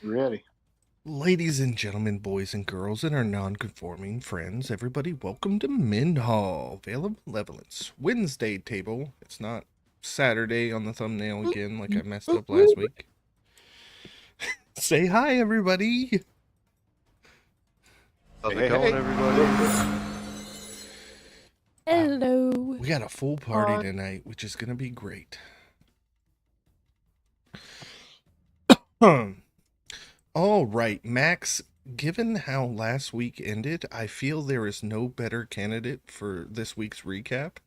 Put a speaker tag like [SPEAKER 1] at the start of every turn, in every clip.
[SPEAKER 1] Ready.
[SPEAKER 2] Ladies and gentlemen, boys and girls, and our non-conforming friends, everybody, welcome to Minhal, Veil of Malevolence, Wednesday table. It's not Saturday on the thumbnail again, like I messed up last week. Say hi, everybody.
[SPEAKER 3] How's
[SPEAKER 1] Hey,
[SPEAKER 3] it going,
[SPEAKER 1] hey.
[SPEAKER 3] everybody?
[SPEAKER 4] Hello.
[SPEAKER 2] We got a full party tonight, which is gonna be great. All right, Max. Given how last week ended, I feel there is no better candidate for this week's recap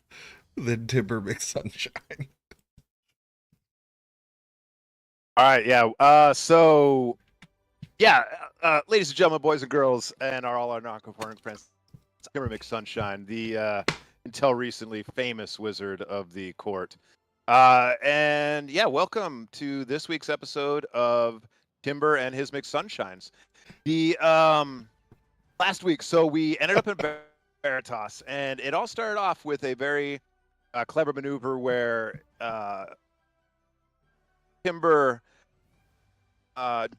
[SPEAKER 2] than Timber McSunshine.
[SPEAKER 3] All right, yeah. Ladies and gentlemen, boys and girls, and all our non-conforming friends, Timber McSunshine, the until recently famous wizard of the court. Welcome to this week's episode of Timber and his McSunshines. The last week, so we ended up in Veratys, and it all started off with a very clever maneuver where Timber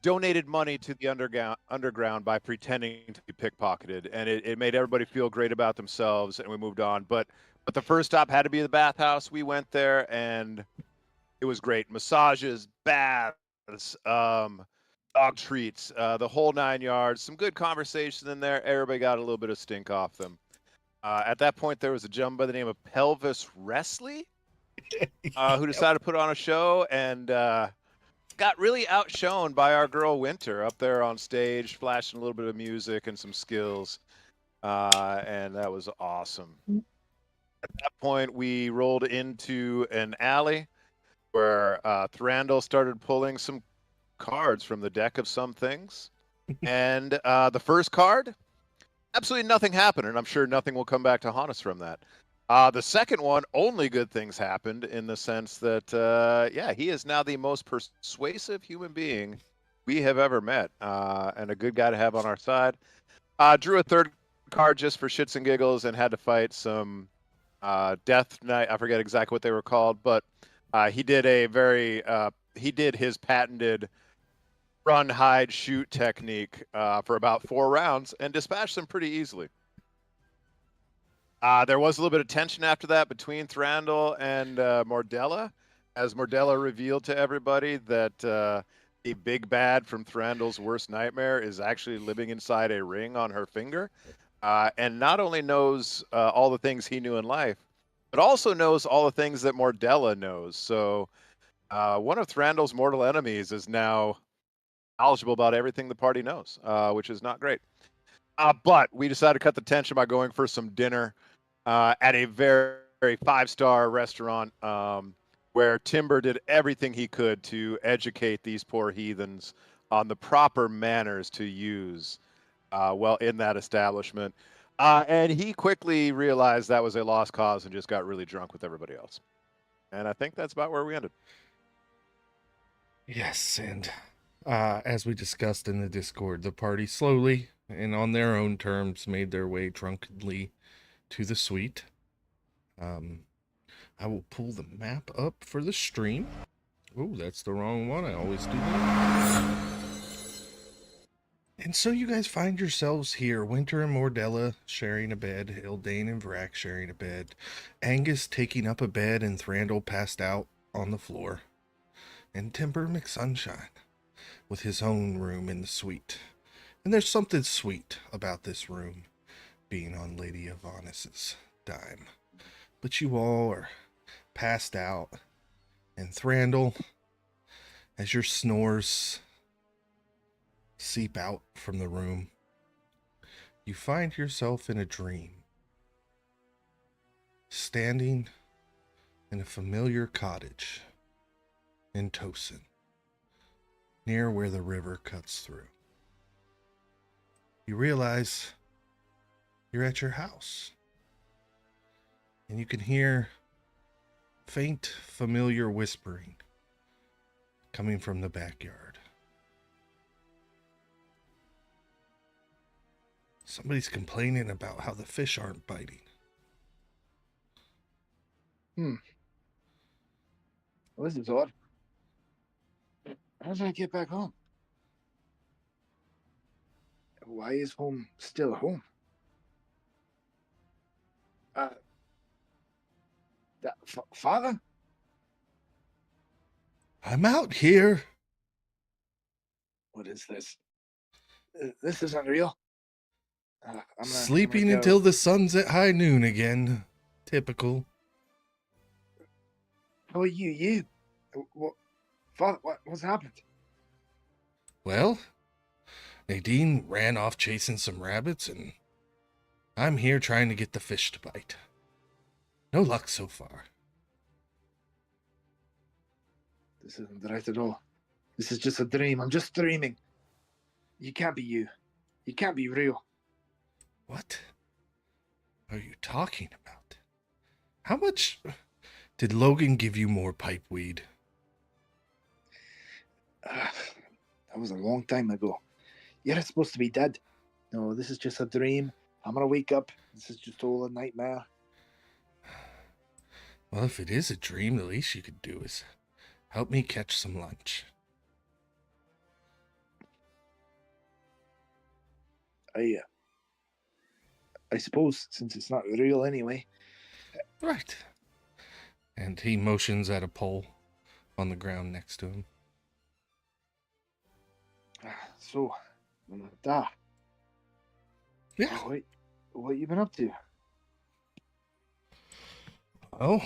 [SPEAKER 3] donated money to the underground by pretending to be pickpocketed, and it made everybody feel great about themselves, and we moved on. But the first stop had to be the bathhouse. We went there, and it was great. Massages, baths, dog treats, the whole 9 yards. Some good conversation in there. Everybody got a little bit of stink off them. At that point, there was a gentleman by the name of Pelvis Wrestling who decided to put on a show and got really outshone by our girl Winter up there on stage, flashing a little bit of music and some skills. And that was awesome. At that point, we rolled into an alley where Thranduil started pulling some cards from the deck of some things. And the first card, absolutely nothing happened, and I'm sure nothing will come back to haunt us from that. The second one, only good things happened in the sense that, he is now the most persuasive human being we have ever met, and a good guy to have on our side. Drew a third card just for shits and giggles and had to fight some Death Knight. I forget exactly what they were called, but he did his patented run, hide, shoot technique for about 4 rounds and dispatched them pretty easily. There was a little bit of tension after that between Thranduil and Mordella, as Mordella revealed to everybody that the big bad from Thranduil's worst nightmare is actually living inside a ring on her finger, and not only knows all the things he knew in life, but also knows all the things that Mordella knows. So one of Thranduil's mortal enemies is now knowledgeable about everything the party knows, which is not great. But we decided to cut the tension by going for some dinner at a very, very 5-star restaurant where Timber did everything he could to educate these poor heathens on the proper manners to use in that establishment. And he quickly realized that was a lost cause and just got really drunk with everybody else. And I think that's about where we ended.
[SPEAKER 2] Yes, and as we discussed in the Discord, the party slowly and on their own terms made their way drunkenly to the suite. I will pull the map up for the stream. Oh, that's the wrong one. I always do that. And so you guys find yourselves here, Winter and Mordella sharing a bed, Ildane and Vrac sharing a bed, Angus taking up a bed and Thranduil passed out on the floor, and Timber McSunshine with his own room in the suite. And there's something sweet about this room being on Lady Avanis's dime. But you all are passed out, and Thranduil, as your snores seep out from the room, you find yourself in a dream, standing in a familiar cottage in Tosin, near where the river cuts through. You realize you're at your house, and you can hear faint, familiar whispering coming from the backyard. Somebody's complaining about how the fish aren't biting.
[SPEAKER 1] Well, this is odd. How did I get back home? Why is home still home? Uh, Father?
[SPEAKER 2] I'm out here.
[SPEAKER 1] What is this? This is unreal. I'm gonna
[SPEAKER 2] Sleeping
[SPEAKER 1] go.
[SPEAKER 2] until the sun's at high noon again. Typical.
[SPEAKER 1] How are you? You? What? Father? What's happened?
[SPEAKER 2] Well, Nadine ran off chasing some rabbits, and I'm here trying to get the fish to bite. No luck so far.
[SPEAKER 1] This isn't right at all. This is just a dream. I'm just dreaming. You can't be you. You can't be real.
[SPEAKER 2] What are you talking about? How much did Logan give you more pipe weed?
[SPEAKER 1] That was a long time ago. You're supposed to be dead. No, this is just a dream. I'm gonna wake up. This is just all a nightmare.
[SPEAKER 2] Well, if it is a dream, the least you could do is help me catch some lunch.
[SPEAKER 1] I suppose since it's not real anyway.
[SPEAKER 2] Right. And he motions at a pole on the ground next to him.
[SPEAKER 1] So, da.
[SPEAKER 2] Yeah.
[SPEAKER 1] What you been up to?
[SPEAKER 2] Oh,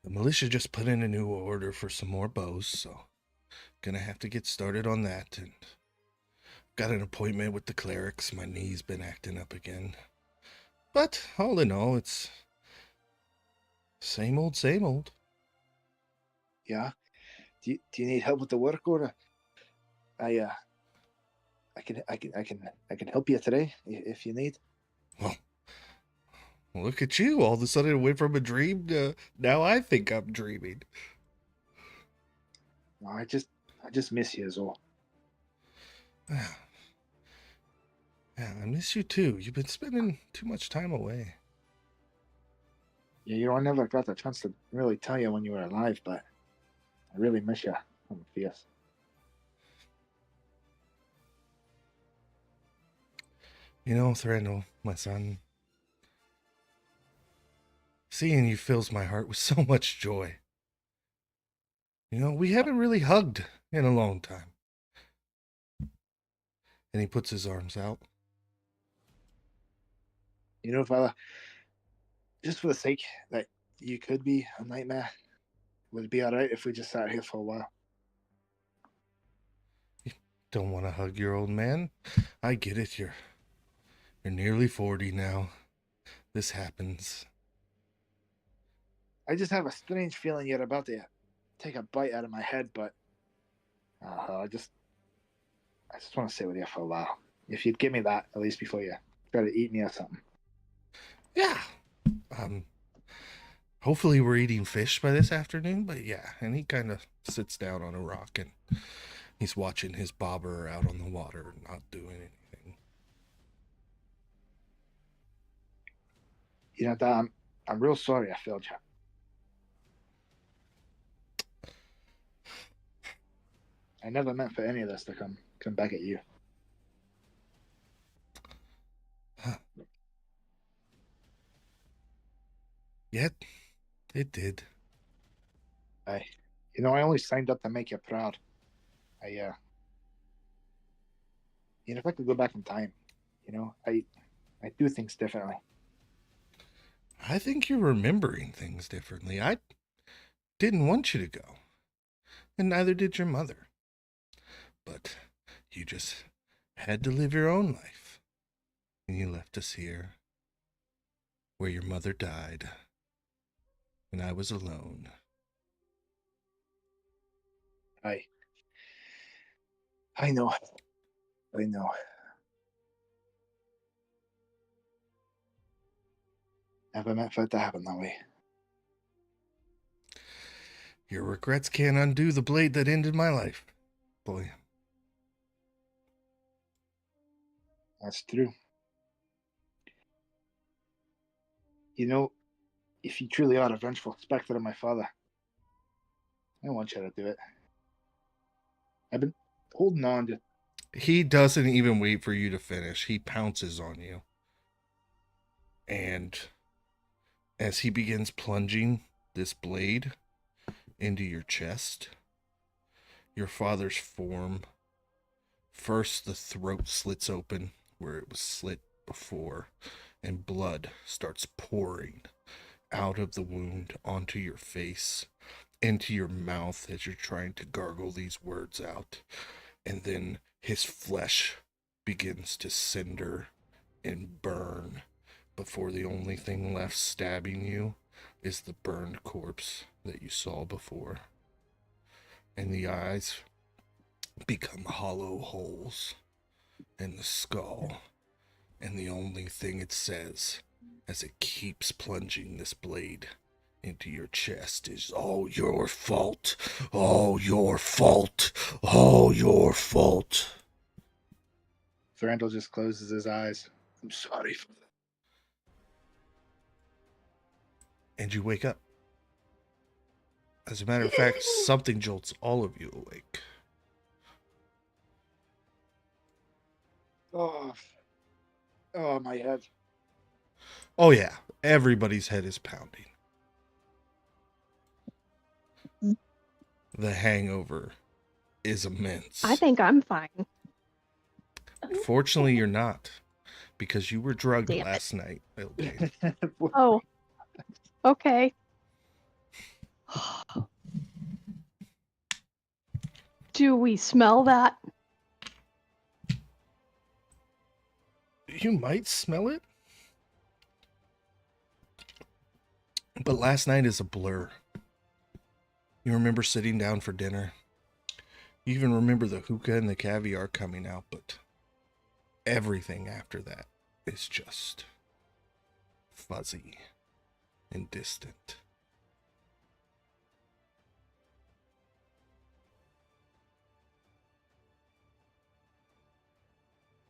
[SPEAKER 2] the militia just put in a new order for some more bows, so gonna have to get started on that. And got an appointment with the clerics. My knee's been acting up again. But all in all, it's same old, same old.
[SPEAKER 1] Yeah. Do you need help with the work order? I can help you today if you need.
[SPEAKER 2] Well, look at you. All of a sudden, it went from a dream to now I think I'm dreaming.
[SPEAKER 1] No, I just miss you as all.
[SPEAKER 2] Yeah, I miss you too. You've been spending too much time away.
[SPEAKER 1] Yeah, I never got the chance to really tell you when you were alive, but I really miss you. I'm fierce.
[SPEAKER 2] You know, Thranduil, my son, seeing you fills my heart with so much joy. You know, we haven't really hugged in a long time. And he puts his arms out.
[SPEAKER 1] You know, fella, just for the sake that you could be a nightmare, would it be alright if we just sat here for a while?
[SPEAKER 2] You don't want to hug your old man? I get it. You're nearly 40 now. This happens.
[SPEAKER 1] I just have a strange feeling you're about to take a bite out of my head, but I just want to sit with you for a while. If you'd give me that at least before you try to eat me or something.
[SPEAKER 2] Yeah. Hopefully we're eating fish by this afternoon, but yeah. And he kind of sits down on a rock and he's watching his bobber out on the water, not doing anything.
[SPEAKER 1] You know, Dad, I'm real sorry I failed you. I never meant for any of this to come back at you.
[SPEAKER 2] Huh. Yet, it did.
[SPEAKER 1] I only signed up to make you proud. You know, if I could go back in time, I do things differently.
[SPEAKER 2] I think you're remembering things differently. I didn't want you to go, and neither did your mother. But you just had to live your own life, and you left us here, where your mother died, and I was alone.
[SPEAKER 1] I know. I know. Never meant for it to happen that way.
[SPEAKER 2] Your regrets can't undo the blade that ended my life, boy.
[SPEAKER 1] That's true. You know, if you truly are a vengeful spectre of my father, I want you to do it. I've been holding on to
[SPEAKER 2] He doesn't even wait for you to finish. He pounces on you. And as he begins plunging this blade into your chest, your father's form, first the throat slits open where it was slit before, and blood starts pouring out of the wound onto your face, into your mouth as you're trying to gargle these words out. And then his flesh begins to cinder and burn before the only thing left stabbing you is the burned corpse that you saw before. And the eyes become hollow holes in the skull. And the only thing it says as it keeps plunging this blade into your chest is, all your fault, all your fault, all your fault.
[SPEAKER 1] Thranduil just closes his eyes. I'm sorry for that.
[SPEAKER 2] And you wake up. As a matter of fact, something jolts all of you awake.
[SPEAKER 1] Oh, my head.
[SPEAKER 2] Oh yeah, everybody's head is pounding. The hangover is immense.
[SPEAKER 4] I think I'm fine.
[SPEAKER 2] Fortunately, you're not, because you were drugged
[SPEAKER 4] Damn it.
[SPEAKER 2] last night, Ildane.
[SPEAKER 4] Oh, okay. Do we smell that?
[SPEAKER 2] You might smell it, but last night is a blur. You remember sitting down for dinner. You even remember the hookah and the caviar coming out, but everything after that is just fuzzy and distant.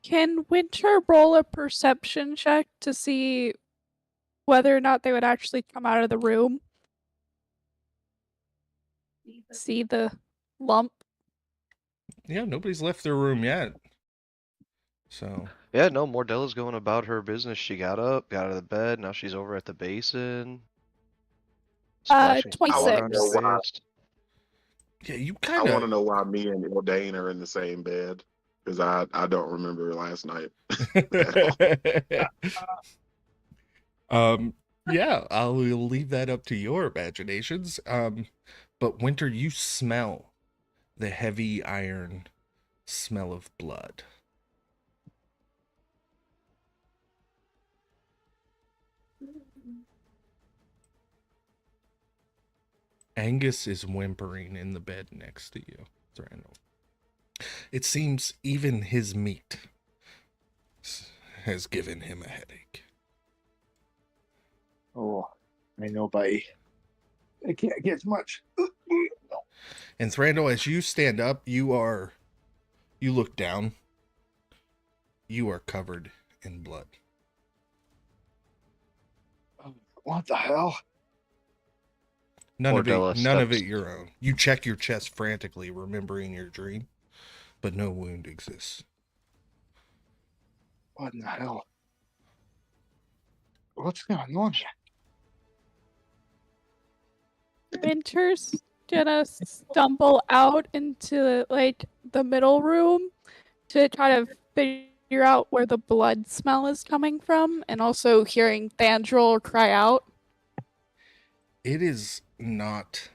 [SPEAKER 5] Can Winter roll a perception check to see whether or not they would actually come out of the room? See the lump?
[SPEAKER 2] Yeah, nobody's left their room yet. So,
[SPEAKER 6] Yeah, no, Mordella's going about her business. She got up, got out of the bed, now she's over at the basin. Splashing
[SPEAKER 5] 26.
[SPEAKER 6] water on her face.
[SPEAKER 2] yeah, you
[SPEAKER 7] I
[SPEAKER 2] kind
[SPEAKER 7] want to
[SPEAKER 2] of...
[SPEAKER 7] know why me and Ildane are in the same bed because I don't remember last night.
[SPEAKER 2] Yeah, I'll leave that up to your imaginations. But Winter, you smell the heavy iron smell of blood. Angus is whimpering in the bed next to you, Thranduil. It seems even his meat has given him a headache.
[SPEAKER 1] Oh, I know, buddy. I can't get much.
[SPEAKER 2] And Thranduil, as you stand up, you look down. You are covered in blood.
[SPEAKER 1] What the hell?
[SPEAKER 2] None
[SPEAKER 6] Mordella
[SPEAKER 2] of it
[SPEAKER 6] steps-
[SPEAKER 2] your own. You check your chest frantically, remembering your dream, but no wound exists.
[SPEAKER 1] What in the hell? What's going on here?
[SPEAKER 5] Winter's gonna stumble out into like the middle room to try to figure out where the blood smell is coming from, and also hearing Thranduil cry out.
[SPEAKER 2] It is not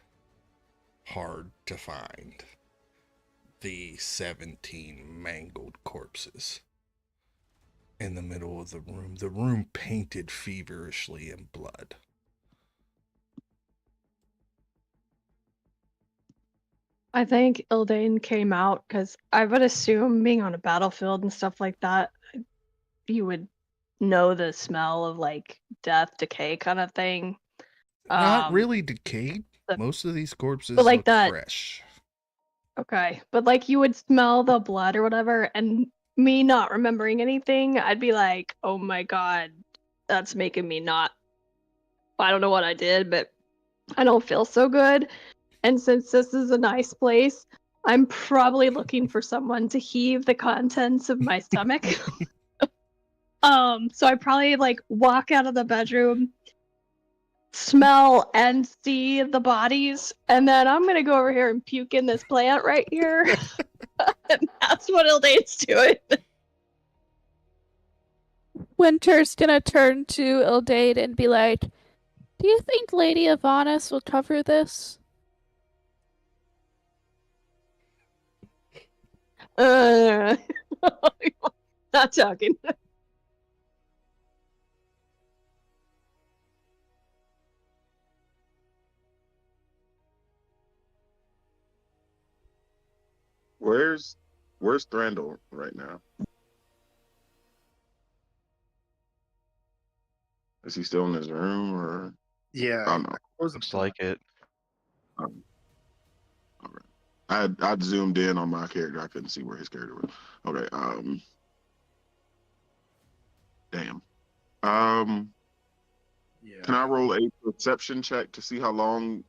[SPEAKER 2] hard to find the 17 mangled corpses in the middle of the room painted feverishly in blood.
[SPEAKER 4] I think Ildane came out because I would assume being on a battlefield and stuff like that, you would know the smell of like death, decay kind of thing.
[SPEAKER 2] Not really decayed.
[SPEAKER 4] the-
[SPEAKER 2] Most of these corpses
[SPEAKER 4] but like
[SPEAKER 2] look
[SPEAKER 4] that-
[SPEAKER 2] fresh.
[SPEAKER 4] Okay, but like you would smell the blood or whatever, and me not remembering anything, I'd be like, oh my god, that's making me not. I don't know what I did, but I don't feel so good. And since this is a nice place, I'm probably looking for someone to heave the contents of my stomach. So I probably like walk out of the bedroom, smell and see the bodies, and then I'm gonna go over here and puke in this plant right here. And that's what Ildane's doing.
[SPEAKER 5] Winter's gonna turn to Ildade and be like, "Do you think Lady Avanis will cover this?"
[SPEAKER 4] Not talking.
[SPEAKER 7] Where's Thranduil right now? Is he still in his room or?
[SPEAKER 1] Yeah.
[SPEAKER 7] Oh no.
[SPEAKER 6] Looks like it.
[SPEAKER 7] All right. I'd zoomed in on my character. I couldn't see where his character was. Okay. Damn.
[SPEAKER 1] Yeah.
[SPEAKER 7] Can I roll a perception check to see how long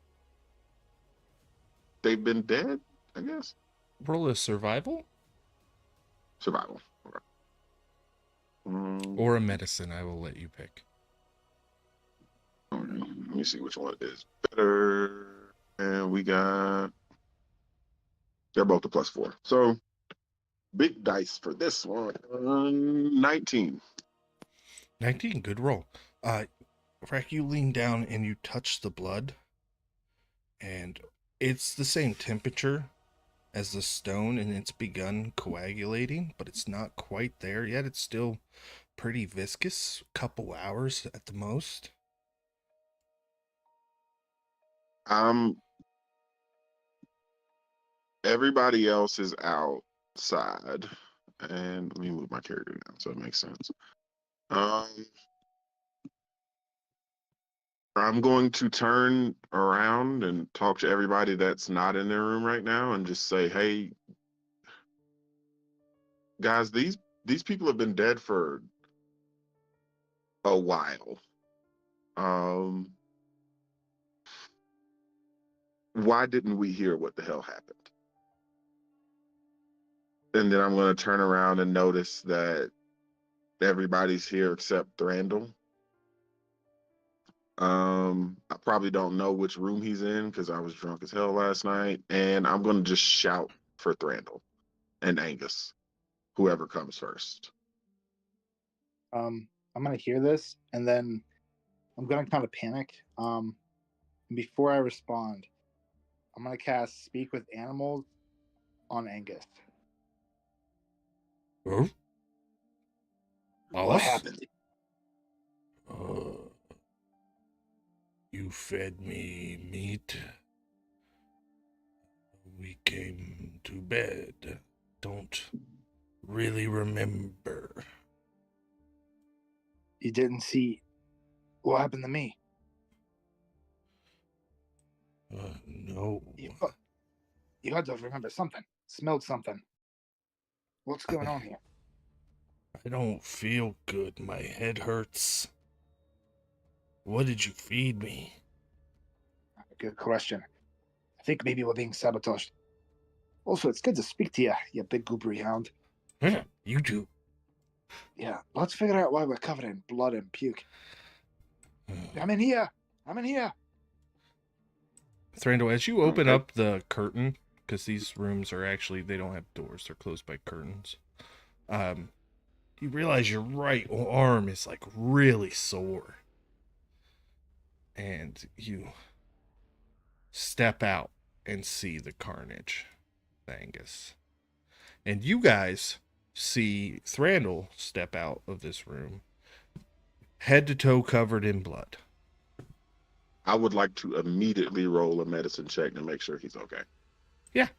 [SPEAKER 7] they've been dead? I guess.
[SPEAKER 2] Roll a survival
[SPEAKER 7] Survival. Okay.
[SPEAKER 2] or a medicine. I will let you pick.
[SPEAKER 7] Okay, let me see which one is better. And we got. They're both a +4. So big dice for this one. 19.
[SPEAKER 2] 19, good roll. Rack, you lean down and you touch the blood, and it's the same temperature as the stone, and it's begun coagulating, but it's not quite there yet. It's still pretty viscous, couple hours at the most.
[SPEAKER 7] Everybody else is outside. And let me move my character down so it makes sense. I'm going to turn around and talk to everybody that's not in their room right now and just say, hey, guys, these people have been dead for a while. Why didn't we hear what the hell happened? And then I'm going to turn around and notice that everybody's here except Thranduil. I probably don't know which room he's in because I was drunk as hell last night. And I'm going to just shout for Thranduil and Angus, whoever comes first.
[SPEAKER 1] I'm gonna hear this, and then I'm gonna kind of panic. Before I respond, I'm gonna cast Speak with Animals on Angus.
[SPEAKER 2] Oh?
[SPEAKER 1] What happened?
[SPEAKER 2] You fed me meat. We came to bed. Don't really remember.
[SPEAKER 1] You didn't see what happened to me.
[SPEAKER 2] No.
[SPEAKER 1] You had to remember something. Smelled something. What's going on here?
[SPEAKER 2] I don't feel good. My head hurts. What did you feed me?
[SPEAKER 1] Good question. I think maybe we're being sabotaged. Also, it's good to speak to you, you big goobery hound.
[SPEAKER 2] You do.
[SPEAKER 1] Yeah, let's figure out why we're covered in blood and puke. I'm in here.
[SPEAKER 2] Thranduil, as you open
[SPEAKER 7] Okay.
[SPEAKER 2] up the curtain, because these rooms are actually, they don't have doors, they're closed by curtains. You realize your right arm is like really sore. And you step out and see the carnage, Angus. And you guys see Thranduil step out of this room, head to toe covered in blood.
[SPEAKER 7] I would like to immediately roll a medicine check to make sure he's okay.
[SPEAKER 2] Yeah.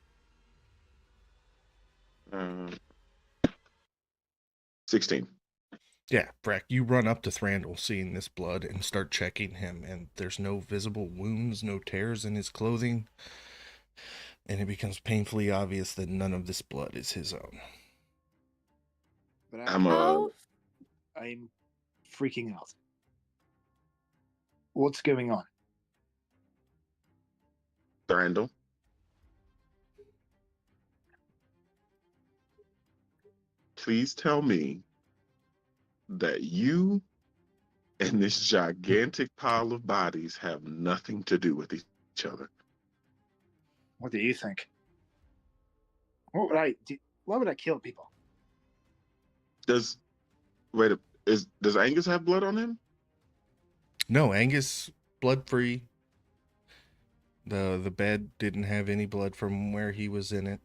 [SPEAKER 7] 16.
[SPEAKER 2] Yeah, Brack, you run up to Thranduil seeing this blood and start checking him, and there's no visible wounds, no tears in his clothing, and it becomes painfully obvious that none of this blood is his own.
[SPEAKER 1] But
[SPEAKER 5] How?
[SPEAKER 1] I'm freaking out. What's going on?
[SPEAKER 7] Thranduil. please tell me that you and this gigantic pile of bodies have nothing to do with each other?
[SPEAKER 1] What do you think? What would I do? Why would I kill people?
[SPEAKER 7] Does does Angus have blood on him?
[SPEAKER 2] No, Angus, blood free. The bed didn't have any blood from where he was in it.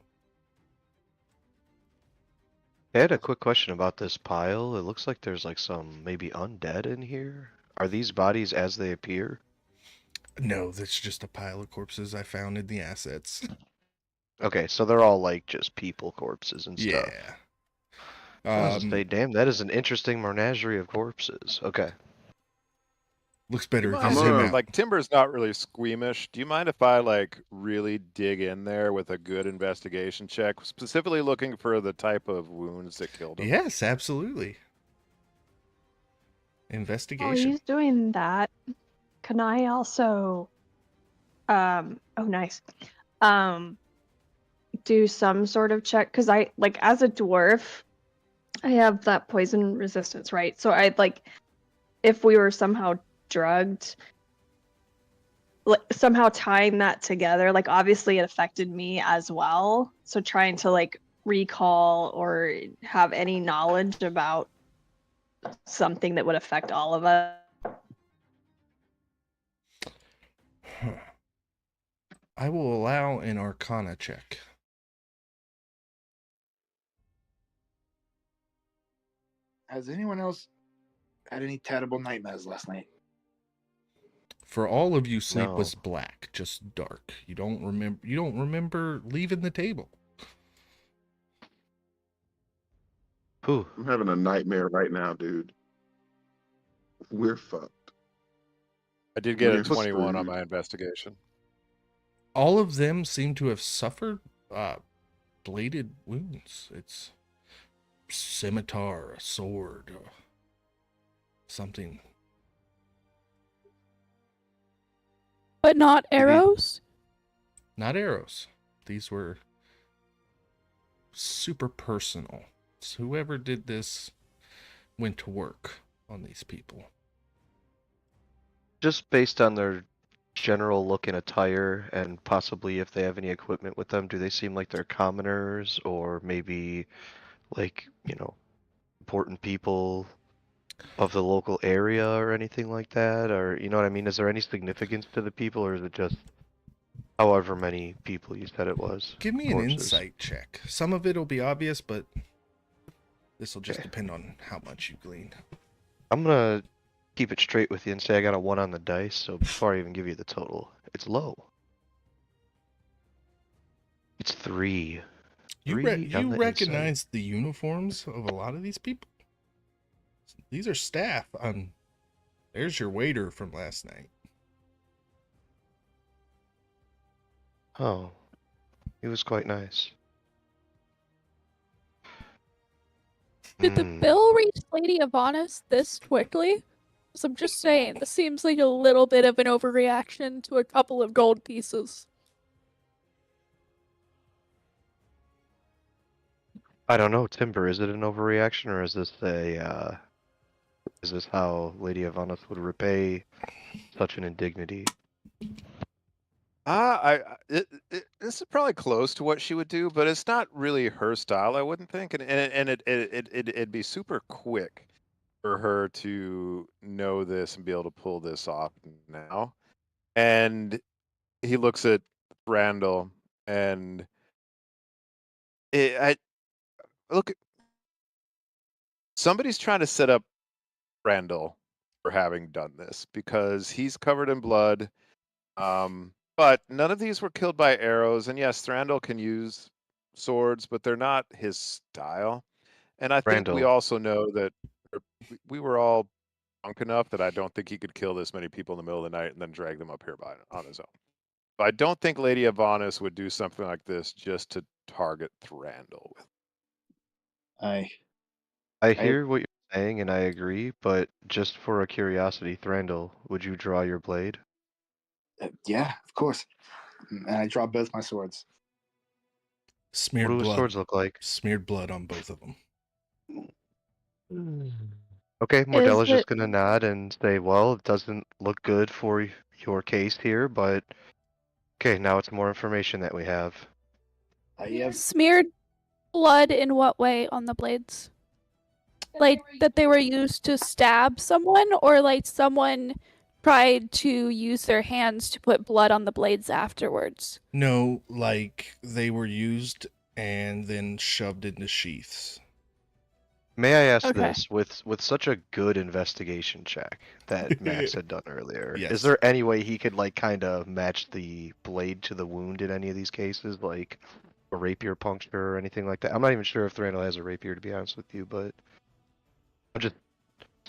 [SPEAKER 6] I had a quick question about this pile. It looks like there's like some maybe undead in here. Are these bodies as they appear?
[SPEAKER 2] No, that's just a pile of corpses I found in the assets.
[SPEAKER 6] Okay, so they're all like just people corpses and stuff.
[SPEAKER 2] Yeah.
[SPEAKER 6] I was gonna say, damn, that is an interesting menagerie of corpses. Okay.
[SPEAKER 2] Looks better if
[SPEAKER 3] I'm
[SPEAKER 2] you zoom
[SPEAKER 7] gonna-
[SPEAKER 2] out.
[SPEAKER 3] like Timber's not really squeamish. Do you mind if I like really dig in there with a good investigation check, specifically looking for the type of wounds that killed him?
[SPEAKER 2] Yes, absolutely.
[SPEAKER 4] While
[SPEAKER 2] Investigation.
[SPEAKER 4] he's doing that, can I also, oh nice, do some sort of check? Because I, like, as a dwarf, I have that poison resistance, right? So I'd like, if we were somehow drugged, like somehow tying that together, like obviously it affected me as well. So trying to like recall or have any knowledge about something that would affect all of us.
[SPEAKER 2] I will allow an Arcana check.
[SPEAKER 1] Has anyone else had any terrible nightmares last night?
[SPEAKER 2] For all of you, sleep
[SPEAKER 6] No.
[SPEAKER 2] was black, just dark. You don't remember leaving the table.
[SPEAKER 6] Whew.
[SPEAKER 7] I'm having a nightmare right now, dude. We're fucked.
[SPEAKER 3] I did get a
[SPEAKER 7] We're
[SPEAKER 3] 21 on
[SPEAKER 7] screwed.
[SPEAKER 3] my investigation.
[SPEAKER 2] All of them seem to have suffered bladed wounds. It's scimitar, a sword, something.
[SPEAKER 5] But not arrows?
[SPEAKER 2] Not arrows. These were super personal. So whoever did this went to work on these people.
[SPEAKER 6] Just based on their general look and attire, and possibly if they have any equipment with them, do they seem like they're commoners or maybe like, important people of the local area or anything like that? Or, you know what I mean? Is there any significance to the people, or is it just however many people you said it was?
[SPEAKER 2] Give me an
[SPEAKER 6] Corpses.
[SPEAKER 2] insight check. Some of it will be obvious, but this will just
[SPEAKER 6] Okay.
[SPEAKER 2] depend on how much you glean.
[SPEAKER 6] I'm gonna keep it straight with you and say I got a 1 on the dice, so before I even give you the total, it's low. It's 3.
[SPEAKER 2] You
[SPEAKER 6] 3 on
[SPEAKER 2] you
[SPEAKER 6] the insight.
[SPEAKER 2] recognize the uniforms of a lot of these people. These are staff. There's your waiter from last night.
[SPEAKER 6] Oh, he was quite nice.
[SPEAKER 5] Did the bill reach Lady Avonis this quickly? Because I'm just saying, this seems like a little bit of an overreaction to a couple of gold pieces.
[SPEAKER 6] I don't know, Timber, is it an overreaction, or is this is this how Lady Avonis would repay such an indignity?
[SPEAKER 3] This is probably close to what she would do, but it's not really her style, I wouldn't think, and it'd be super quick for her to know this and be able to pull this off now. And he looks at Randall, and look. Somebody's trying to set up Randall for having done this because he's covered in blood. But none of these were killed by arrows. And yes, Thranduil can use swords, but they're not his style. And I think we
[SPEAKER 6] Randall.
[SPEAKER 3] also know that we were all drunk enough that I don't think he could kill this many people in the middle of the night and then drag them up here on his own. But I don't think Lady Avonis would do something like this just to target Thranduil with.
[SPEAKER 6] I hear what you're saying, and I agree, but just for a curiosity, Thranduil, would you draw your blade?
[SPEAKER 1] Yeah, of course. And I draw both my swords.
[SPEAKER 2] Smeared
[SPEAKER 6] What do
[SPEAKER 2] blood.
[SPEAKER 6] swords look like?
[SPEAKER 2] Smeared blood on both of them.
[SPEAKER 6] Okay,
[SPEAKER 4] Is
[SPEAKER 6] Mordella's just
[SPEAKER 4] it
[SPEAKER 6] gonna nod and say, well, it doesn't look good for your case here, but okay, now it's more information that we have.
[SPEAKER 1] You have
[SPEAKER 5] Smeared blood in what way on the blades? Like that they were used to stab someone, or like someone tried to use their hands to put blood on the blades afterwards?
[SPEAKER 2] No, like they were used and then shoved into sheaths.
[SPEAKER 6] May I ask
[SPEAKER 5] Okay.
[SPEAKER 6] this, with such a good investigation check that Max had done earlier,
[SPEAKER 2] Yes.
[SPEAKER 6] is there any way he could like kind of match the blade to the wound in any of these cases, like a rapier puncture or anything like that? I'm not even sure if Thranduil has a rapier, to be honest with you, but I'm just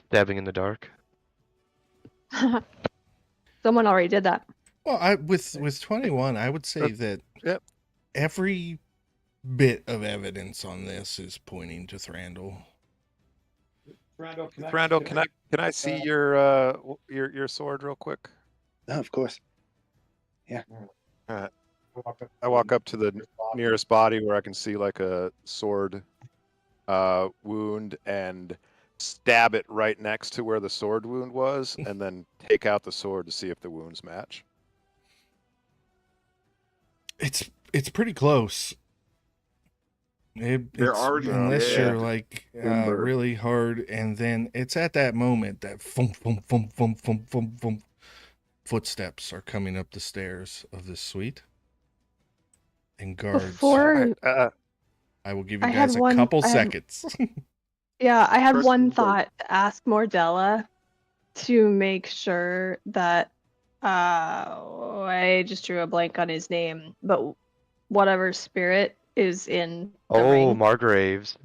[SPEAKER 6] stabbing in the dark.
[SPEAKER 4] someone already did that?
[SPEAKER 2] Well, with 21, I would say that
[SPEAKER 3] Yep.
[SPEAKER 2] every bit of evidence on this is pointing to Thranduil.
[SPEAKER 3] Thranduil, can I see your sword real quick?
[SPEAKER 1] Oh, of course. Yeah.
[SPEAKER 3] Alright. I walk up to the nearest body where I can see like a sword wound and stab it right next to where the sword wound was, and then take out the sword to see if the wounds match.
[SPEAKER 2] It's pretty close.
[SPEAKER 7] They're
[SPEAKER 2] It's
[SPEAKER 7] already
[SPEAKER 2] unless
[SPEAKER 7] dead.
[SPEAKER 2] you're like
[SPEAKER 7] Timber.
[SPEAKER 2] really hard, and then it's at that moment that thump, thump, thump, thump, thump, thump, thump, footsteps are coming up the stairs of this suite, and guards.
[SPEAKER 4] Before
[SPEAKER 2] I will give you
[SPEAKER 4] I
[SPEAKER 2] guys
[SPEAKER 4] had
[SPEAKER 2] a
[SPEAKER 4] one-
[SPEAKER 2] couple
[SPEAKER 4] I had-
[SPEAKER 2] seconds.
[SPEAKER 4] Yeah, I had
[SPEAKER 7] Press
[SPEAKER 4] one
[SPEAKER 7] replay.
[SPEAKER 4] thought to ask Mordella to make sure that I just drew a blank on his name, but whatever spirit is in the
[SPEAKER 6] Oh,
[SPEAKER 4] ring.
[SPEAKER 6] Margraves.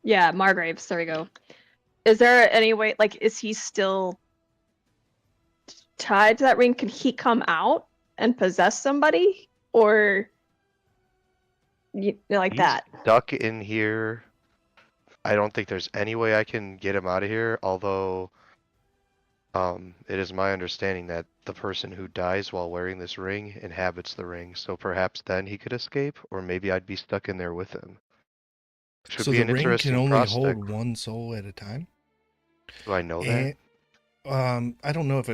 [SPEAKER 4] Yeah, Margraves, there we go. Is there any way, like, is he still tied to that ring? Can he come out and possess somebody? Or like
[SPEAKER 6] He's
[SPEAKER 4] that?
[SPEAKER 6] stuck in here. I don't think there's any way I can get him out of here, although it is my understanding that the person who dies while wearing this ring inhabits the ring, so perhaps then he could escape, or maybe I'd be stuck in there with him. Should
[SPEAKER 2] So
[SPEAKER 6] be
[SPEAKER 2] the
[SPEAKER 6] an
[SPEAKER 2] ring can
[SPEAKER 6] interesting
[SPEAKER 2] only
[SPEAKER 6] prospect.
[SPEAKER 2] hold one soul at a time.
[SPEAKER 6] Do I know that?
[SPEAKER 2] And I don't know if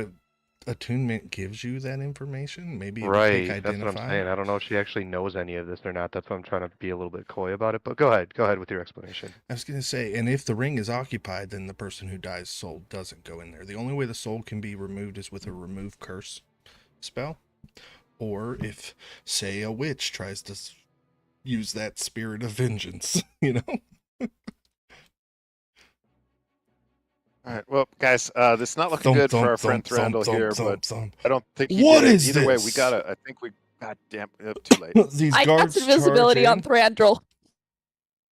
[SPEAKER 2] attunement gives you that information. Maybe it'll
[SPEAKER 6] Right,
[SPEAKER 2] take
[SPEAKER 6] that's what I'm
[SPEAKER 2] identify.
[SPEAKER 6] saying. I don't know if she actually knows any of this or not. That's why I'm trying to be a little bit coy about it. But go ahead with your explanation.
[SPEAKER 2] I was gonna say, and if the ring is occupied, then the person who dies' soul doesn't go in there. The only way the soul can be removed is with a remove curse spell, or if, say, a witch tries to use that spirit of vengeance. You know.
[SPEAKER 3] All right, well, guys, this is not looking good for our friend Thranduil here, but I don't think he
[SPEAKER 2] What
[SPEAKER 3] did it.
[SPEAKER 2] is
[SPEAKER 3] Either way, we
[SPEAKER 2] this?
[SPEAKER 3] gotta. I think we. God damn, too late.
[SPEAKER 2] These
[SPEAKER 5] I
[SPEAKER 2] guards
[SPEAKER 5] cast invisibility on
[SPEAKER 2] charge
[SPEAKER 5] Thranduil.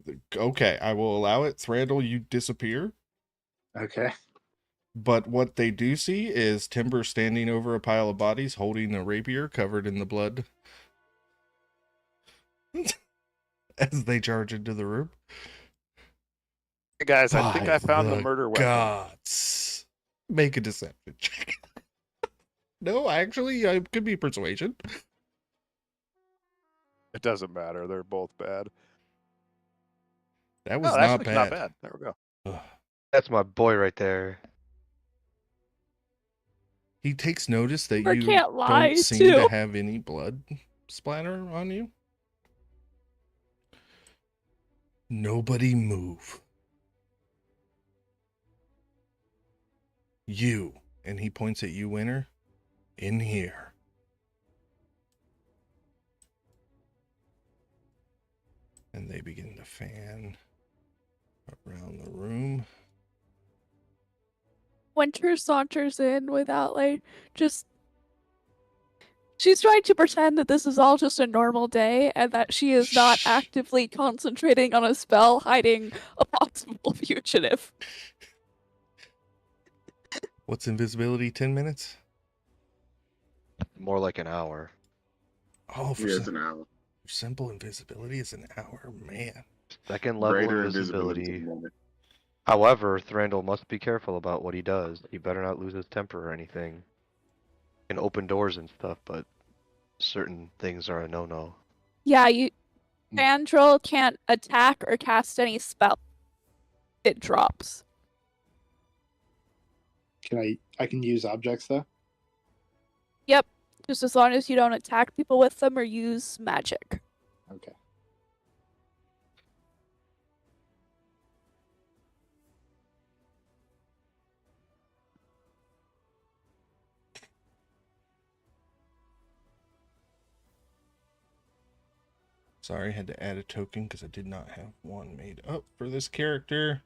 [SPEAKER 2] in. Okay, I will allow it. Thranduil, you disappear.
[SPEAKER 1] Okay.
[SPEAKER 2] But what they do see is Timber standing over a pile of bodies holding a rapier covered in the blood as they charge into the room.
[SPEAKER 3] Hey guys, I think
[SPEAKER 2] By
[SPEAKER 3] I found the murder weapon.
[SPEAKER 2] gods. Make a deception check. No, actually, I could be persuasion.
[SPEAKER 3] It doesn't matter. They're both bad.
[SPEAKER 2] That was
[SPEAKER 3] Oh,
[SPEAKER 2] not
[SPEAKER 3] actually,
[SPEAKER 2] bad.
[SPEAKER 3] not bad. There we go.
[SPEAKER 2] Ugh.
[SPEAKER 6] That's my boy right there.
[SPEAKER 2] He takes notice that
[SPEAKER 5] Timber
[SPEAKER 2] you
[SPEAKER 5] can't lie,
[SPEAKER 2] don't seem
[SPEAKER 5] too.
[SPEAKER 2] to have any blood splatter on you. Nobody move. You, and he points at you, Winter, in here. And they begin to fan around the room.
[SPEAKER 5] Winter saunters in without like just. She's trying to pretend that this is all just a normal day and that she is not
[SPEAKER 2] Shh.
[SPEAKER 5] actively concentrating on a spell hiding a possible fugitive.
[SPEAKER 2] What's invisibility? 10 minutes?
[SPEAKER 6] More like an hour.
[SPEAKER 2] Oh, for
[SPEAKER 7] Yeah, it's an hour.
[SPEAKER 2] simple invisibility is an hour, man.
[SPEAKER 6] Second level
[SPEAKER 7] Greater
[SPEAKER 6] invisibility.
[SPEAKER 7] invisibility. at the moment.
[SPEAKER 6] However, Thranduil must be careful about what he does. He better not lose his temper or anything. He can open doors and stuff, but certain things are a no-no.
[SPEAKER 5] Yeah, Thranduil can't attack or cast any spell. it drops.
[SPEAKER 1] I can use objects though?
[SPEAKER 5] Yep, just as long as you don't attack people with them or use magic.
[SPEAKER 1] Okay.
[SPEAKER 2] Sorry, I had to add a token because I did not have one made up for this character.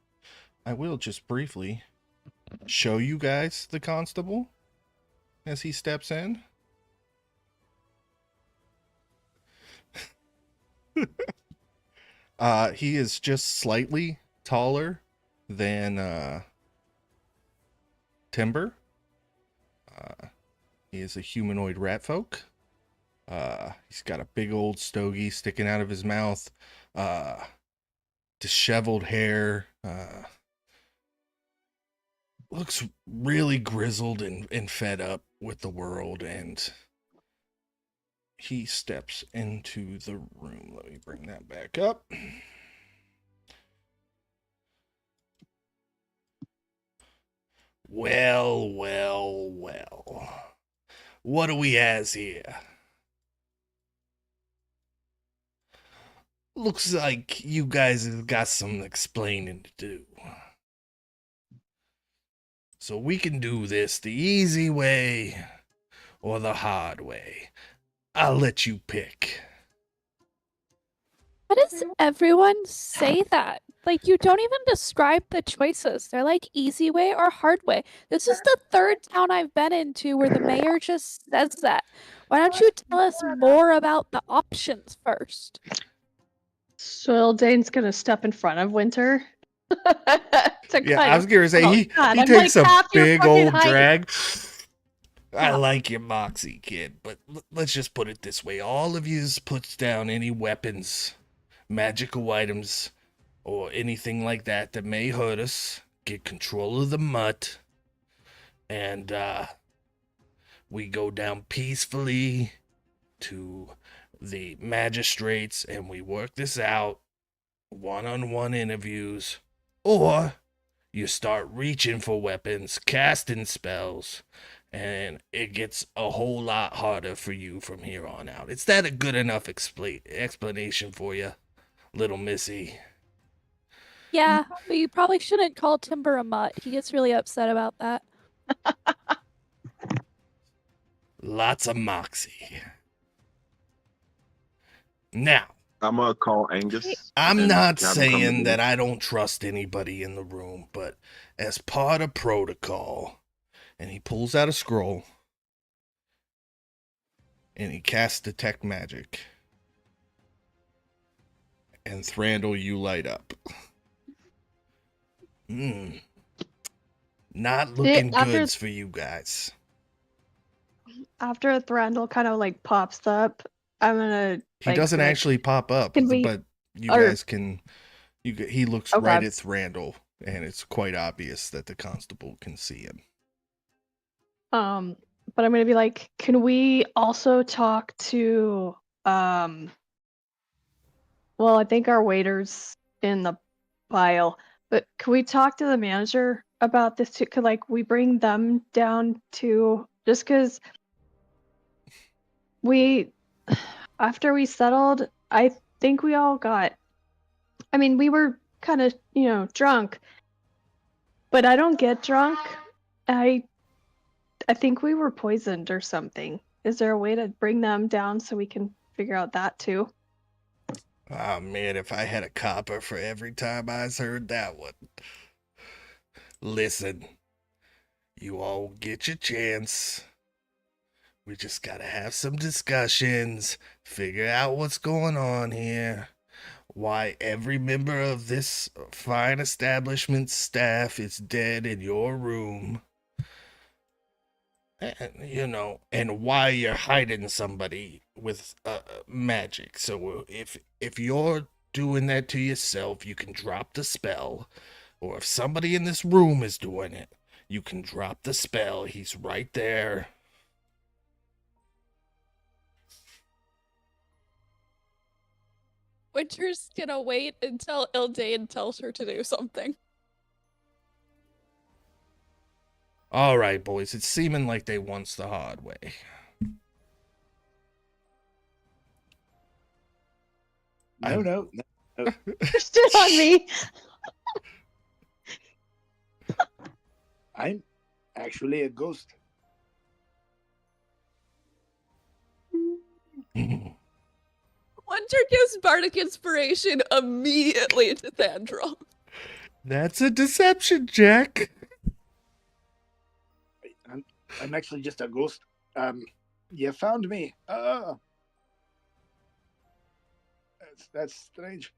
[SPEAKER 2] I will just briefly show you guys the constable as he steps in. He is just slightly taller than Timber. He is a humanoid rat folk. He's got a big old stogie sticking out of his mouth. Disheveled hair. Looks really grizzled and fed up with the world, and he steps into the room. Let me bring that back up. Well. What do we has here? Looks like you guys have got some explaining to do. So we can do this the easy way or the hard way. I'll let you pick.
[SPEAKER 5] Why does everyone say that? Like, you don't even describe the choices. They're like easy way or hard way. This is the third town I've been into where the mayor just says that. Why don't you tell us more about the options first?
[SPEAKER 4] So Eldane's gonna step in front of Winter.
[SPEAKER 2] I was gonna say, he
[SPEAKER 4] I'm
[SPEAKER 2] takes
[SPEAKER 4] like
[SPEAKER 2] a
[SPEAKER 4] half your
[SPEAKER 2] big
[SPEAKER 4] fucking
[SPEAKER 2] old
[SPEAKER 4] height.
[SPEAKER 2] drag. I
[SPEAKER 4] Yeah.
[SPEAKER 2] like your moxie, kid, but let's just put it this way. All of yous puts down any weapons, magical items, or anything like that that may hurt us, get control of the mutt, and we go down peacefully to the magistrates and we work this out, one-on-one interviews, or you start reaching for weapons, casting spells, and it gets a whole lot harder for you from here on out. Is that a good enough explanation for you, little missy?
[SPEAKER 5] Yeah, but you probably shouldn't call Timber a mutt. He gets really upset about that.
[SPEAKER 2] Lots of moxie. Now,
[SPEAKER 7] I'm gonna call Angus.
[SPEAKER 2] I'm
[SPEAKER 7] and
[SPEAKER 2] not
[SPEAKER 7] have him come to
[SPEAKER 2] saying
[SPEAKER 7] me.
[SPEAKER 2] that I don't trust anybody in the room, but as part of protocol, and he pulls out a scroll and he casts Detect Magic. And Thranduil, you light up. Not looking goods for you guys.
[SPEAKER 4] After Thranduil kind of like pops up, I'm gonna.
[SPEAKER 2] He doesn't
[SPEAKER 4] be like,
[SPEAKER 2] actually pop up,
[SPEAKER 4] can we-
[SPEAKER 2] but you
[SPEAKER 4] or-
[SPEAKER 2] guys can. He looks
[SPEAKER 4] Okay.
[SPEAKER 2] right at Thranduil, and it's quite obvious that the constable can see him.
[SPEAKER 4] But I'm gonna be like, can we also talk to well, I think our waiter's in the pile, but can we talk to the manager about this too? Could like we bring them down too? Just because after we settled, I think we all got. I mean, we were kind of drunk, but I don't get drunk. I think we were poisoned or something. Is there a way to bring them down so we can figure out that too?
[SPEAKER 2] Oh man, if I had a copper for every time I heard that one. Listen, you all get your chance. We just gotta have some discussions, figure out what's going on here, why every member of this fine establishment staff is dead in your room. And, and why you're hiding somebody with magic. So if you're doing that to yourself, you can drop the spell. Or if somebody in this room is doing it, you can drop the spell. He's right there.
[SPEAKER 5] Winter's gonna wait until Ildane tells her to do something.
[SPEAKER 2] All right, boys. It's seeming like they wants the hard way.
[SPEAKER 1] No, no.
[SPEAKER 4] Stood on me.
[SPEAKER 1] I'm actually a ghost.
[SPEAKER 8] Hunter gives Bardic Inspiration immediately to Thandral.
[SPEAKER 2] That's a deception, Jack.
[SPEAKER 1] I'm actually just a ghost. You found me. That's strange.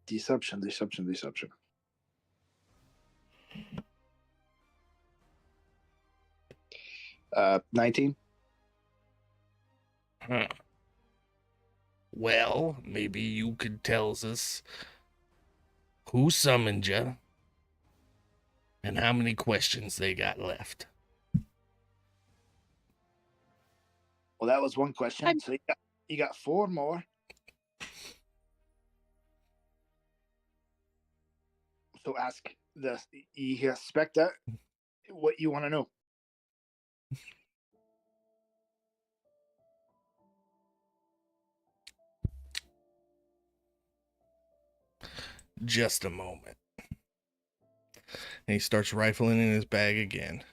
[SPEAKER 1] Deception. 19.
[SPEAKER 2] Huh. Well, maybe you could tell us who summoned you and how many questions they got left.
[SPEAKER 1] Well, that was one question. So you got 4 more. So ask you expect that what you want to know.
[SPEAKER 2] Just a moment. And he starts rifling in his bag again.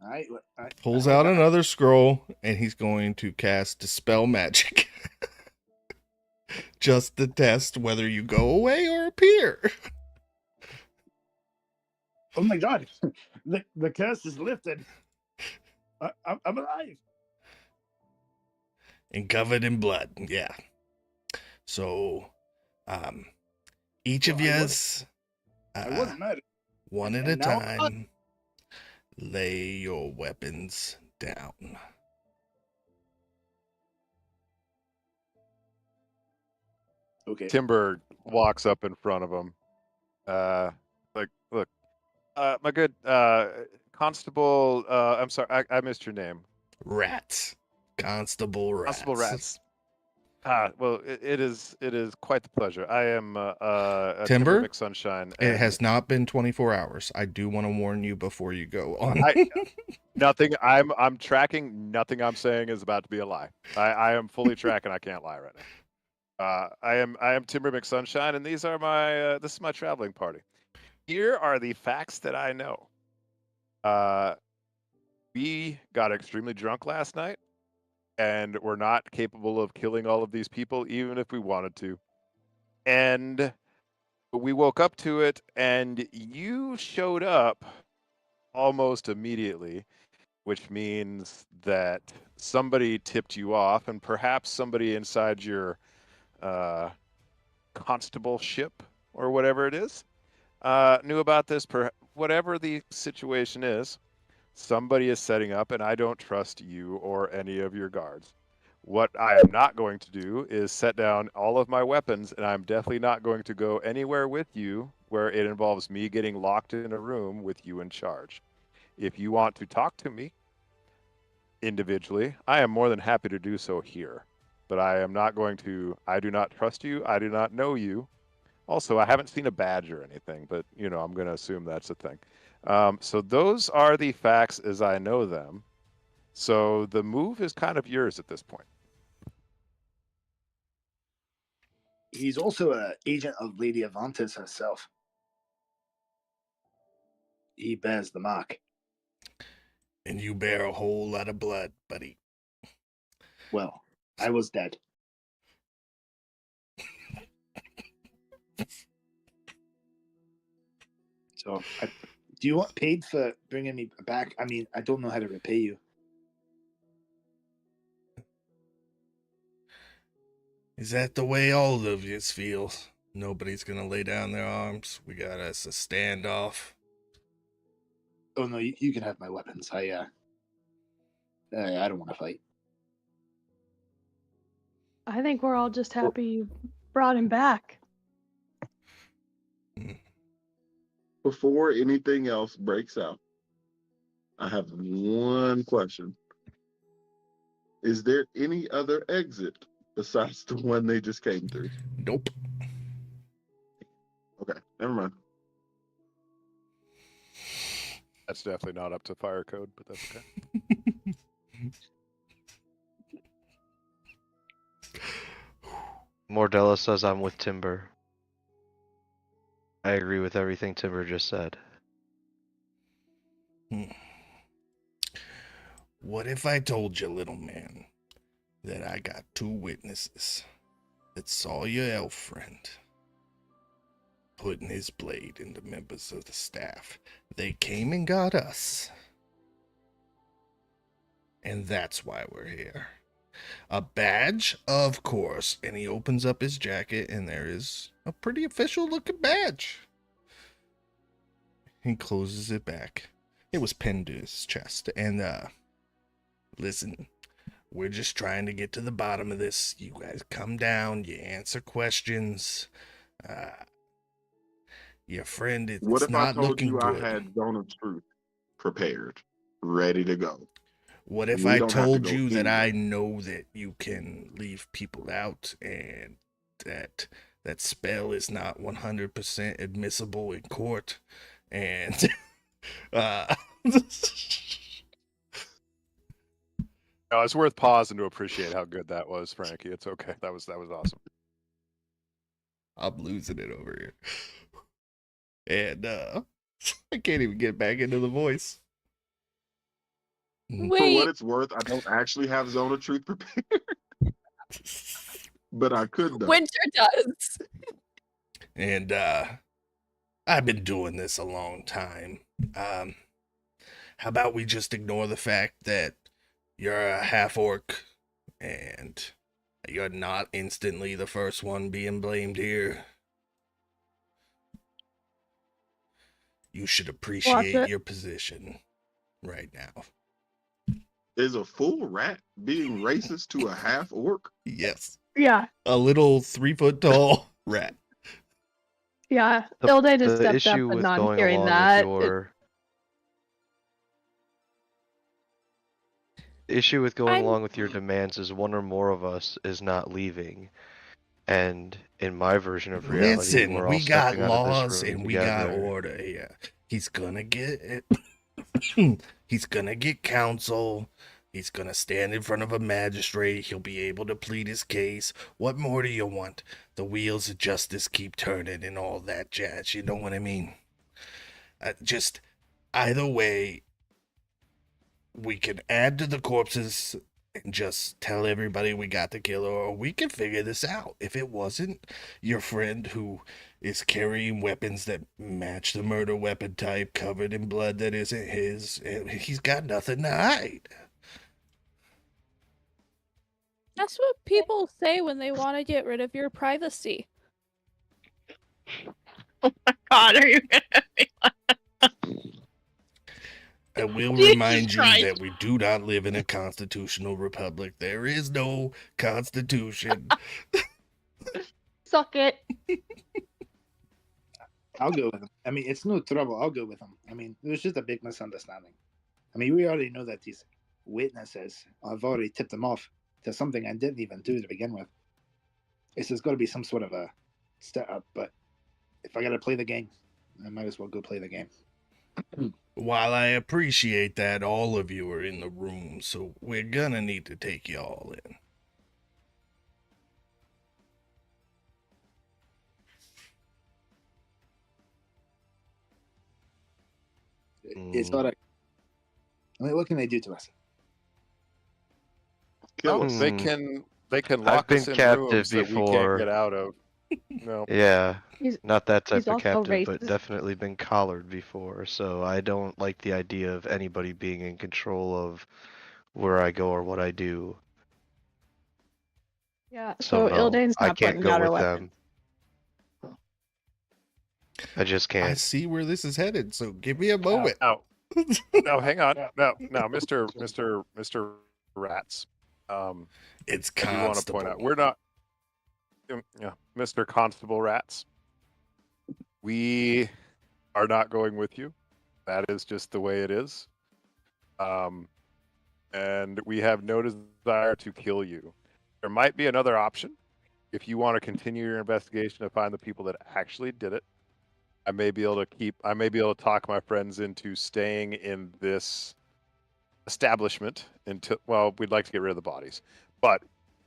[SPEAKER 1] All right.
[SPEAKER 2] Pulls out another scroll, and he's going to cast Dispel Magic. Just to test whether you go away or appear.
[SPEAKER 1] Oh my God. The curse is lifted. I'm alive.
[SPEAKER 2] And covered in blood. Yeah. So, each of yous,
[SPEAKER 1] I wasn't murdered.
[SPEAKER 2] one at
[SPEAKER 1] And
[SPEAKER 2] a
[SPEAKER 1] now-
[SPEAKER 2] time, lay your weapons down.
[SPEAKER 1] Okay.
[SPEAKER 3] Timber walks up in front of him. Look, my good constable. I'm sorry, I missed your name.
[SPEAKER 2] Rats. Constable Rats.
[SPEAKER 3] Constable Rats. Well, it is quite the pleasure. I am
[SPEAKER 2] Timber?
[SPEAKER 3] McSunshine.
[SPEAKER 2] It
[SPEAKER 3] and
[SPEAKER 2] has not been 24 hours. I do want to warn you before you go on.
[SPEAKER 3] nothing. I'm tracking. Nothing I'm saying is about to be a lie. I am fully tracking. I can't lie right now. I am Timber McSunshine, and these are my this is my traveling party. Here are the facts that I know. We got extremely drunk last night, and we're not capable of killing all of these people, even if we wanted to. And we woke up to it, and you showed up almost immediately, which means that somebody tipped you off, and perhaps somebody inside your constable ship or whatever it is knew about this. Whatever the situation is, somebody is setting up, and I don't trust you or any of your guards. What I am not going to do is set down all of my weapons, and I'm definitely not going to go anywhere with you where it involves me getting locked in a room with you in charge. If you want to talk to me individually, I am more than happy to do so here. But I am not going to, I do not trust you, I do not know you. Also, I haven't seen a badge or anything, but, you know, I'm going to assume that's a thing. So those are the facts as I know them. So the move is kind of yours at this point.
[SPEAKER 1] He's also an agent of Lady Avantis herself. He bears the mark.
[SPEAKER 2] And you bear a whole lot of blood, buddy.
[SPEAKER 1] Well, I was dead. So, do you want paid for bringing me back? I mean, I don't know how to repay you.
[SPEAKER 2] Is that the way all of yous feel? Nobody's gonna lay down their arms. We got us a standoff.
[SPEAKER 1] Oh no, you can have my weapons. I don't want to fight.
[SPEAKER 4] I think we're all just happy you brought him back.
[SPEAKER 7] Before anything else breaks out, I have one question. Is there any other exit besides the one they just came through?
[SPEAKER 2] Nope.
[SPEAKER 7] Okay, never mind.
[SPEAKER 3] That's definitely not up to fire code, but that's okay.
[SPEAKER 6] Mordella says I'm with Timber. I agree with everything Timber just said.
[SPEAKER 2] What if I told you, little man, that I got 2 witnesses that saw your elf friend putting his blade into members of the staff? They came and got us. And that's why we're here. A badge? Of course. And he opens up his jacket, and there is a pretty official looking badge. He closes it back. It was pinned to his chest. And, listen, we're just trying to get to the bottom of this. You guys come down, you answer questions. Your friend, it's
[SPEAKER 7] What if I
[SPEAKER 2] not
[SPEAKER 7] told
[SPEAKER 2] looking
[SPEAKER 7] you
[SPEAKER 2] good.
[SPEAKER 7] I had Zone of Truth prepared, ready to go?
[SPEAKER 2] What if
[SPEAKER 7] We
[SPEAKER 2] I
[SPEAKER 7] don't have to
[SPEAKER 2] told
[SPEAKER 7] go
[SPEAKER 2] you that
[SPEAKER 7] anywhere.
[SPEAKER 2] I know that you can leave people out and that that spell is not 100% admissible in court? And
[SPEAKER 3] No, it's worth pausing to appreciate how good that was, Frankie. It's okay. That was awesome.
[SPEAKER 2] I'm losing it over here. And I can't even get back into the voice.
[SPEAKER 7] For what
[SPEAKER 5] Wait,
[SPEAKER 7] it's worth, I don't actually have Zone of Truth prepared, but I could though.
[SPEAKER 8] Winter does.
[SPEAKER 2] And I've been doing this a long time. How about we just ignore the fact that you're a half-orc and you're not instantly the first one being blamed here? You should appreciate your position right now.
[SPEAKER 7] Is a full rat being racist to a half orc?
[SPEAKER 2] Yes.
[SPEAKER 4] Yeah,
[SPEAKER 2] A little 3-foot-tall rat.
[SPEAKER 4] yeah.
[SPEAKER 6] The-
[SPEAKER 4] Ilde just
[SPEAKER 6] the
[SPEAKER 4] stepped
[SPEAKER 6] issue
[SPEAKER 4] up, and
[SPEAKER 6] with
[SPEAKER 4] on
[SPEAKER 6] going
[SPEAKER 4] hearing
[SPEAKER 6] along
[SPEAKER 4] that,
[SPEAKER 6] with your the issue with going
[SPEAKER 5] I'm-
[SPEAKER 6] along with your demands is one or more of us is not leaving. And in my version of reality,
[SPEAKER 2] Listen,
[SPEAKER 6] we're all
[SPEAKER 2] we got
[SPEAKER 6] stepping out of this
[SPEAKER 2] laws
[SPEAKER 6] room
[SPEAKER 2] and we got
[SPEAKER 6] together.
[SPEAKER 2] order here. He's gonna get it. He's gonna get counsel. He's gonna stand in front of a magistrate. He'll be able to plead his case. What more do you want? The wheels of justice keep turning and all that jazz. You know what I mean? Just either way, we can add to the corpses and just tell everybody we got the killer, or we can figure this out. If it wasn't your friend who is carrying weapons that match the murder weapon type, covered in blood that isn't his, he's got nothing to hide.
[SPEAKER 5] That's what people say when they want to get rid of your privacy.
[SPEAKER 9] God, are you gonna be
[SPEAKER 2] I will
[SPEAKER 9] Jesus
[SPEAKER 2] remind you
[SPEAKER 9] Christ.
[SPEAKER 2] that we do not live in a constitutional republic. There is no constitution.
[SPEAKER 4] suck it.
[SPEAKER 1] I'll go with him. I mean, it's no trouble. I'll go with him. I mean, it was just a big misunderstanding. I mean, we already know that these witnesses, I've already tipped them off to something I didn't even do to begin with. It's just got to be some sort of a setup, but if I got to play the game, I might as well go play the game.
[SPEAKER 2] While I appreciate that all of you are in the room, so we're gonna need to take you all in.
[SPEAKER 1] It's not a. I mean, what can they do to us?
[SPEAKER 7] Kill
[SPEAKER 3] No,
[SPEAKER 7] us.
[SPEAKER 3] they
[SPEAKER 6] Hmm.
[SPEAKER 3] can
[SPEAKER 6] I've
[SPEAKER 3] lock
[SPEAKER 6] been
[SPEAKER 3] us in
[SPEAKER 6] captive
[SPEAKER 3] rooms that we can't
[SPEAKER 6] before.
[SPEAKER 3] get out of. No.
[SPEAKER 6] Yeah,
[SPEAKER 4] He's
[SPEAKER 6] not that type
[SPEAKER 4] he's
[SPEAKER 6] of
[SPEAKER 4] also
[SPEAKER 6] captive, but
[SPEAKER 4] racist.
[SPEAKER 6] definitely been collared before. So I don't like the idea of anybody being in control of where I go or what I do.
[SPEAKER 4] Yeah,
[SPEAKER 6] So
[SPEAKER 4] so
[SPEAKER 6] no,
[SPEAKER 4] Ildane's
[SPEAKER 6] I
[SPEAKER 4] not
[SPEAKER 6] can't
[SPEAKER 4] putting
[SPEAKER 6] go
[SPEAKER 4] down her
[SPEAKER 6] with
[SPEAKER 4] weapon.
[SPEAKER 6] them. I just
[SPEAKER 2] I
[SPEAKER 6] can't.
[SPEAKER 2] see where this is headed, so give me a moment.
[SPEAKER 3] No, hang on. No, Mr. Rats.
[SPEAKER 2] It's
[SPEAKER 3] I do want to point out we're not Mr. Constable Rats. We are not going with you. That is just the way it is. And we have no desire to kill you. There might be another option if you want to continue your investigation to find the people that actually did it. I may be able to talk my friends into staying in this establishment until, well, we'd like to get rid of the bodies, but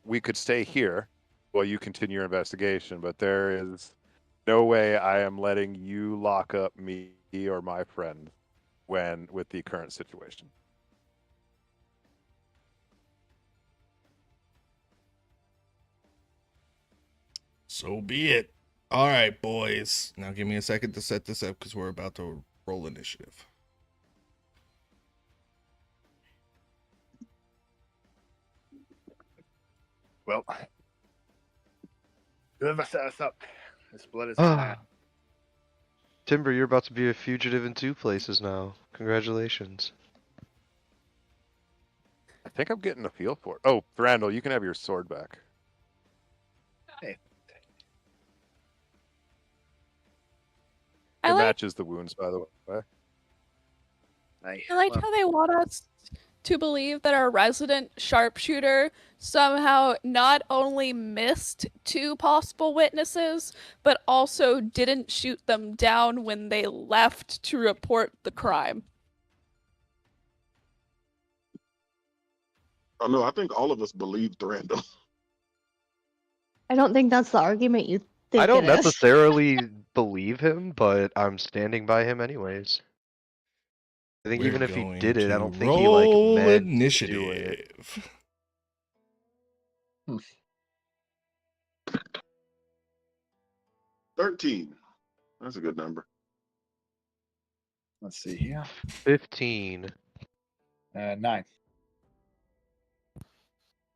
[SPEAKER 3] we could stay here while you continue your investigation. But there is no way I am letting you lock up me or my friend with the current situation.
[SPEAKER 2] So be it. All right, boys. Now give me a second to set this up because we're about to roll initiative.
[SPEAKER 1] Well, whoever set us up, this blood is mine.
[SPEAKER 6] Timber, you're about to be a fugitive in 2 places now. Congratulations.
[SPEAKER 3] I think I'm getting a feel for it. Oh, Randall, you can have your sword back.
[SPEAKER 1] Hey.
[SPEAKER 3] It matches the wounds, by the way.
[SPEAKER 1] Nice.
[SPEAKER 5] I like
[SPEAKER 1] Well,
[SPEAKER 5] how they want us to believe that our resident sharpshooter somehow not only missed 2 possible witnesses, but also didn't shoot them down when they left to report the crime.
[SPEAKER 7] Oh no, I think all of us believed Randall.
[SPEAKER 4] I don't think that's the argument you think
[SPEAKER 6] I don't
[SPEAKER 4] it is.
[SPEAKER 6] necessarily believe him, but I'm standing by him anyways. I think
[SPEAKER 2] We're
[SPEAKER 6] even if he
[SPEAKER 2] going
[SPEAKER 6] did it, I
[SPEAKER 2] to
[SPEAKER 6] don't think he like
[SPEAKER 2] roll
[SPEAKER 6] meant to do it.
[SPEAKER 2] initiative.
[SPEAKER 7] 13. That's a good number.
[SPEAKER 1] let's see here.
[SPEAKER 6] 15.
[SPEAKER 1] 9.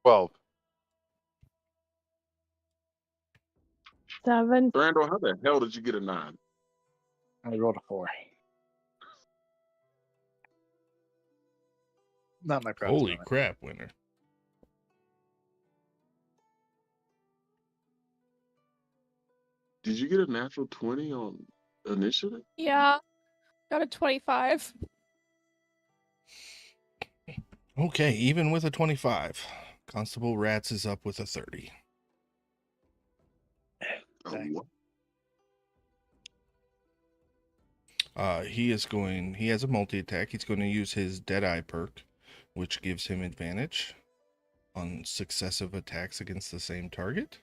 [SPEAKER 3] 12.
[SPEAKER 4] 7.
[SPEAKER 7] Randall, how the hell did you get a 9?
[SPEAKER 1] I rolled a 4. Not my proudest
[SPEAKER 2] Holy
[SPEAKER 1] moment.
[SPEAKER 2] crap, winner.
[SPEAKER 7] Did you get a natural 20 on initiative?
[SPEAKER 5] Yeah, got a 25.
[SPEAKER 2] Okay, even with a 25, Constable Rats is up with a 30.
[SPEAKER 7] Oh,
[SPEAKER 1] Dang.
[SPEAKER 7] what?
[SPEAKER 2] He has a multi-attack. He's going to use his Deadeye perk, which gives him advantage on successive attacks against the same target.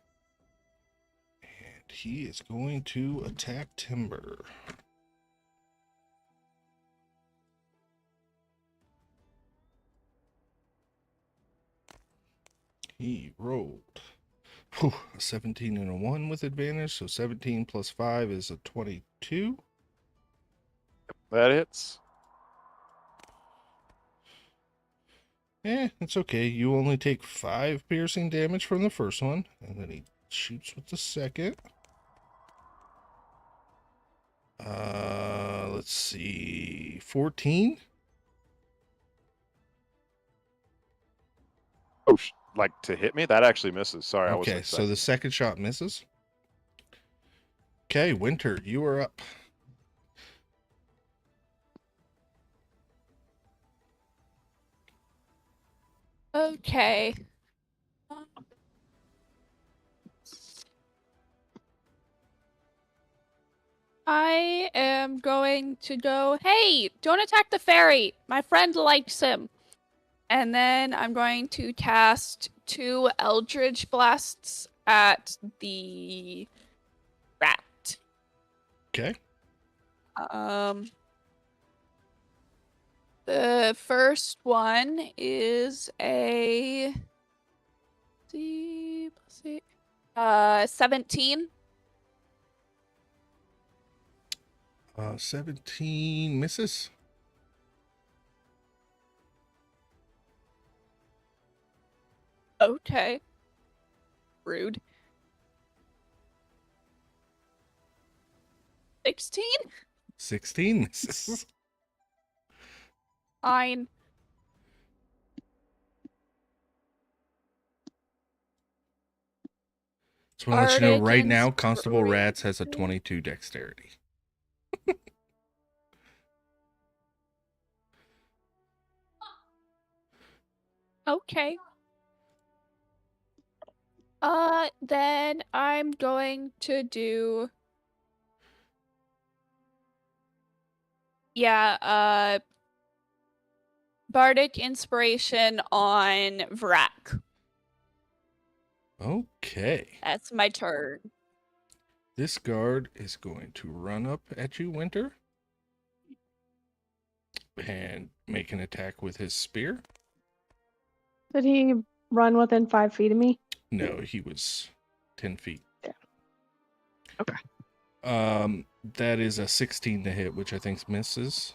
[SPEAKER 2] And he is going to attack Timber. He rolled a 17 and a 1 with advantage, so 17 plus 5 is a 22.
[SPEAKER 3] That hits.
[SPEAKER 2] It's okay. You only take 5 piercing damage from the first one, and then he shoots with the second. Let's see, 14.
[SPEAKER 3] Oh, like to hit me? That actually misses. Sorry, I wasn't
[SPEAKER 2] Okay, so
[SPEAKER 3] expecting.
[SPEAKER 2] the second shot misses. Okay, Winter, you are up.
[SPEAKER 5] Okay. I am going to go, hey, don't attack the fairy. My friend likes him. And then I'm going to cast 2 Eldritch Blasts at the rat.
[SPEAKER 2] Okay.
[SPEAKER 5] The first one is a 17.
[SPEAKER 2] 17 misses.
[SPEAKER 5] Okay. Rude. 16?
[SPEAKER 2] 16 misses.
[SPEAKER 5] Fine.
[SPEAKER 2] Just want to let you know right
[SPEAKER 5] Bardic
[SPEAKER 2] now, Constable Rats has a
[SPEAKER 5] Inspiration.
[SPEAKER 2] 22 dexterity.
[SPEAKER 5] Okay. Then I'm going to do Yeah, Bardic Inspiration on Vrak.
[SPEAKER 2] Okay.
[SPEAKER 5] That's my turn.
[SPEAKER 2] This guard is going to run up at you, Winter, and make an attack with his spear.
[SPEAKER 4] Did he run within 5 feet of me?
[SPEAKER 2] No, he was 10 feet.
[SPEAKER 4] Yeah. Okay.
[SPEAKER 2] That is a 16 to hit, which I think misses.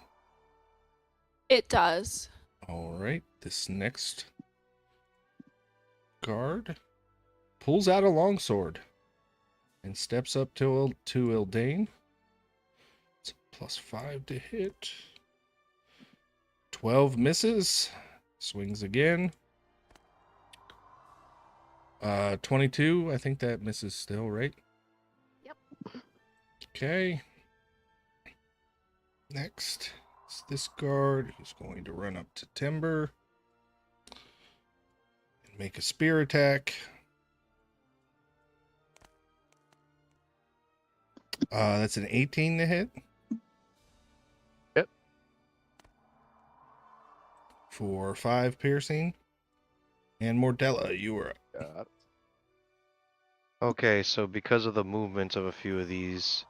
[SPEAKER 5] It does.
[SPEAKER 2] All right, this next guard pulls out a longsword and steps up to Ildane. It's a +5 to hit. 12 misses. Swings again. 22. I think that misses still, right?
[SPEAKER 4] Yep.
[SPEAKER 2] Okay. Next is this guard who's going to run up to Timber and make a spear attack. That's an 18 to hit.
[SPEAKER 3] Yep.
[SPEAKER 2] For 5 piercing. And Mordella, you are up.
[SPEAKER 3] Got it.
[SPEAKER 6] Okay, so because of the movement of a few of these,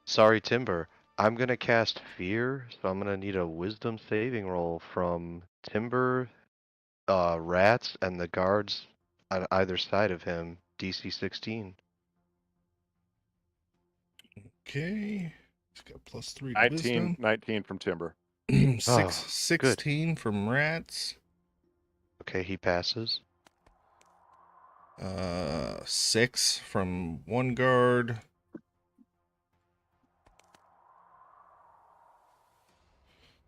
[SPEAKER 6] sorry, Timber, I'm gonna cast Fear, so I'm gonna need a Wisdom saving roll from Timber, Rats, and the guards on either side of him, DC 16.
[SPEAKER 2] Okay. He's got +3 to
[SPEAKER 3] 19,
[SPEAKER 2] wisdom.
[SPEAKER 3] 19 from Timber.
[SPEAKER 2] 16 from Rats.
[SPEAKER 6] Okay, he passes.
[SPEAKER 2] 6 from one guard.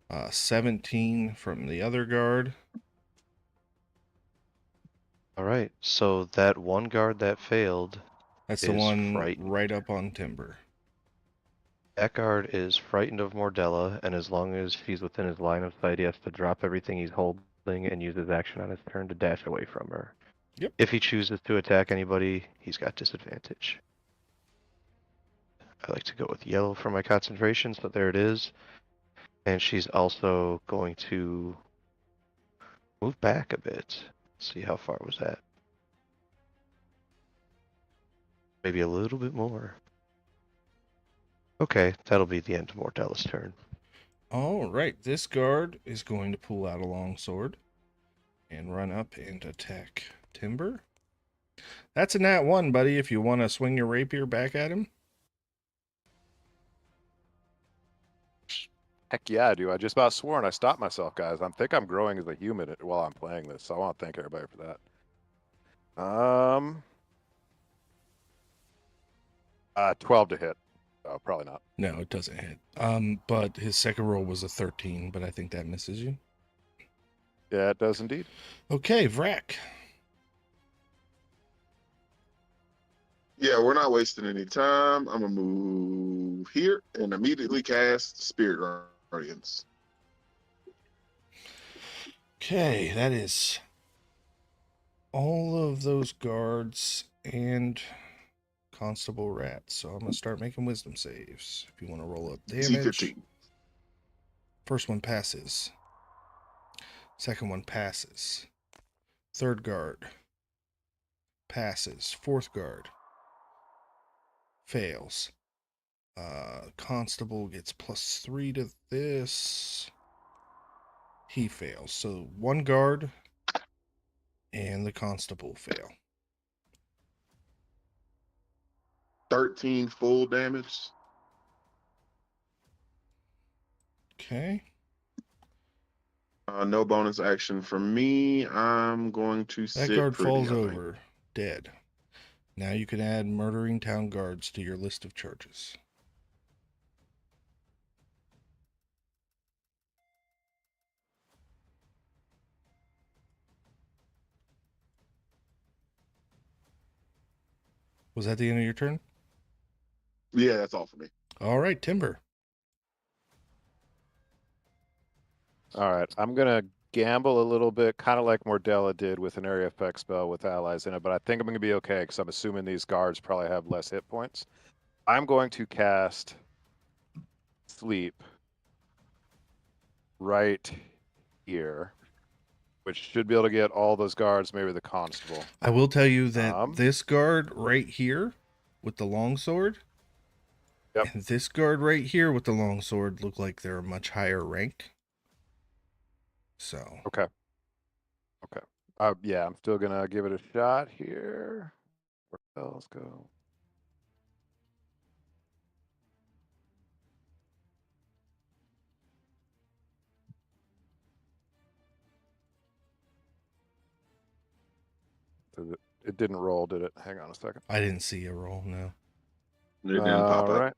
[SPEAKER 2] Uh, 17 from the other guard.
[SPEAKER 6] All right, so that one guard that failed,
[SPEAKER 2] That's the
[SPEAKER 6] is
[SPEAKER 2] one
[SPEAKER 6] frightened.
[SPEAKER 2] right up on Timber.
[SPEAKER 6] that guard is frightened of Mordella, and as long as he's within his line of sight, he has to drop everything he's holding and use his action on his turn to dash away from her.
[SPEAKER 2] Yep.
[SPEAKER 6] If he chooses to attack anybody, he's got disadvantage. I like to go with yellow for my concentration, so there it is. And she's also going to move back a bit. See how far was that? Maybe a little bit more. Okay, that'll be the end of Mordella's turn.
[SPEAKER 2] All right, this guard is going to pull out a longsword and run up and attack Timber. That's a nat 1, buddy, if you want to swing your rapier back at him.
[SPEAKER 3] Heck yeah, I do. I just about swore and I stopped myself, guys. I think I'm growing as a human while I'm playing this, so I want to thank everybody for that. 12 to hit. Oh, probably not.
[SPEAKER 2] No, it doesn't hit. But his second roll was a 13, but I think that misses you.
[SPEAKER 3] Yeah, it does indeed.
[SPEAKER 2] Okay, Vrak.
[SPEAKER 7] Yeah, we're not wasting any time. I'm gonna move here and immediately cast Spirit Guardians.
[SPEAKER 2] Okay, that is all of those guards and Constable Rats. So I'm going to start making wisdom saves. If you want to roll up damage.
[SPEAKER 7] DC-15.
[SPEAKER 2] First one passes. Second one passes. Third guard passes. Fourth guard fails. Constable gets +3 to this. He fails. So one guard and the constable fail.
[SPEAKER 7] 13 full damage.
[SPEAKER 2] Okay.
[SPEAKER 7] No bonus action from me. I'm going to
[SPEAKER 2] That
[SPEAKER 7] sit
[SPEAKER 2] guard
[SPEAKER 7] pretty,
[SPEAKER 2] falls
[SPEAKER 7] I think.
[SPEAKER 2] over, dead. Now you can add murdering town guards to your list of charges. Was that the end of your turn?
[SPEAKER 7] Yeah, that's all for me.
[SPEAKER 2] All right, Timber.
[SPEAKER 3] All right, I'm gonna gamble a little bit, kind of like Mordella did with an area effect spell with allies in it, but I think I'm gonna be okay because I'm assuming these guards probably have less hit points. I'm going to cast sleep right here, which should be able to get all those guards, maybe the constable.
[SPEAKER 2] I will tell you that this guard right here with the longsword, and this guard right here with the longsword look like they're a much higher rank. So
[SPEAKER 3] okay. Yeah, I'm still gonna give it a shot here. Where else go? It didn't roll, did it? Hang on a second.
[SPEAKER 2] I didn't see a roll, no.
[SPEAKER 7] It didn't pop up.
[SPEAKER 3] Right.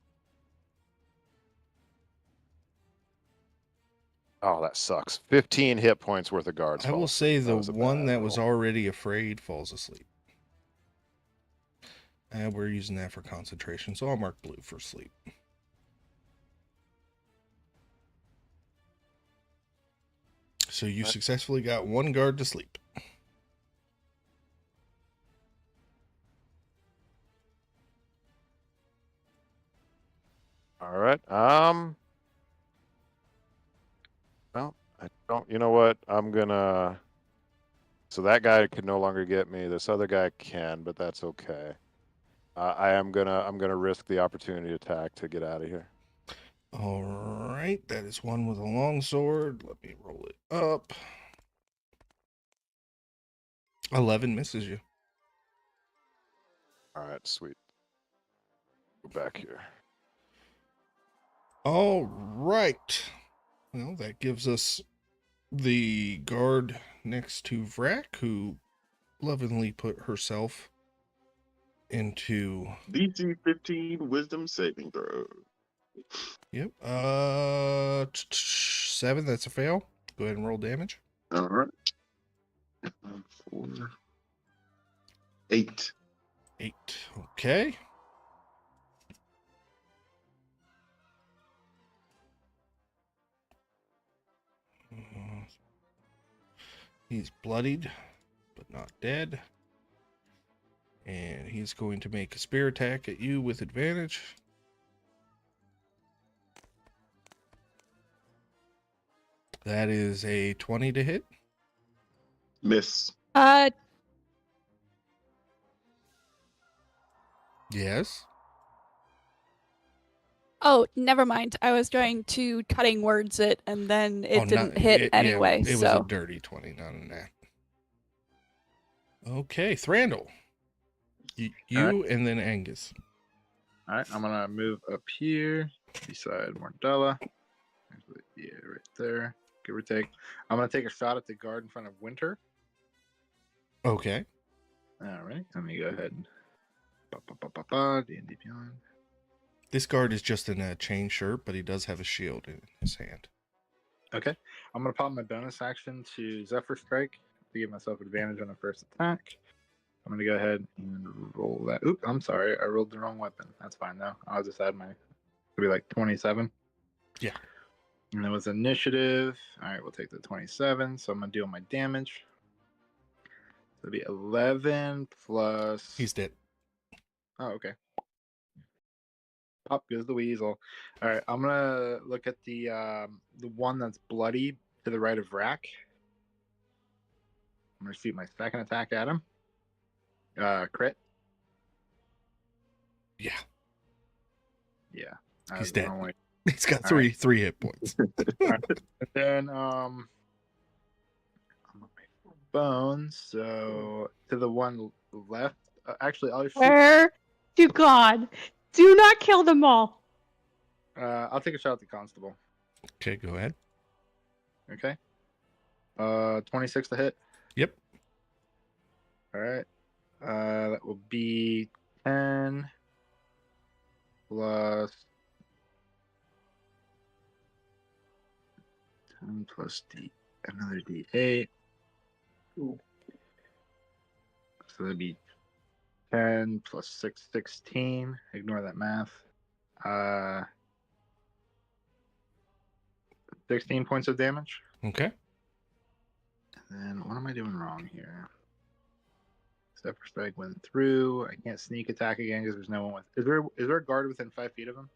[SPEAKER 3] Oh, that sucks. 15 hit points worth of guards.
[SPEAKER 2] I will say the one that was already afraid falls asleep. And we're using that for concentration, so I'll mark blue for sleep. So you successfully got one guard to sleep.
[SPEAKER 3] All right. Well, I don't. You know what? I'm gonna. So that guy can no longer get me. This other guy can, but that's okay. I'm gonna risk the opportunity attack to get out of here.
[SPEAKER 2] All right, that is one with a long sword. Let me roll it up. 11 misses you.
[SPEAKER 3] All right, sweet. Go back here.
[SPEAKER 2] All right. Well, that gives us the guard next to Vrak, who lovingly put herself into
[SPEAKER 7] DC 15 Wisdom saving throw.
[SPEAKER 2] Yep. 7, that's a fail. Go ahead and roll damage.
[SPEAKER 7] All right. 4, 8.
[SPEAKER 2] 8. Okay. He's bloodied, but not dead. And he's going to make a spear attack at you with advantage. That is a 20 to hit.
[SPEAKER 7] Miss.
[SPEAKER 2] Yes.
[SPEAKER 5] Oh, never mind. I was going to cutting words it, and then it didn't hit anyway.
[SPEAKER 2] It
[SPEAKER 5] so
[SPEAKER 2] was a dirty 20, not a nat. Okay, Thranduil. You and then Angus.
[SPEAKER 1] All right, I'm gonna move up here beside Mordella. Yeah, right there. Give or take. I'm gonna take a shot at the guard in front of Winter.
[SPEAKER 2] Okay.
[SPEAKER 1] All right, let me go ahead and D&D Beyond.
[SPEAKER 2] This guard is just in a chain shirt, but he does have a shield in his hand.
[SPEAKER 1] Okay, I'm gonna pop my bonus action to Zephyr Strike to give myself advantage on the first attack. I'm gonna go ahead and roll that. Oop, I'm sorry, I rolled the wrong weapon. That's fine though. I'll just add my. It'll be like 27.
[SPEAKER 2] Yeah.
[SPEAKER 1] And that was initiative. All right, we'll take the 27. So I'm gonna deal my damage. So it'll be 11 plus.
[SPEAKER 2] He's dead.
[SPEAKER 1] Oh, okay. Pop goes the weasel. All right, I'm gonna look at the one that's bloody to the right of Rack. I'm gonna shoot my second attack at him. Crit.
[SPEAKER 2] Yeah.
[SPEAKER 1] Yeah.
[SPEAKER 2] He's dead. He's got three hit points.
[SPEAKER 1] Right. And then bones. So to the one left. Actually, I'll shoot.
[SPEAKER 4] Where to God? Do not kill them all.
[SPEAKER 1] I'll take a shot at the constable.
[SPEAKER 2] Okay, go ahead.
[SPEAKER 1] Okay. 26 to hit.
[SPEAKER 2] Yep.
[SPEAKER 1] All right. That will be 10 plus 10 plus another D8. Ooh. So that'd be 10 plus 6, 16. Ignore that math. 16 points of damage.
[SPEAKER 2] Okay.
[SPEAKER 1] And then what am I doing wrong here? Zephyr Strike went through. I can't sneak attack again because there's no one with. Is there a guard within 5 feet of him?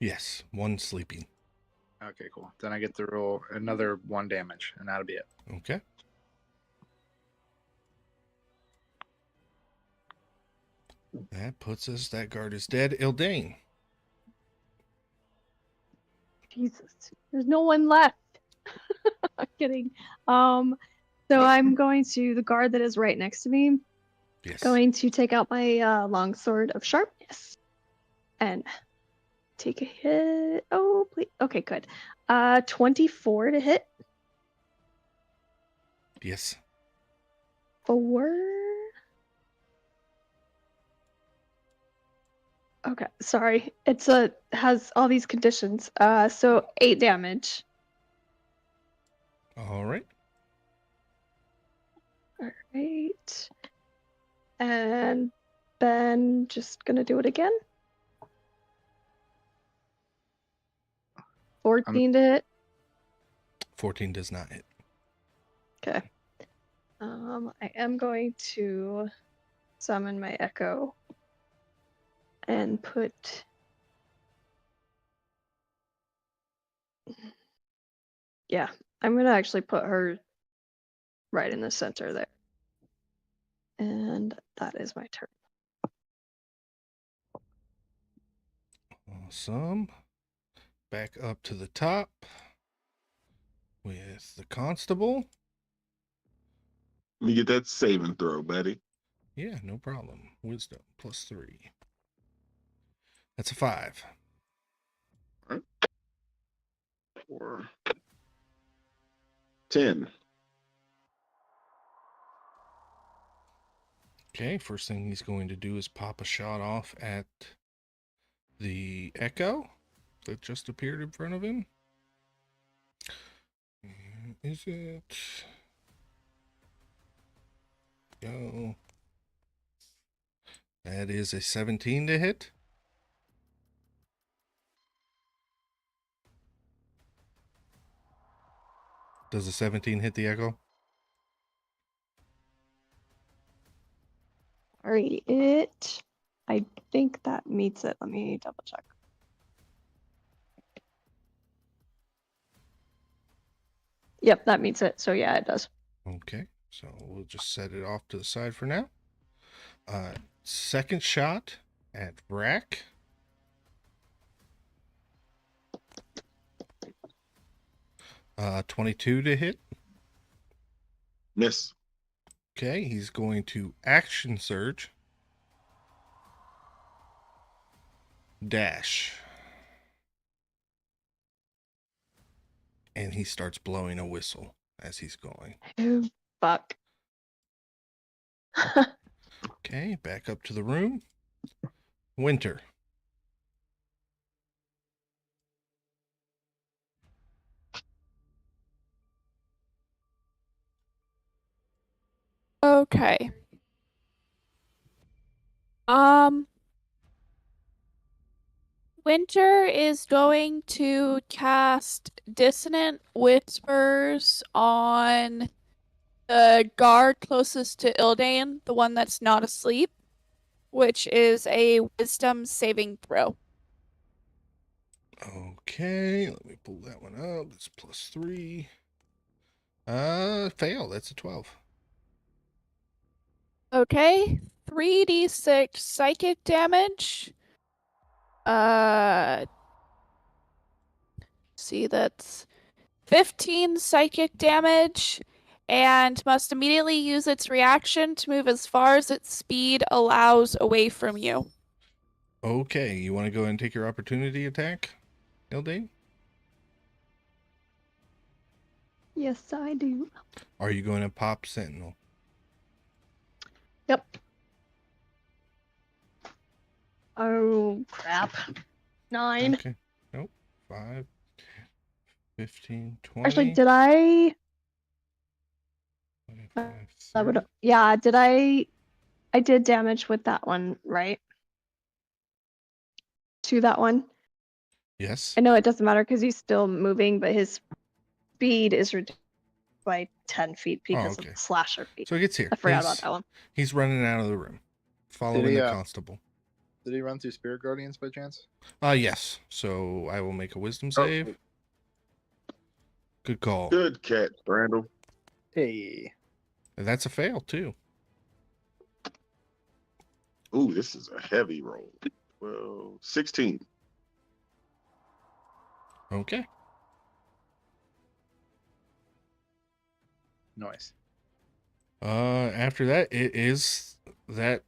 [SPEAKER 2] Yes, one sleeping.
[SPEAKER 1] Okay, cool. Then I get to roll another 1 damage, and that'll be it.
[SPEAKER 2] Okay. That puts us. That guard is dead. Ildane.
[SPEAKER 4] Jesus, there's no one left. I'm kidding. So I'm going to the guard that is right next to me.
[SPEAKER 2] Yes.
[SPEAKER 4] Going to take out my longsword of sharpness and take a hit. Oh, please. Okay, good. 24 to hit.
[SPEAKER 2] Yes.
[SPEAKER 4] 4. Okay, sorry. It's has all these conditions. So 8 damage.
[SPEAKER 2] All right.
[SPEAKER 4] All right. And then just gonna do it again. 14 to hit.
[SPEAKER 2] 14 does not hit.
[SPEAKER 4] Okay. I am going to summon my echo and put. Yeah, I'm gonna actually put her right in the center there. And that is my turn.
[SPEAKER 2] Awesome. Back up to the top with the constable.
[SPEAKER 7] Let me get that saving throw, buddy.
[SPEAKER 2] Yeah, no problem. Wisdom +3. That's a 5.
[SPEAKER 7] 4, 10.
[SPEAKER 2] Okay, first thing he's going to do is pop a shot off at the echo that just appeared in front of him. Is it? Go. That is a 17 to hit. Does a 17 hit the echo?
[SPEAKER 4] Alright, I think that meets it. Let me double check. Yep, that meets it. So yeah, it does.
[SPEAKER 2] Okay, so we'll just set it off to the side for now. Second shot at Vrack. Uh, 22 to hit.
[SPEAKER 7] Miss.
[SPEAKER 2] Okay, he's going to action surge. Dash. And he starts blowing a whistle as he's going.
[SPEAKER 4] Oh, fuck.
[SPEAKER 2] Okay, back up to the room. Winter.
[SPEAKER 5] Okay. Winter is going to cast Dissonant Whispers on the guard closest to Ildane, the one that's not asleep, which is a Wisdom saving throw.
[SPEAKER 2] Okay, let me pull that one up. It's +3. Fail. That's a 12.
[SPEAKER 5] Okay, 3d6 psychic damage. See, that's 15 psychic damage, and must immediately use its reaction to move as far as its speed allows away from you.
[SPEAKER 2] Okay, you want to go and take your opportunity attack, Ildane?
[SPEAKER 4] Yes, I do.
[SPEAKER 2] Are you going to pop Sentinel?
[SPEAKER 4] Yep. Oh, crap. 9.
[SPEAKER 2] Okay. Nope. 5, 15, 20.
[SPEAKER 4] Actually, did I?
[SPEAKER 2] 25,
[SPEAKER 4] That would.
[SPEAKER 2] 30.
[SPEAKER 4] Yeah, did I? I did damage with that one, right? To that one.
[SPEAKER 2] Yes.
[SPEAKER 4] I know it doesn't matter because he's still moving, but his speed is reduced by 10 feet because
[SPEAKER 2] okay.
[SPEAKER 4] of the slasher feet.
[SPEAKER 2] So he gets here.
[SPEAKER 4] I forgot about that one.
[SPEAKER 2] He's running out of the room, following
[SPEAKER 1] he,
[SPEAKER 2] the constable.
[SPEAKER 1] Did he run through Spirit Guardians by chance?
[SPEAKER 2] Yes. So I will make a wisdom save. Good call.
[SPEAKER 7] Good catch, Randall.
[SPEAKER 1] Hey.
[SPEAKER 2] And that's a fail too.
[SPEAKER 7] Ooh, this is a heavy roll. Well, 16.
[SPEAKER 2] Okay.
[SPEAKER 1] Nice.
[SPEAKER 2] After that, it is that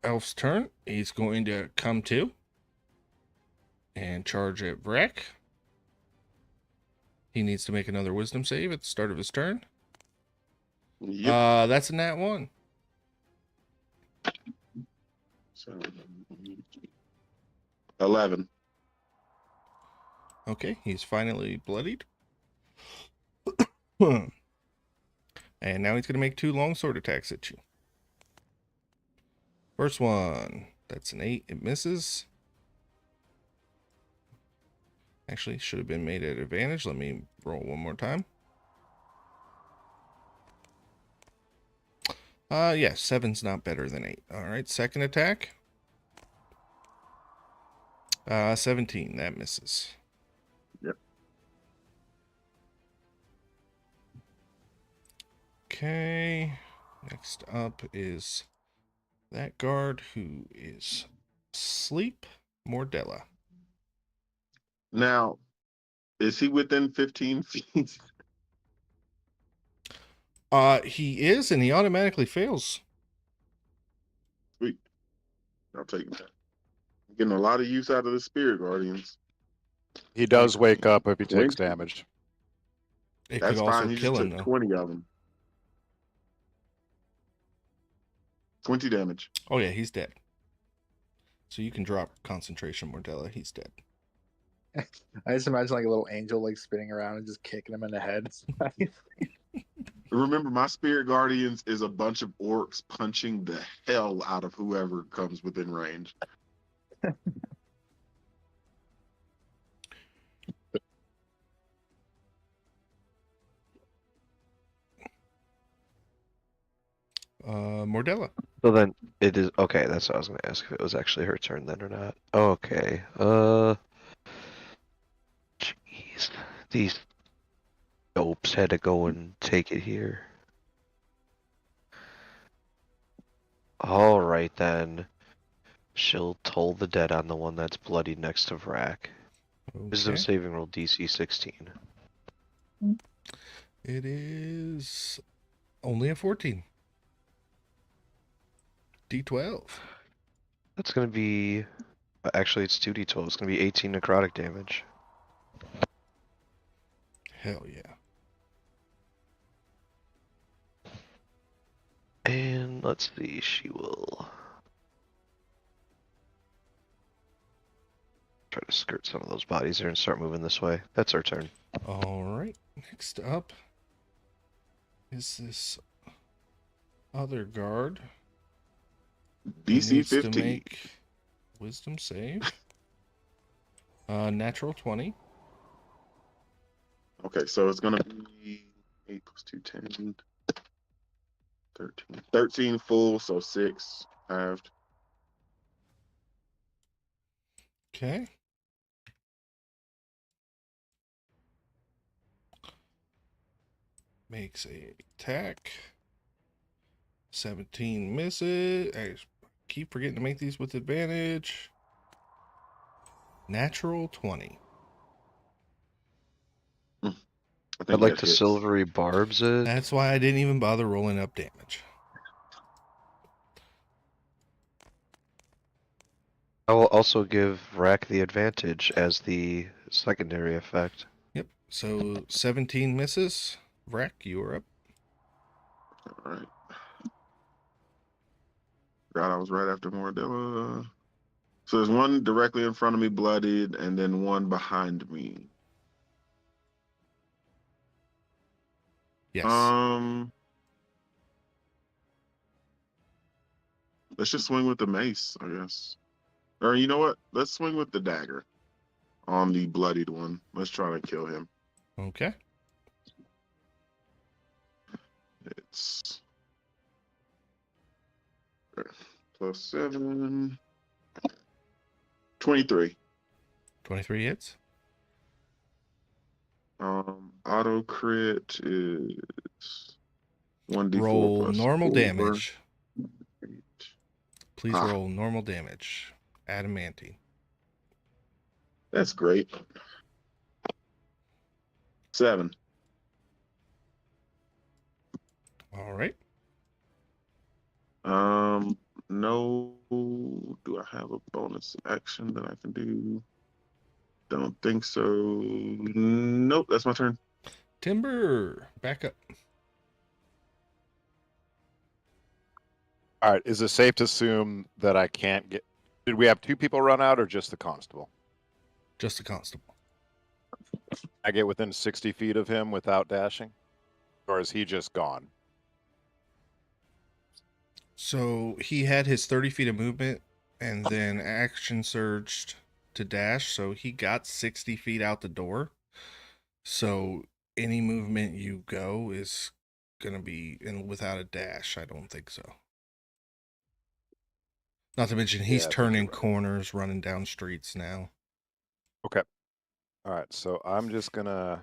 [SPEAKER 2] elf's turn. He's going to come to and charge at Vrek. He needs to make another wisdom save at the start of his turn.
[SPEAKER 7] Yep.
[SPEAKER 2] That's a nat 1.
[SPEAKER 7] So, 11.
[SPEAKER 2] Okay, he's finally bloodied. And now he's going to make 2 longsword attacks at you. First one, that's an 8. It misses. Actually, should have been made at advantage. Let me roll one more time. Yeah, 7's not better than 8. All right, second attack. 17, that misses.
[SPEAKER 7] Yep.
[SPEAKER 2] Okay, next up is that guard who is asleep, Mordella.
[SPEAKER 7] Now, is he within 15 feet?
[SPEAKER 2] He is, and he automatically fails.
[SPEAKER 7] Sweet. I'll take that. I'm getting a lot of use out of the Spirit Guardians.
[SPEAKER 3] He does wake up if he takes
[SPEAKER 7] Wink.
[SPEAKER 3] damage.
[SPEAKER 2] It
[SPEAKER 7] That's
[SPEAKER 2] could also
[SPEAKER 7] fine. He
[SPEAKER 2] kill
[SPEAKER 7] just
[SPEAKER 2] him,
[SPEAKER 7] took
[SPEAKER 2] though.
[SPEAKER 7] 20 of them. 20 damage.
[SPEAKER 2] Oh, yeah, he's dead. So you can drop concentration, Mordella. He's dead.
[SPEAKER 1] I just imagine like a little angel like spinning around and just kicking him in the head.
[SPEAKER 7] Remember, my Spirit Guardians is a bunch of orcs punching the hell out of whoever comes within range.
[SPEAKER 2] Mordella.
[SPEAKER 6] So then it is okay. That's what I was gonna ask if it was actually her turn then or not. Okay. Jeez, these dopes had to go and take it here. All right then. She'll toll the dead on the one that's bloodied next to Vrak. Wisdom
[SPEAKER 2] Okay.
[SPEAKER 6] saving roll DC 16.
[SPEAKER 2] It is only a 14. D12.
[SPEAKER 6] That's gonna be. Actually, it's 2d12. It's gonna be 18 necrotic damage.
[SPEAKER 2] Hell yeah.
[SPEAKER 6] And let's see, she will try to skirt some of those bodies here and start moving this way. That's her turn.
[SPEAKER 2] All right. Next up is this other guard. He
[SPEAKER 7] DC
[SPEAKER 2] needs
[SPEAKER 7] 15.
[SPEAKER 2] to make wisdom save. Natural 20.
[SPEAKER 7] Okay, so it's going to be 8 plus 2, 10, 13. 13 full, so 6 halved.
[SPEAKER 2] Okay. Makes a attack. 17 misses. I keep forgetting to make these with advantage. Natural 20.
[SPEAKER 6] I'd like
[SPEAKER 7] that
[SPEAKER 6] to
[SPEAKER 7] hits.
[SPEAKER 6] silvery barbs it.
[SPEAKER 2] That's why I didn't even bother rolling up damage.
[SPEAKER 6] I will also give Vrak the advantage as the secondary effect.
[SPEAKER 2] Yep. So 17 misses. Vrak, you are up.
[SPEAKER 7] All right. God, I was right after Mordella. So there's one directly in front of me, bloodied, and then one behind me.
[SPEAKER 2] Yes.
[SPEAKER 7] Let's just swing with the mace, I guess. Or you know what? Let's swing with the dagger on the bloodied one. Let's try to kill him.
[SPEAKER 2] Okay.
[SPEAKER 7] It's +7. 23.
[SPEAKER 2] 23 hits.
[SPEAKER 7] Auto crit is 1d4
[SPEAKER 2] Roll
[SPEAKER 7] plus
[SPEAKER 2] normal
[SPEAKER 7] 4.
[SPEAKER 2] damage. Please
[SPEAKER 7] Ah.
[SPEAKER 2] roll normal damage. Adamantine.
[SPEAKER 7] That's great. 7.
[SPEAKER 2] All right.
[SPEAKER 7] No. Do I have a bonus action that I can do? Don't think so. Nope, that's my turn.
[SPEAKER 2] Timber, back up.
[SPEAKER 3] All right. Is it safe to assume that I can't get? Did we have 2 people run out or just the constable?
[SPEAKER 2] Just a constable.
[SPEAKER 3] I get within 60 feet of him without dashing, or is he just gone?
[SPEAKER 2] So he had his 30 feet of movement and then action surged to dash. So he got 60 feet out the door. So any movement you go is going to be without a dash. I don't think so. Not to mention he's
[SPEAKER 3] Yeah, I think
[SPEAKER 2] turning
[SPEAKER 3] you're right.
[SPEAKER 2] corners, running down streets now.
[SPEAKER 3] Okay. All right. So I'm just gonna.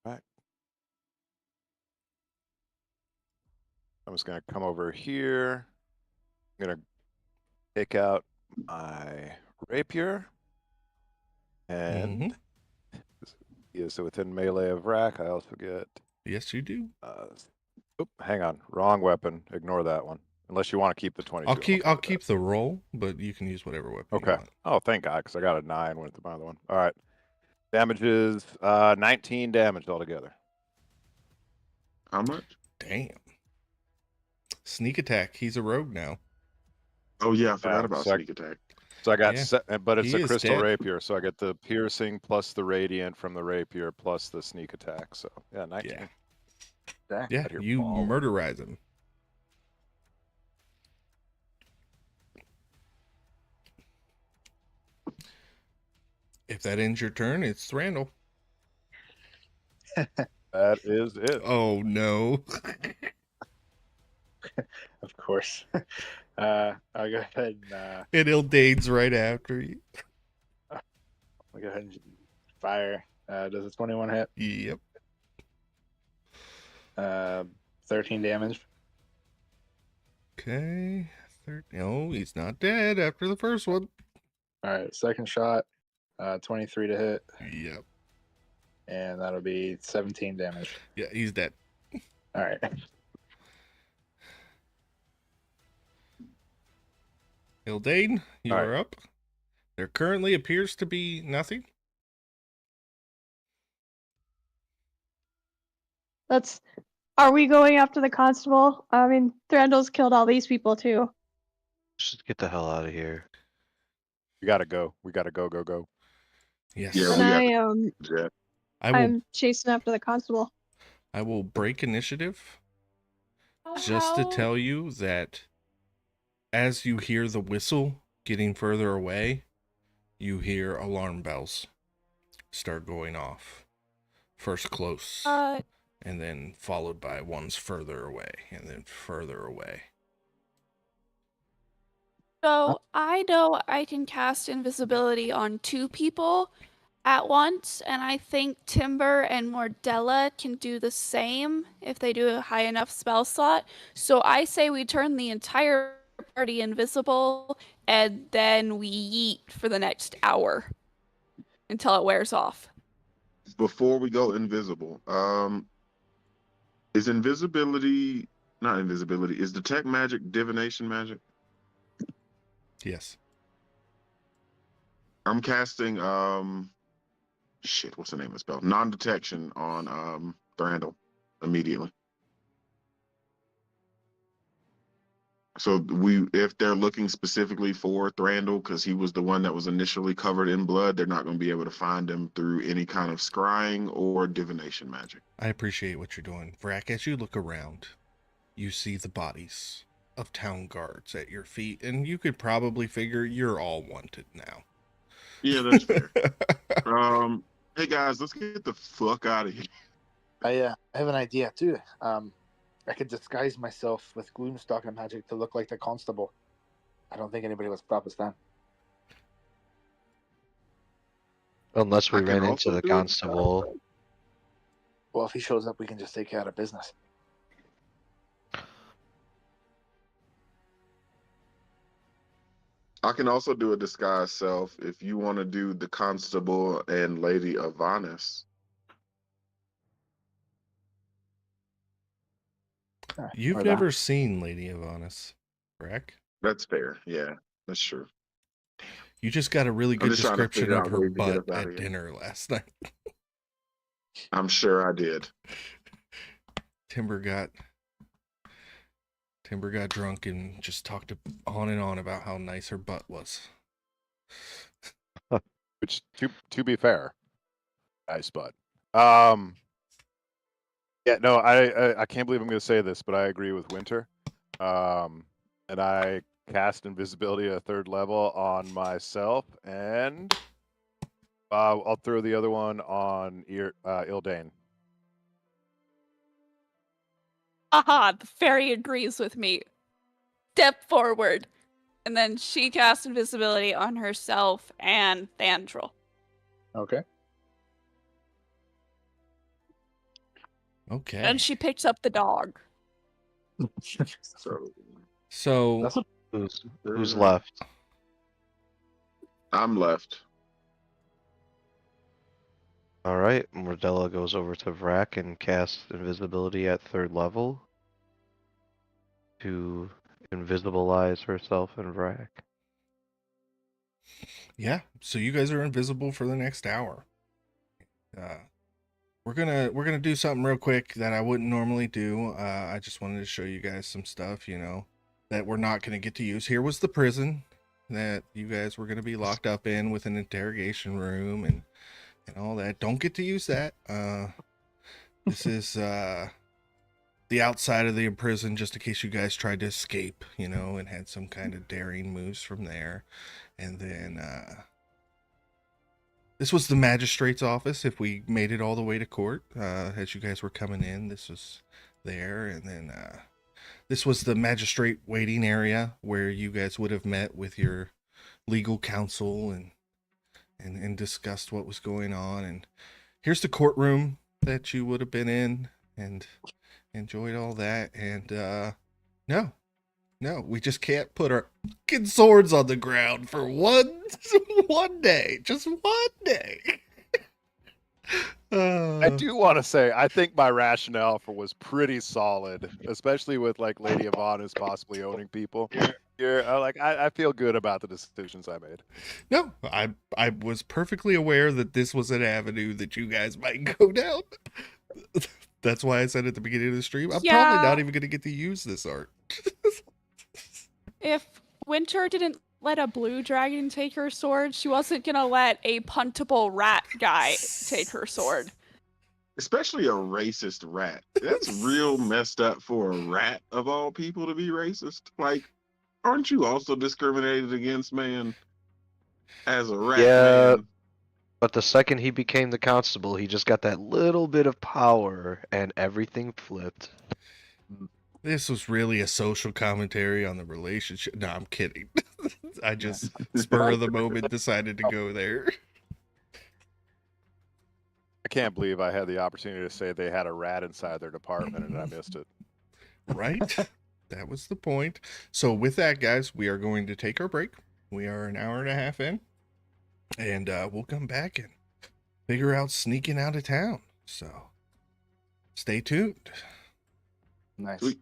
[SPEAKER 3] Right. I'm just gonna come over here. I'm gonna take out my rapier, and he is within melee of Rack. I also get.
[SPEAKER 2] Yes, you do.
[SPEAKER 3] Hang on, wrong weapon. Ignore that one. Unless you want to keep the 22.
[SPEAKER 2] I'll
[SPEAKER 3] I'm okay
[SPEAKER 2] I'll
[SPEAKER 3] with
[SPEAKER 2] keep the roll, but you can use whatever weapon
[SPEAKER 3] that.
[SPEAKER 2] you
[SPEAKER 3] Okay.
[SPEAKER 2] want.
[SPEAKER 3] Oh, thank God, because I got a 9 with the other one. All right. Damages 19 damage altogether.
[SPEAKER 7] How much?
[SPEAKER 2] Damn. Sneak attack. He's a rogue now.
[SPEAKER 7] Oh yeah, I forgot
[SPEAKER 3] Yeah,
[SPEAKER 7] about
[SPEAKER 3] so
[SPEAKER 7] sneak attack.
[SPEAKER 3] So I got,
[SPEAKER 2] Yeah.
[SPEAKER 3] but it's
[SPEAKER 2] He
[SPEAKER 3] a
[SPEAKER 2] is
[SPEAKER 3] crystal
[SPEAKER 2] dead.
[SPEAKER 3] rapier, so I get the piercing plus the radiant from the rapier plus the sneak attack. So yeah, 19.
[SPEAKER 2] Yeah.
[SPEAKER 1] Dang.
[SPEAKER 2] Yeah,
[SPEAKER 3] Out here
[SPEAKER 2] you
[SPEAKER 3] balling.
[SPEAKER 2] murderize him. If that ends your turn, it's Randall.
[SPEAKER 3] That is it.
[SPEAKER 2] Oh no.
[SPEAKER 1] Of course. I'll go ahead and
[SPEAKER 2] And Ildane's right after you.
[SPEAKER 1] I'll go ahead and fire. Does a 21 hit?
[SPEAKER 2] Yep.
[SPEAKER 1] 13 damage.
[SPEAKER 2] Okay. No, he's not dead after the first one.
[SPEAKER 1] All right, second shot. 23 to hit,
[SPEAKER 2] Yep.
[SPEAKER 1] and that'll be 17 damage.
[SPEAKER 2] Yeah, he's dead.
[SPEAKER 1] All right.
[SPEAKER 2] Ildane, you
[SPEAKER 3] All
[SPEAKER 2] are up. There currently appears to be nothing.
[SPEAKER 4] Are we going after the constable? I mean, Thranduil's killed all these people too.
[SPEAKER 6] Just get the hell out of here.
[SPEAKER 3] We gotta go. We gotta go.
[SPEAKER 2] Yes.
[SPEAKER 7] Yeah,
[SPEAKER 4] And
[SPEAKER 7] we
[SPEAKER 4] I
[SPEAKER 7] got
[SPEAKER 4] I'm chasing after the constable.
[SPEAKER 2] I will break initiative just to tell you that as you hear the whistle getting further away, you hear alarm bells start going off. First close, and then followed by ones further away, and then further away.
[SPEAKER 5] So I know I can cast invisibility on 2 people at once, and I think Timber and Mordella can do the same if they do a high enough spell slot. So I say we turn the entire party invisible, and then we yeet for the next hour until it wears off.
[SPEAKER 7] before we go invisible. Is invisibility not invisibility? Is detect magic divination magic?
[SPEAKER 2] Yes.
[SPEAKER 7] I'm casting shit, what's the name of the spell? Non-detection on Thranduil immediately. So if they're looking specifically for Thranduil, because he was the one that was initially covered in blood, they're not going to be able to find him through any kind of scrying or divination magic.
[SPEAKER 2] I appreciate what you're doing. Vrack, as you look around, you see the bodies of town guards at your feet, and you could probably figure you're all wanted now.
[SPEAKER 7] Yeah, that's fair. Hey guys, let's get the fuck out of here.
[SPEAKER 1] I have an idea too. I could disguise myself with Gloomstalker magic to look like the constable. I don't think anybody would stop us then.
[SPEAKER 6] Unless we
[SPEAKER 7] I can
[SPEAKER 6] ran into
[SPEAKER 7] also
[SPEAKER 6] the
[SPEAKER 7] do it.
[SPEAKER 6] constable.
[SPEAKER 1] Well, if he shows up, we can just take care of business.
[SPEAKER 7] I can also do a disguise self if you want to do the constable and Lady Avanis.
[SPEAKER 2] You've
[SPEAKER 1] Or
[SPEAKER 2] never seen Lady Avanis, correct?
[SPEAKER 7] That's fair. Yeah, that's true.
[SPEAKER 2] You just got a really
[SPEAKER 7] I'm
[SPEAKER 2] good
[SPEAKER 7] just trying to
[SPEAKER 2] description
[SPEAKER 7] figure
[SPEAKER 2] of
[SPEAKER 7] out
[SPEAKER 2] her
[SPEAKER 7] ways to get
[SPEAKER 2] butt
[SPEAKER 7] us out of
[SPEAKER 2] at
[SPEAKER 7] here.
[SPEAKER 2] dinner last night.
[SPEAKER 7] I'm sure I did.
[SPEAKER 2] Timber got drunk and just talked on and on about how nice her butt was.
[SPEAKER 3] Which, to be fair, nice butt. Yeah, no, I can't believe I'm going to say this, but I agree with Winter. And I cast invisibility at 3rd level on myself, and I'll throw the other one on Ildane.
[SPEAKER 5] Aha, the fairy agrees with me. Step forward. And then she casts invisibility on herself and Thandril.
[SPEAKER 1] Okay.
[SPEAKER 2] Okay.
[SPEAKER 5] And she picks up the dog.
[SPEAKER 7] So
[SPEAKER 2] So
[SPEAKER 6] Who's left?
[SPEAKER 7] I'm left.
[SPEAKER 6] All right, Mordella goes over to Vrak and casts invisibility at 3rd level to invisibilize herself and Vrak.
[SPEAKER 2] yeah, so you guys are invisible for the next hour. We're gonna do something real quick that I wouldn't normally do. I just wanted to show you guys some stuff, that we're not gonna get to use. Here was the prison that you guys were gonna be locked up in with an interrogation room and all that. Don't get to use that. This is the outside of the prison, just in case you guys tried to escape, and had some kind of daring moves from there. And then this was the magistrate's office if we made it all the way to court. As you guys were coming in, this was there. And then this was the magistrate waiting area where you guys would have met with your legal counsel and discussed what was going on. And here's the courtroom that you would have been in and enjoyed all that. And no, we just can't put our fucking swords on the ground for one day. Just one day.
[SPEAKER 3] I do want to say, I think my rationale was pretty solid, especially with like Lady Avanis possibly owning people. Here, I feel good about the decisions I made.
[SPEAKER 2] No, I was perfectly aware that this was an avenue that you guys might go down. That's why I said at the beginning of the stream, I'm probably not even going to get to use this art.
[SPEAKER 5] If Winter didn't let a blue dragon take her sword, she wasn't gonna let a puntable rat guy take her sword.
[SPEAKER 7] Especially a racist rat. That's real messed up for a rat of all people to be racist. Like, aren't you also discriminated against, man? As a rat,
[SPEAKER 6] Yeah,
[SPEAKER 7] man.
[SPEAKER 6] but the second he became the constable, he just got that little bit of power and everything flipped.
[SPEAKER 2] This was really a social commentary on the relationship. No, I'm kidding. I just spur of the moment decided to go there.
[SPEAKER 3] I can't believe I had the opportunity to say they had a rat inside their department and I missed it.
[SPEAKER 2] Right? That was the point. So with that, guys, we are going to take our break. We are an hour and a half in. And we'll come back and figure out sneaking out of town. So stay tuned.
[SPEAKER 1] Nice.
[SPEAKER 7] Sweet.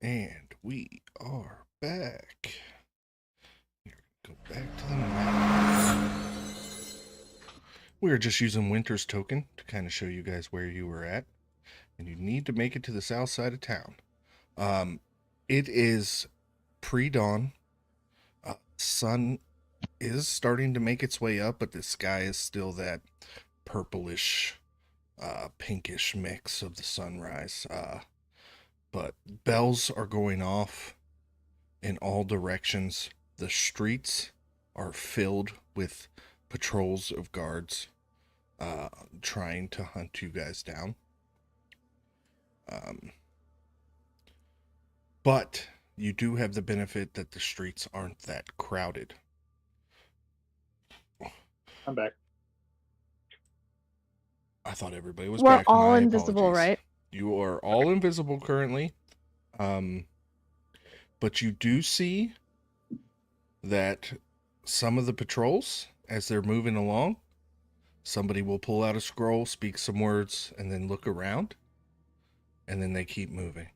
[SPEAKER 2] And we are back. Go back to the map. We're just using Winter's token to kind of show you guys where you were at. And you need to make it to the south side of town. It is pre-dawn. Sun is starting to make its way up, but the sky is still that purplish, pinkish mix of the sunrise. But bells are going off in all directions. The streets are filled with patrols of guards trying to hunt you guys down. But you do have the benefit that the streets aren't that crowded.
[SPEAKER 1] I'm back.
[SPEAKER 2] I thought everybody was
[SPEAKER 4] We're
[SPEAKER 2] back.
[SPEAKER 4] all
[SPEAKER 2] My
[SPEAKER 4] invisible,
[SPEAKER 2] apologies.
[SPEAKER 4] right?
[SPEAKER 2] You are all invisible currently. But you do see that some of the patrols, as they're moving along, somebody will pull out a scroll, speak some words, and then look around, and then they keep moving.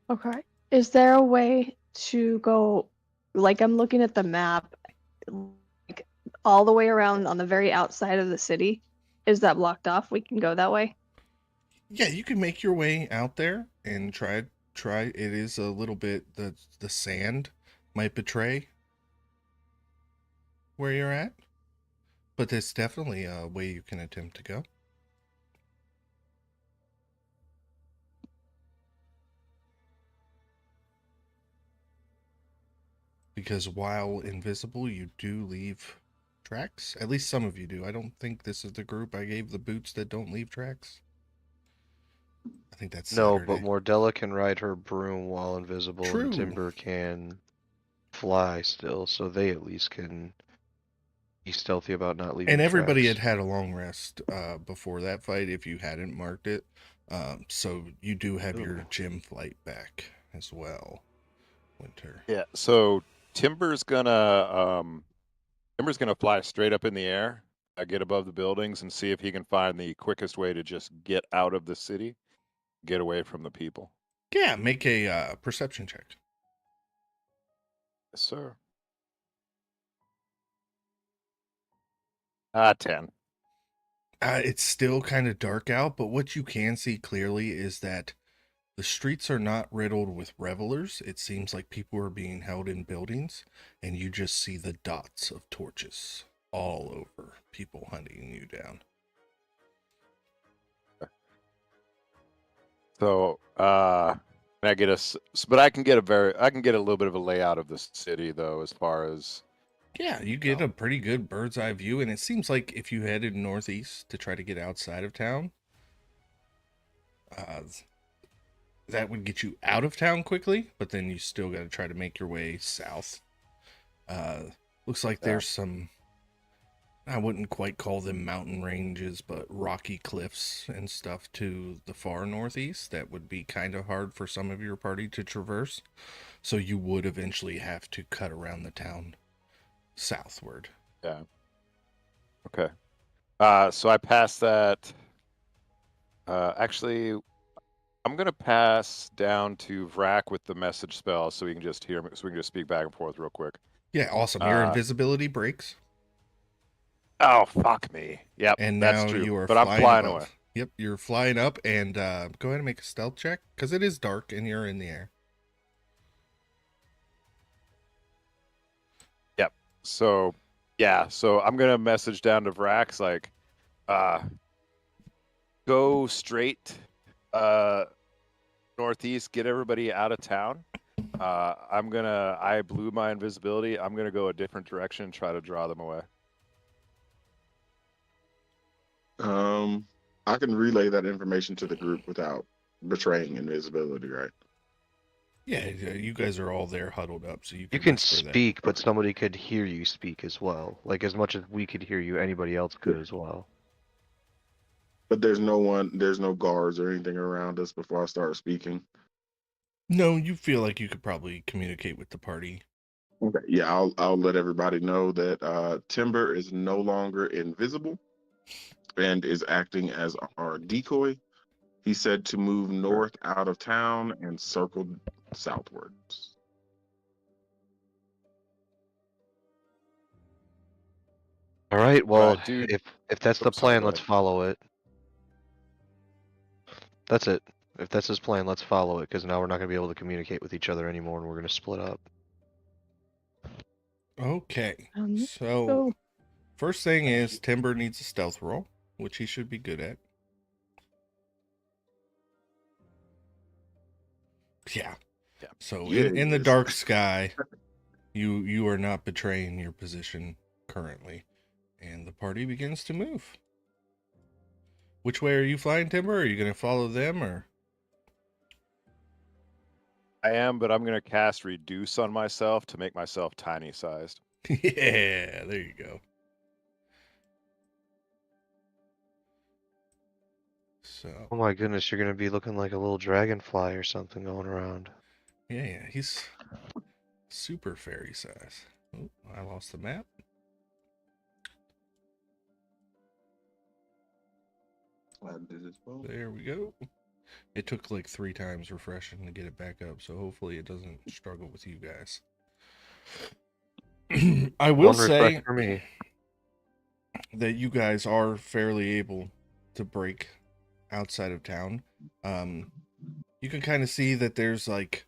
[SPEAKER 4] Okay. Is there a way to go, like I'm looking at the map, like all the way around on the very outside of the city? Is that blocked off? We can go that way?
[SPEAKER 2] Yeah, you can make your way out there and try. It is a little bit, the sand might betray where you're at, but there's definitely a way you can attempt to go. Because while invisible, you do leave tracks. At least some of you do. I don't think this is the group I gave the boots that don't leave tracks. I think that's
[SPEAKER 6] No,
[SPEAKER 2] Saturday.
[SPEAKER 6] but Mordella can ride her broom while invisible,
[SPEAKER 2] True.
[SPEAKER 6] and Timber can fly still, so they at least can be stealthy about not leaving
[SPEAKER 2] And everybody
[SPEAKER 6] tracks.
[SPEAKER 2] had a long rest before that fight if you hadn't marked it. So you do have your gym flight back as well, Winter.
[SPEAKER 3] Yeah. So Timber's gonna fly straight up in the air, get above the buildings, and see if he can find the quickest way to just get out of the city, get away from the people.
[SPEAKER 2] Yeah, make a perception check.
[SPEAKER 3] Yes, sir. 10.
[SPEAKER 2] It's still kind of dark out, but what you can see clearly is that the streets are not riddled with revelers. It seems like people are being held in buildings, and you just see the dots of torches all over, people hunting you down.
[SPEAKER 3] So, but I can get a little bit of a layout of the city though, as far as.
[SPEAKER 2] Yeah, you get a pretty good bird's eye view, and it seems like if you headed northeast to try to get outside of town, that would get you out of town quickly, but then you still got to try to make your way south. Looks like there's some, I wouldn't quite call them mountain ranges, but rocky cliffs and stuff to the far northeast that would be kind of hard for some of your party to traverse. So you would eventually have to cut around the town southward.
[SPEAKER 3] Yeah. Okay. So I passed that. Actually, I'm gonna pass down to Vrak with the message spell, so we can just hear, so we can just speak back and forth real quick.
[SPEAKER 2] Yeah, awesome. Your invisibility breaks.
[SPEAKER 3] Oh, fuck me. Yep,
[SPEAKER 2] And
[SPEAKER 3] that's
[SPEAKER 2] now
[SPEAKER 3] true.
[SPEAKER 2] you are
[SPEAKER 3] but I'm flying
[SPEAKER 2] above.
[SPEAKER 3] away.
[SPEAKER 2] Yep, you're flying up, and go ahead and make a stealth check, because it is dark and you're in the air.
[SPEAKER 3] Yep. So, yeah. So I'm gonna message down to Vrax like, go straight northeast, get everybody out of town. I blew my invisibility. I'm gonna go a different direction and try to draw them away.
[SPEAKER 7] I can relay that information to the group without betraying invisibility, right?
[SPEAKER 2] Yeah, you guys are all there huddled up, so you
[SPEAKER 6] You can
[SPEAKER 2] whisper that.
[SPEAKER 6] speak, but somebody could hear you speak as well. Like, as much as we could hear you, anybody else could as well.
[SPEAKER 7] But there's no guards or anything around us before I start speaking.
[SPEAKER 2] No, you feel like you could probably communicate with the party.
[SPEAKER 7] Okay. Yeah, I'll let everybody know that Timber is no longer invisible and is acting as our decoy. He said to move north out of town and circle southwards.
[SPEAKER 6] All right. Well,
[SPEAKER 3] dude.
[SPEAKER 6] if that's the
[SPEAKER 3] Oops, sorry,
[SPEAKER 6] plan,
[SPEAKER 3] go
[SPEAKER 6] let's
[SPEAKER 3] ahead.
[SPEAKER 6] follow it. That's it. If that's his plan, let's follow it, because now we're not going to be able to communicate with each other anymore, and we're going to split up.
[SPEAKER 2] Okay.
[SPEAKER 4] So
[SPEAKER 2] So, first thing is Timber needs a stealth roll, which he should be good at. Yeah.
[SPEAKER 3] Yeah.
[SPEAKER 2] So
[SPEAKER 7] Yeah,
[SPEAKER 2] in
[SPEAKER 7] he
[SPEAKER 2] the
[SPEAKER 7] is.
[SPEAKER 2] dark sky, you are not betraying your position currently, and the party begins to move. Which way are you flying, Timber? Are you going to follow them, or?
[SPEAKER 3] I am, but I'm gonna cast Reduce on myself to make myself tiny sized.
[SPEAKER 2] Yeah, there you go. So.
[SPEAKER 6] Oh my goodness, you're going to be looking like a little dragonfly or something going around.
[SPEAKER 2] Yeah, he's super fairy size. Oh, I lost the map. There we go. It took like 3 times refreshing to get it back up, so hopefully it doesn't struggle with you guys. I will
[SPEAKER 6] One
[SPEAKER 2] say
[SPEAKER 6] refresh for me.
[SPEAKER 2] that you guys are fairly able to break outside of town. You can kind of see that there's like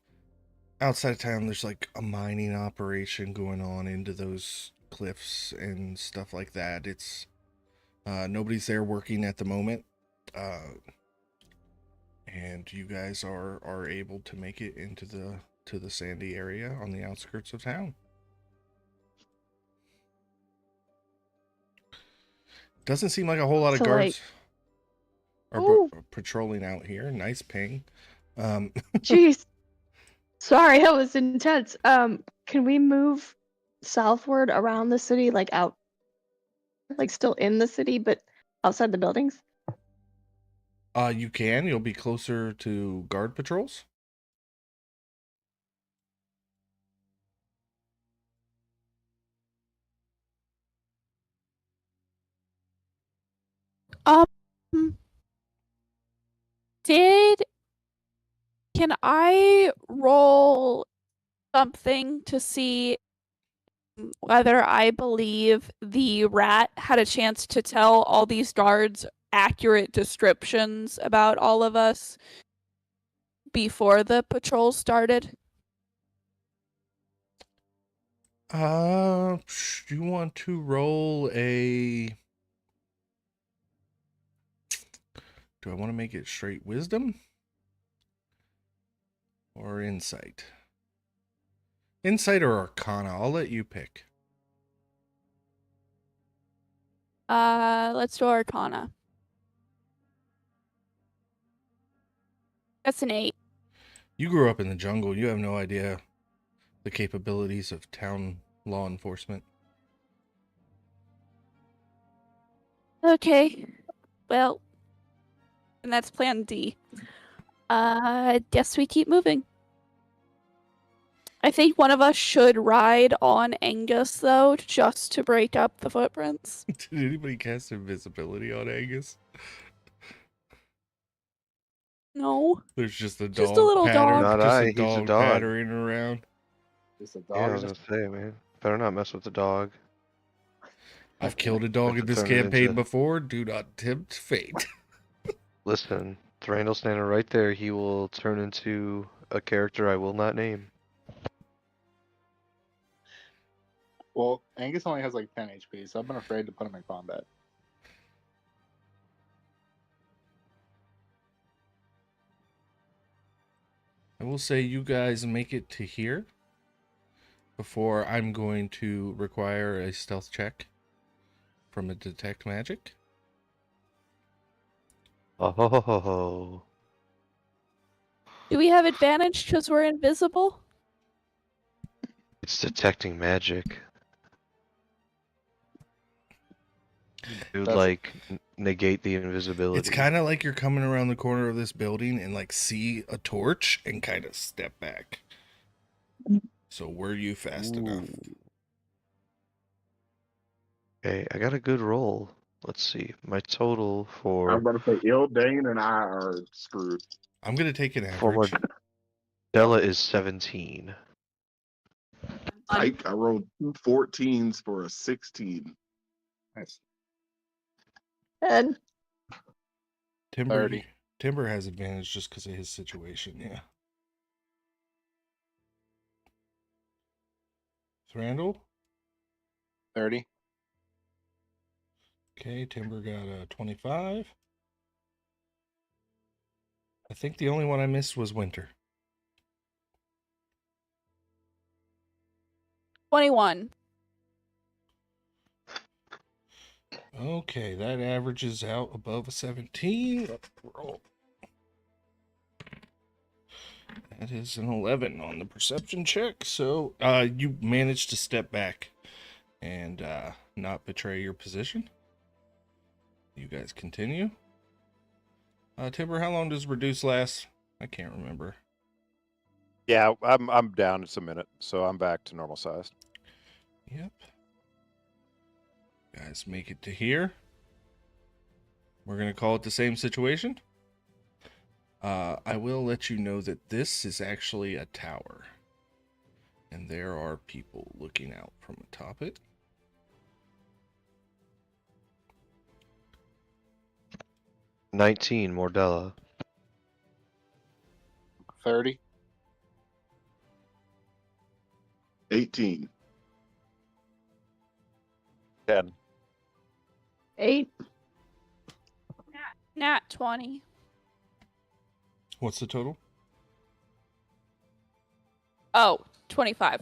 [SPEAKER 2] outside of town, there's like a mining operation going on into those cliffs and stuff like that. It's nobody's there working at the moment, and you guys are able to make it into the sandy area on the outskirts of town. Doesn't seem like a whole lot of
[SPEAKER 4] So,
[SPEAKER 2] guards are
[SPEAKER 4] Ooh.
[SPEAKER 2] patrolling out here. Nice ping.
[SPEAKER 4] Jeez. Sorry, that was intense. Can we move southward around the city, like out, like still in the city, but outside the buildings?
[SPEAKER 2] You can. You'll be closer to guard patrols.
[SPEAKER 5] Can I roll something to see whether I believe the rat had a chance to tell all these guards accurate descriptions about all of us before the patrol started?
[SPEAKER 2] You want to roll a... Do I want to make it straight wisdom? Or insight? Insight or arcana? I'll let you pick.
[SPEAKER 5] Let's do Arcana. That's an 8.
[SPEAKER 2] You grew up in the jungle. You have no idea the capabilities of town law enforcement.
[SPEAKER 5] Okay. Well, and that's plan D. Guess we keep moving. I think one of us should ride on Angus, though, just to break up the footprints.
[SPEAKER 2] Did anybody cast invisibility on Angus?
[SPEAKER 5] No.
[SPEAKER 2] There's just a dog.
[SPEAKER 5] Just a little dog.
[SPEAKER 6] Not
[SPEAKER 2] Just
[SPEAKER 6] I,
[SPEAKER 2] a
[SPEAKER 6] he's a
[SPEAKER 2] dog
[SPEAKER 6] dog.
[SPEAKER 2] pattering around.
[SPEAKER 1] Just a
[SPEAKER 6] Yeah, I
[SPEAKER 1] dog.
[SPEAKER 6] was going to say, man. Better not mess with the dog.
[SPEAKER 2] I've killed a dog in this
[SPEAKER 6] Turn it
[SPEAKER 2] campaign
[SPEAKER 6] into-
[SPEAKER 2] before. Do not tempt fate.
[SPEAKER 6] Listen, Thranduil standing right there, he will turn into a character I will not name.
[SPEAKER 1] Well, Angus only has like 10 HP, so I've been afraid to put him in combat.
[SPEAKER 2] I will say you guys make it to here before I'm going to require a stealth check from a detect magic.
[SPEAKER 6] Oh.
[SPEAKER 5] Do we have advantage because we're invisible?
[SPEAKER 6] It's detecting magic. It would
[SPEAKER 1] That's-
[SPEAKER 6] like negate the invisibility.
[SPEAKER 2] It's kind of like you're coming around the corner of this building and like see a torch and kind of step back. So were you fast enough?
[SPEAKER 6] Okay, I got a good roll. let's see. My total
[SPEAKER 7] I'm
[SPEAKER 6] for
[SPEAKER 7] about to say Dane and I are screwed.
[SPEAKER 2] I'm gonna take an
[SPEAKER 6] for
[SPEAKER 2] average.
[SPEAKER 6] Mordella is 17.
[SPEAKER 7] I rolled 2 14s for a 16.
[SPEAKER 1] Nice.
[SPEAKER 4] And
[SPEAKER 2] Timber
[SPEAKER 3] 30.
[SPEAKER 2] Timber has advantage just because of his situation. Yeah. Thranduil?
[SPEAKER 3] 30.
[SPEAKER 2] Okay, Timber got a 25. I think the only one I missed was Winter.
[SPEAKER 5] 21.
[SPEAKER 2] Okay, that averages out above a 17. Roll. That is an 11 on the perception check. So you managed to step back and not betray your position. You guys continue. Timber, how long does reduce last? I can't remember.
[SPEAKER 3] Yeah, I'm down. It's a minute, so I'm back to normal size.
[SPEAKER 2] Yep. Guys, make it to here. We're going to call it the same situation. I will let you know that this is actually a tower. And there are people looking out from atop it.
[SPEAKER 6] $19, Mordella.
[SPEAKER 3] 30.
[SPEAKER 7] 18.
[SPEAKER 3] 10.
[SPEAKER 4] 8.
[SPEAKER 5] Nat 20.
[SPEAKER 2] What's the total?
[SPEAKER 5] Oh, 25.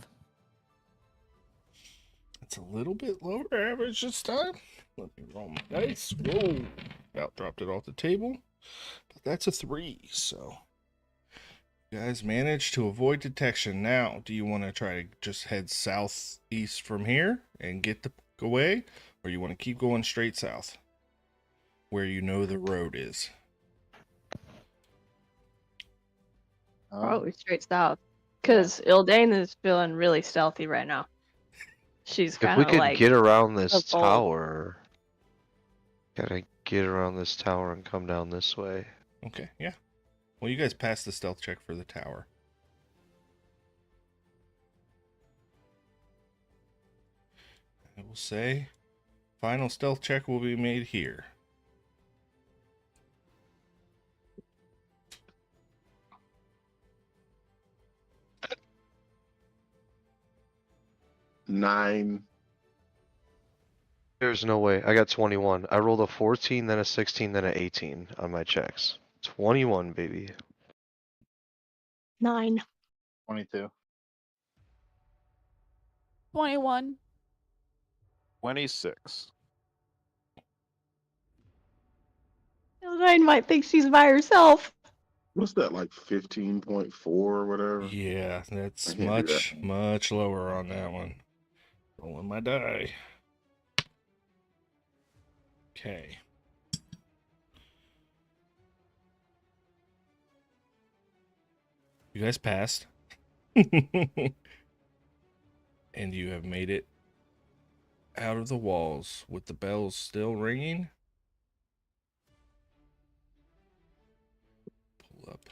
[SPEAKER 2] It's a little bit lower average this time. Let me roll my dice. Whoa. About dropped it off the table. But that's a 3, so you guys managed to avoid detection. Now, do you want to try to just head southeast from here and get away? Or you want to keep going straight south? Where you know the road is.
[SPEAKER 4] Probably straight south. Because Ildane is feeling really stealthy right now. She's
[SPEAKER 6] If
[SPEAKER 4] kind
[SPEAKER 6] we
[SPEAKER 4] of
[SPEAKER 6] could
[SPEAKER 4] like
[SPEAKER 6] get around this
[SPEAKER 4] bold.
[SPEAKER 6] tower, gotta get around this tower and come down this way.
[SPEAKER 2] Okay, yeah. Well, you guys passed the stealth check for the tower. I will say, final stealth check will be made here.
[SPEAKER 7] Nine.
[SPEAKER 6] There's no way. I got 21. I rolled a 14, then a 16, then an 18 on my checks. 21, baby.
[SPEAKER 4] 9.
[SPEAKER 3] 22.
[SPEAKER 5] 21.
[SPEAKER 3] 26.
[SPEAKER 4] Ildane might think she's by herself.
[SPEAKER 7] What's that, like 15.4 or whatever?
[SPEAKER 2] Yeah, that's
[SPEAKER 7] I can't do that.
[SPEAKER 2] much lower on that one. Rolling my die. Okay. You guys passed. And you have made it out of the walls with the bells still ringing. Pull up.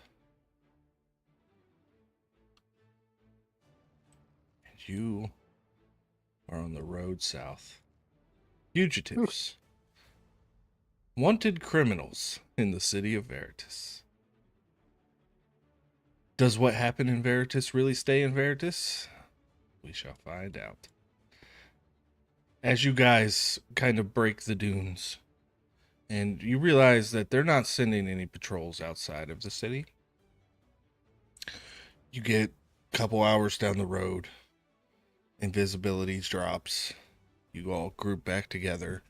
[SPEAKER 2] And you are on the road south. Fugitives. Wanted criminals in the city of Veratys. Does what happened in Veratys really stay in Veratys? We shall find out. As you guys kind of break the dunes, and you realize that they're not sending any patrols outside of the city. You get a couple hours down the road, invisibility drops. You all group back together.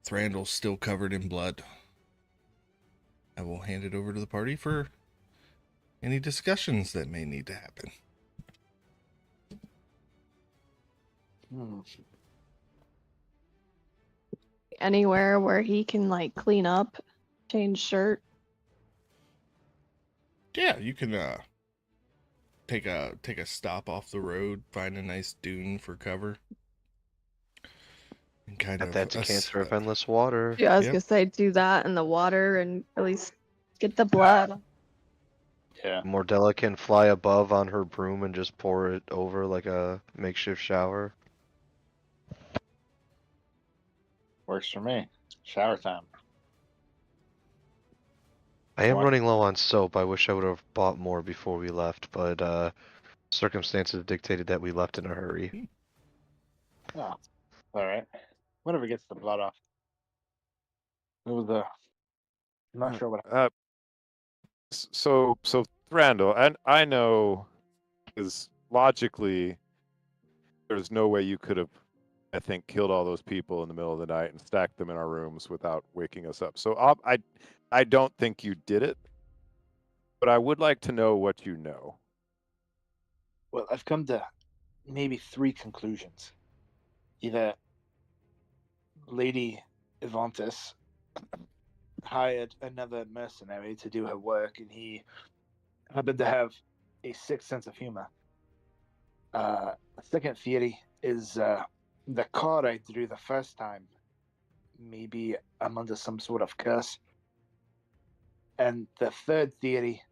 [SPEAKER 2] Thranduil's still covered in blood. I will hand it over to the party for any discussions that may need to happen.
[SPEAKER 4] Anywhere where he can like clean up, change shirt.
[SPEAKER 2] Yeah, you can take a stop off the road, find a nice dune for cover, and kind
[SPEAKER 6] Got
[SPEAKER 2] of
[SPEAKER 6] that decanter of endless water.
[SPEAKER 4] Yeah, I was
[SPEAKER 2] Yep.
[SPEAKER 4] gonna say do that in the water and at least get the blood.
[SPEAKER 1] Yeah.
[SPEAKER 6] Mordella can fly above on her broom and just pour it over like a makeshift shower.
[SPEAKER 1] Works for me. Shower time.
[SPEAKER 6] I am
[SPEAKER 1] What?
[SPEAKER 6] running low on soap. I wish I would have bought more before we left, but circumstances dictated that we left in a hurry.
[SPEAKER 1] Oh, all right. Whatever gets the blood off. It was I'm not sure what.
[SPEAKER 3] So Thranduil, and I know, is logically, there's no way you could have, I think, killed all those people in the middle of the night and stacked them in our rooms without waking us up. So I don't think you did it, but I would like to know what you know.
[SPEAKER 1] Well, I've come to maybe 3 conclusions. Either Lady Evantis hired another mercenary to do her work, and he happened to have a sixth sense of humor. The second theory is the card I drew the first time. Maybe I'm under some sort of curse. And the third theory,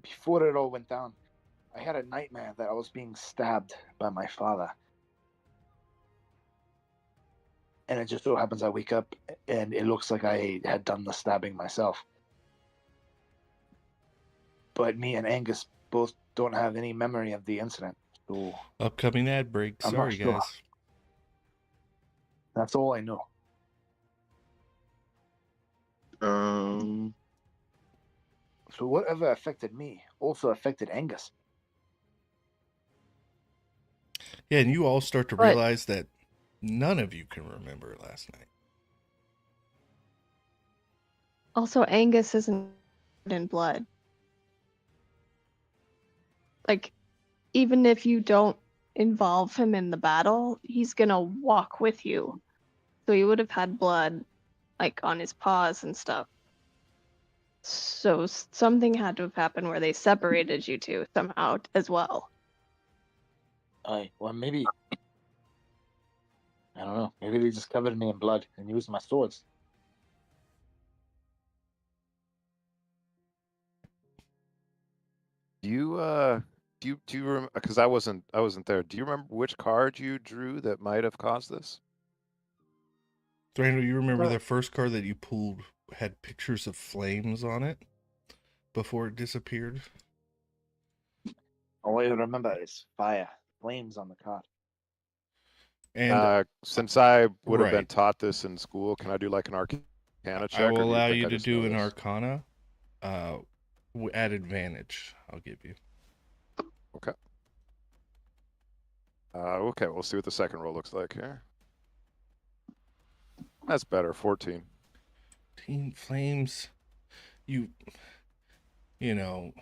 [SPEAKER 1] before it all went down, I had a nightmare that I was being stabbed by my father. And it just so happens I wake up and it looks like I had done the stabbing myself. But me and Angus both don't have any memory of the incident. So
[SPEAKER 2] Upcoming ad break.
[SPEAKER 1] I'm
[SPEAKER 2] Sorry,
[SPEAKER 1] not sure.
[SPEAKER 2] guys.
[SPEAKER 1] That's all I know. So whatever affected me also affected Angus.
[SPEAKER 2] Yeah, and you all start to
[SPEAKER 4] But-
[SPEAKER 2] realize that none of you can remember last night.
[SPEAKER 4] Also, Angus isn't in blood. Like, even if you don't involve him in the battle, he's gonna walk with you. So he would have had blood, like, on his paws and stuff. So something had to have happened where they separated you two somehow as well.
[SPEAKER 1] Well, maybe I don't know. Maybe they just covered me in blood and used my swords.
[SPEAKER 3] Do you remember? Because I wasn't there. Do you remember which card you drew that might have caused this?
[SPEAKER 2] Thranduil, you remember the first card that you pulled had pictures of flames on it before it disappeared?
[SPEAKER 1] All I remember is fire, flames on the card.
[SPEAKER 2] And
[SPEAKER 3] Since I would have been
[SPEAKER 2] right.
[SPEAKER 3] taught this in school, can I do like an arcana check?
[SPEAKER 2] I
[SPEAKER 3] or
[SPEAKER 2] will
[SPEAKER 3] do you
[SPEAKER 2] allow
[SPEAKER 3] think
[SPEAKER 2] you
[SPEAKER 3] I
[SPEAKER 2] to
[SPEAKER 3] just
[SPEAKER 2] do
[SPEAKER 3] know
[SPEAKER 2] an
[SPEAKER 3] this?
[SPEAKER 2] arcana at advantage. I'll give you.
[SPEAKER 3] Okay. Okay, we'll see what the second roll looks like here. That's better, 14.
[SPEAKER 2] Teen Flames, you know,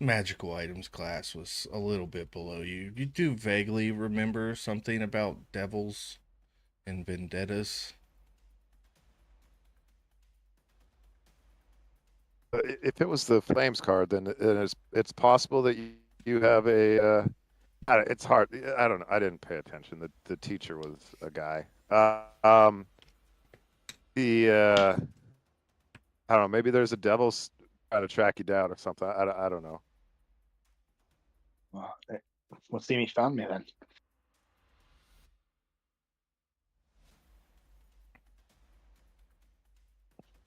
[SPEAKER 2] magical items class was a little bit below you. You do vaguely remember something about devils and vendettas.
[SPEAKER 3] If it was the flames card, then it's possible that you have a. It's hard. I don't know. I didn't pay attention. The teacher was a guy. I don't know. Maybe there's a devil trying to track you down or something. I don't know.
[SPEAKER 1] Well, see me found me then.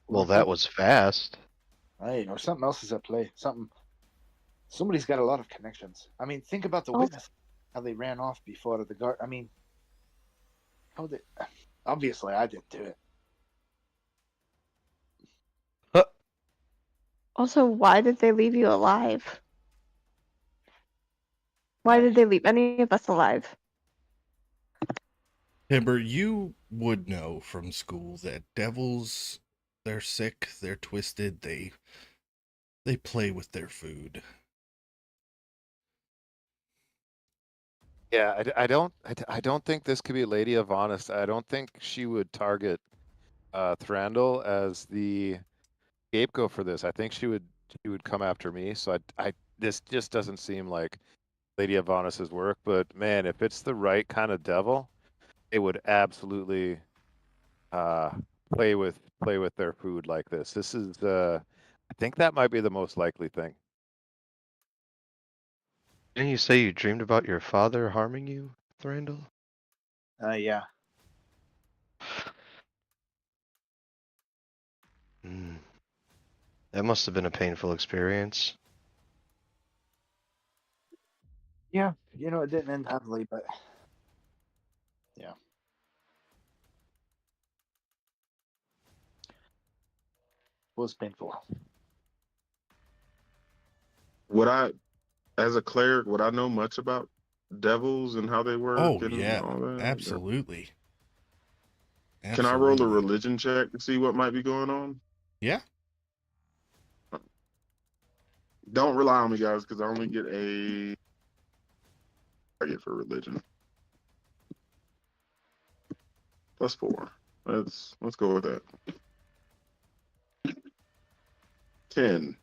[SPEAKER 6] Well, that was fast.
[SPEAKER 1] Or something else is at play. Somebody's got a lot of connections. I mean, think about the
[SPEAKER 4] Also-
[SPEAKER 1] witness, how they ran off before the guard. I mean, obviously I didn't do it.
[SPEAKER 4] Also, why did they leave you alive? Why did they leave any of us alive?
[SPEAKER 2] Timber, you would know from school that devils, they're sick, they're twisted, they play with their food.
[SPEAKER 3] Yeah, I don't think this could be Lady of Honest. I don't think she would target Thranduil as the scapegoat for this. I think she would come after me. So this just doesn't seem like Lady of Honest's work. But man, if it's the right kind of devil, they would absolutely play with their food like this. This is I think that might be the most likely thing.
[SPEAKER 6] Didn't you say you dreamed about your father harming you, Thranduil?
[SPEAKER 1] Yeah.
[SPEAKER 6] Hmm. That must have been a painful experience.
[SPEAKER 1] Yeah, you know, it didn't end happily, but yeah. It was painful.
[SPEAKER 7] As a cleric, would I know much about devils and how they work
[SPEAKER 2] Oh
[SPEAKER 7] and
[SPEAKER 2] yeah,
[SPEAKER 7] all that?
[SPEAKER 2] absolutely.
[SPEAKER 7] Can I roll a
[SPEAKER 2] Absolutely.
[SPEAKER 7] religion check to see what might be going on?
[SPEAKER 2] Yeah.
[SPEAKER 7] Don't rely on me, guys, because I only get a target for religion. +4. Let's go with that. 10.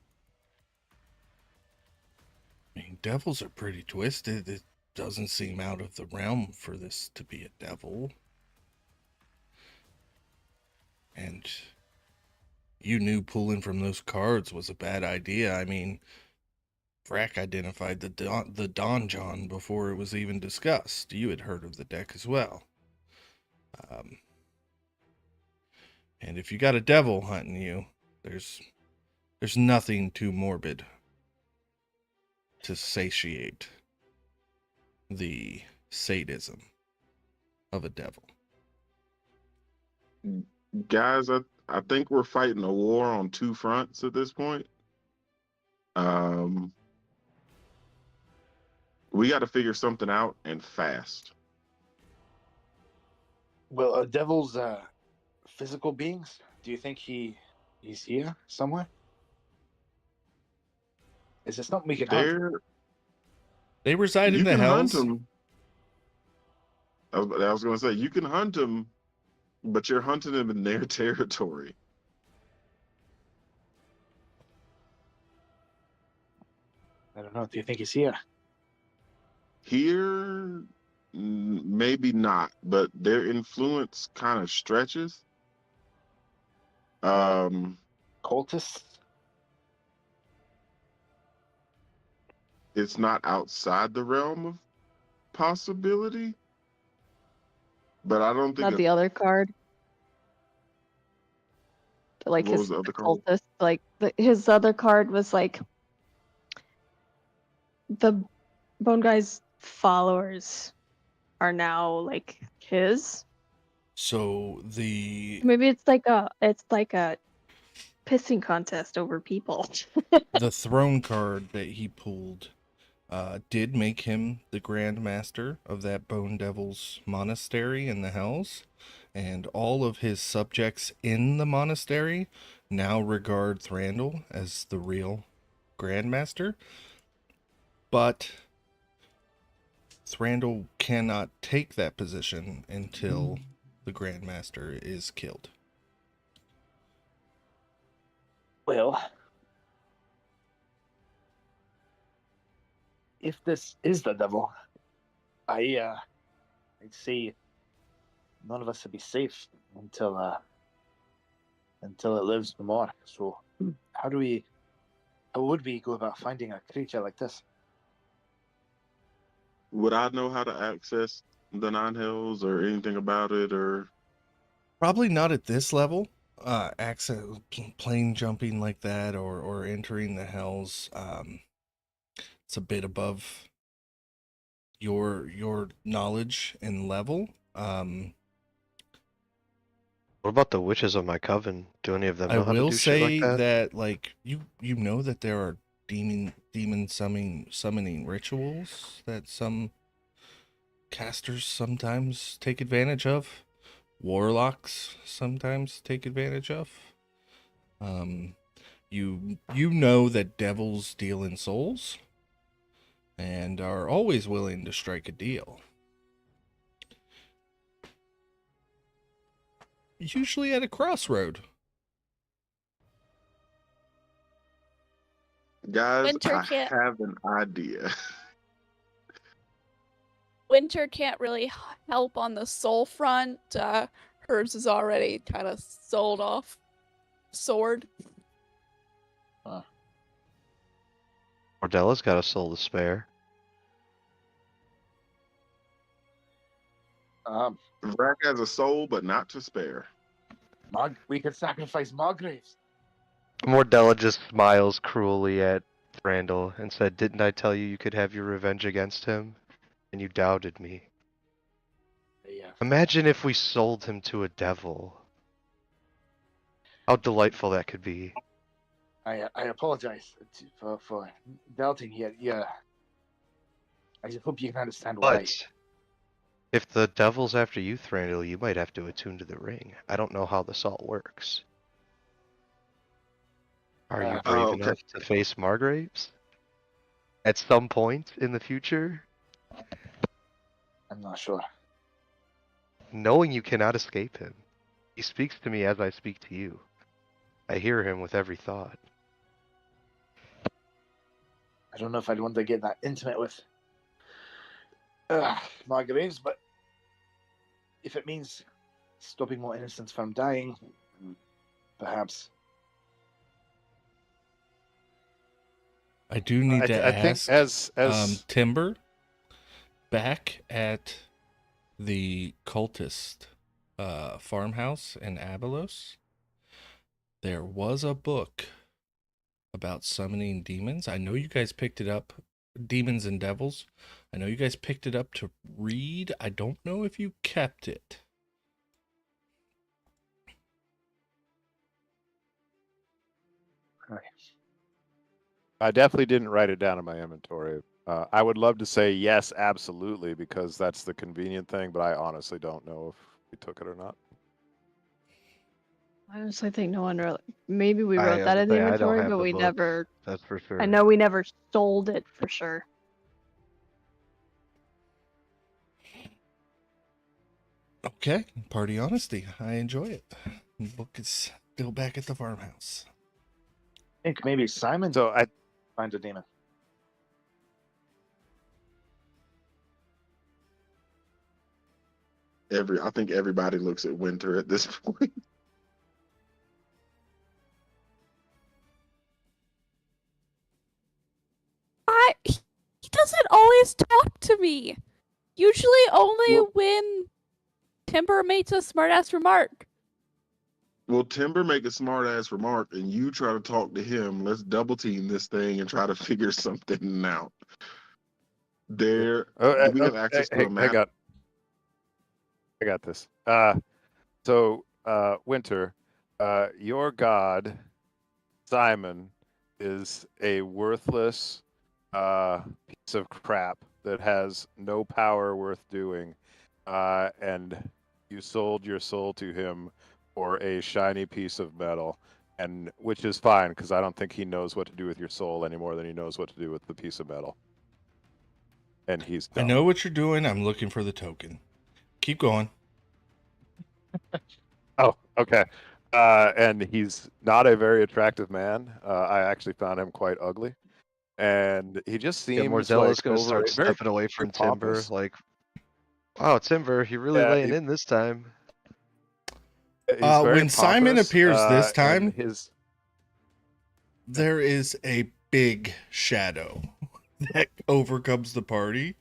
[SPEAKER 2] I mean, devils are pretty twisted. It doesn't seem out of the realm for this to be a devil. And you knew pulling from those cards was a bad idea. I mean, Vrack identified the Donjon before it was even discussed. You had heard of the deck as well. And if you got a devil hunting you, there's nothing too morbid to satiate the sadism of a devil.
[SPEAKER 7] Guys, I think we're fighting a war on two fronts at this point. We got to figure something out and fast.
[SPEAKER 1] Well, are devils physical beings? Do you think he's here somewhere? Is there something we can hunt?
[SPEAKER 2] They reside in
[SPEAKER 7] You
[SPEAKER 2] the
[SPEAKER 7] can hunt
[SPEAKER 2] hells.
[SPEAKER 7] them. I was going to say, you can hunt them, but you're hunting them in their territory.
[SPEAKER 1] I don't know. Do you think he's here?
[SPEAKER 7] Here, maybe not, but their influence kind of stretches.
[SPEAKER 1] Cultists?
[SPEAKER 7] It's not outside the realm of possibility, but I don't think
[SPEAKER 4] Not the other card. Like
[SPEAKER 7] What was
[SPEAKER 4] his
[SPEAKER 7] the other card?
[SPEAKER 4] cultist, like his other card was like the Bone Guy's followers are now like his.
[SPEAKER 2] So the
[SPEAKER 4] Maybe it's like a pissing contest over people.
[SPEAKER 2] the throne card that he pulled did make him the Grand Master of that Bone Devil's monastery in the Hells, and all of his subjects in the monastery now regard Thranduil as the real Grand Master. But Thranduil cannot take that position until the Grand Master is killed.
[SPEAKER 1] Well, if this is the devil, I'd say none of us would be safe until it lives no more. So, how would we go about finding a creature like this?
[SPEAKER 7] Would I know how to access the Nine Hells or anything about it, or
[SPEAKER 2] Probably not at this level. Access plane jumping like that, or entering the Hells. It's a bit above your knowledge and level.
[SPEAKER 6] What about the witches of my coven? Do any of them
[SPEAKER 2] I
[SPEAKER 6] know how to
[SPEAKER 2] will
[SPEAKER 6] do shit like
[SPEAKER 2] say
[SPEAKER 6] that?
[SPEAKER 2] that like you know that there are demon summoning rituals that some casters sometimes take advantage of. Warlocks sometimes take advantage of. You know that devils deal in souls and are always willing to strike a deal. Usually at a crossroad.
[SPEAKER 7] guys?
[SPEAKER 8] Winter
[SPEAKER 7] I
[SPEAKER 8] can't-
[SPEAKER 7] have an idea.
[SPEAKER 5] Winter can't really help on the soul front. Hers is already kind of sold off. Sword.
[SPEAKER 6] Mordella's got a soul to spare.
[SPEAKER 7] Vrac has a soul, but not to spare.
[SPEAKER 1] We could sacrifice Margraves.
[SPEAKER 6] Mordella just smiles cruelly at Randall and said, "Didn't I tell you you could have your revenge against him? And you doubted me.
[SPEAKER 1] Yeah.
[SPEAKER 6] Imagine if we sold him to a devil. How delightful that could be."
[SPEAKER 1] I apologize for doubting here. Yeah. I just hope you can understand why.
[SPEAKER 6] But if the devil's after you, Thranduil, you might have to attune to the ring. I don't know how the salt works. Are you brave
[SPEAKER 7] okay.
[SPEAKER 6] enough to face Margraves? At some point in the future?
[SPEAKER 1] I'm not sure.
[SPEAKER 6] Knowing you cannot escape him. He speaks to me as I speak to you. I hear him with every thought.
[SPEAKER 1] I don't know if I'd want to get that intimate with Margraves, but if it means stopping more innocents from dying, perhaps.
[SPEAKER 2] I do need to
[SPEAKER 3] I think
[SPEAKER 2] ask,
[SPEAKER 3] as
[SPEAKER 2] Timber, back at the cultist farmhouse in Abylos, there was a book about summoning demons. I know you guys picked it up, Demons and Devils. I know you guys picked it up to read. I don't know if you kept it.
[SPEAKER 3] I definitely didn't write it down in my inventory. I would love to say yes, absolutely, because that's the convenient thing, but I honestly don't know if we took it or not.
[SPEAKER 4] I honestly think no one really. Maybe we
[SPEAKER 6] I
[SPEAKER 4] wrote that in the
[SPEAKER 6] say I don't
[SPEAKER 4] inventory,
[SPEAKER 6] have
[SPEAKER 4] but
[SPEAKER 6] the
[SPEAKER 4] we
[SPEAKER 6] book,
[SPEAKER 4] never.
[SPEAKER 6] that's for sure.
[SPEAKER 4] I know we never sold it for sure.
[SPEAKER 2] Okay, party honesty. I enjoy it. The book is still back at the farmhouse.
[SPEAKER 1] I think maybe Simon
[SPEAKER 3] So I
[SPEAKER 1] finds a demon.
[SPEAKER 7] I think everybody looks at Winter at this point.
[SPEAKER 5] He doesn't always talk to me. Usually only
[SPEAKER 7] Well-
[SPEAKER 5] when Timber makes a smartass remark.
[SPEAKER 7] Well, Timber make a smart ass remark, and you try to talk to him. Let's double team this thing and try to figure something out. Do we have access to a map?
[SPEAKER 3] I got this. Winter, your god, Simon, is a worthless piece of crap that has no power worth doing, and you sold your soul to him for a shiny piece of metal, and which is fine because I don't think he knows what to do with your soul any more than he knows what to do with the piece of metal. And he's dumb.
[SPEAKER 2] I know what you're doing. I'm looking for the token. Keep going.
[SPEAKER 3] Oh, okay. And he's not a very attractive man. I actually found him quite ugly, and he just seems
[SPEAKER 6] Yeah, Mordella's
[SPEAKER 3] like
[SPEAKER 6] gonna start
[SPEAKER 3] very
[SPEAKER 6] stepping away from Timber,
[SPEAKER 3] pompous.
[SPEAKER 6] like, "Wow, Timber, you're really
[SPEAKER 3] Yeah,
[SPEAKER 6] laying in this time."
[SPEAKER 3] He's very
[SPEAKER 2] When Simon
[SPEAKER 3] pompous,
[SPEAKER 2] appears this
[SPEAKER 3] and
[SPEAKER 2] time, there is a big shadow that overcomes the party.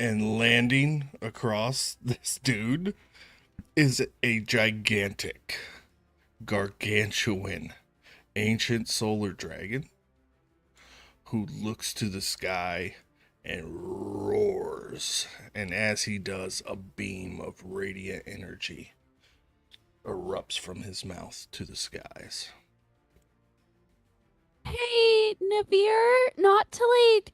[SPEAKER 2] And landing across this dude is a gigantic, gargantuan, ancient solar dragon who looks to the sky and roars. And as he does, a beam of radiant energy erupts from his mouth to the skies.
[SPEAKER 5] Hey, Navir, not to like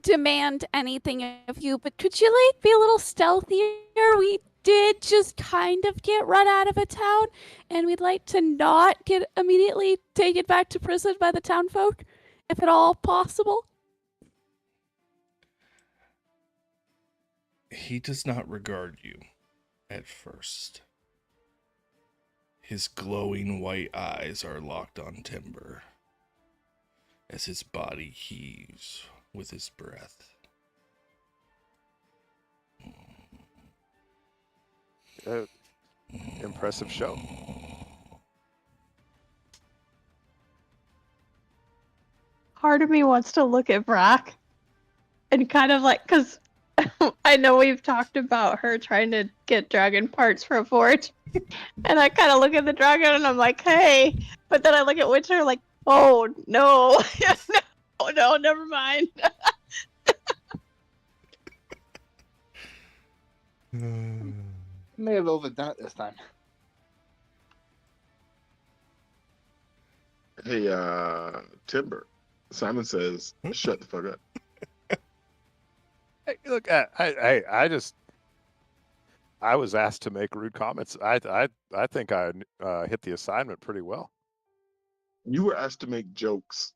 [SPEAKER 5] demand anything of you, but could you like be a little stealthier? We did just kind of get run out of a town, and we'd like to not get immediately taken back to prison by the townfolk, if at all possible.
[SPEAKER 2] He does not regard you at first. His glowing white eyes are locked on Timber as his body heaves with his breath.
[SPEAKER 3] Impressive show.
[SPEAKER 4] Part of me wants to look at Brack and kind of like, because I know we've talked about her trying to get dragon parts for a forge. And I kind of look at the dragon and I'm like, hey. But then I look at Winter like, oh, no. no, never mind.
[SPEAKER 1] May have overdone it this time.
[SPEAKER 7] Hey, Timber. Simon says, shut the fuck up.
[SPEAKER 3] Hey, look, I was asked to make rude comments. I think I hit the assignment pretty well.
[SPEAKER 7] You were asked to make jokes.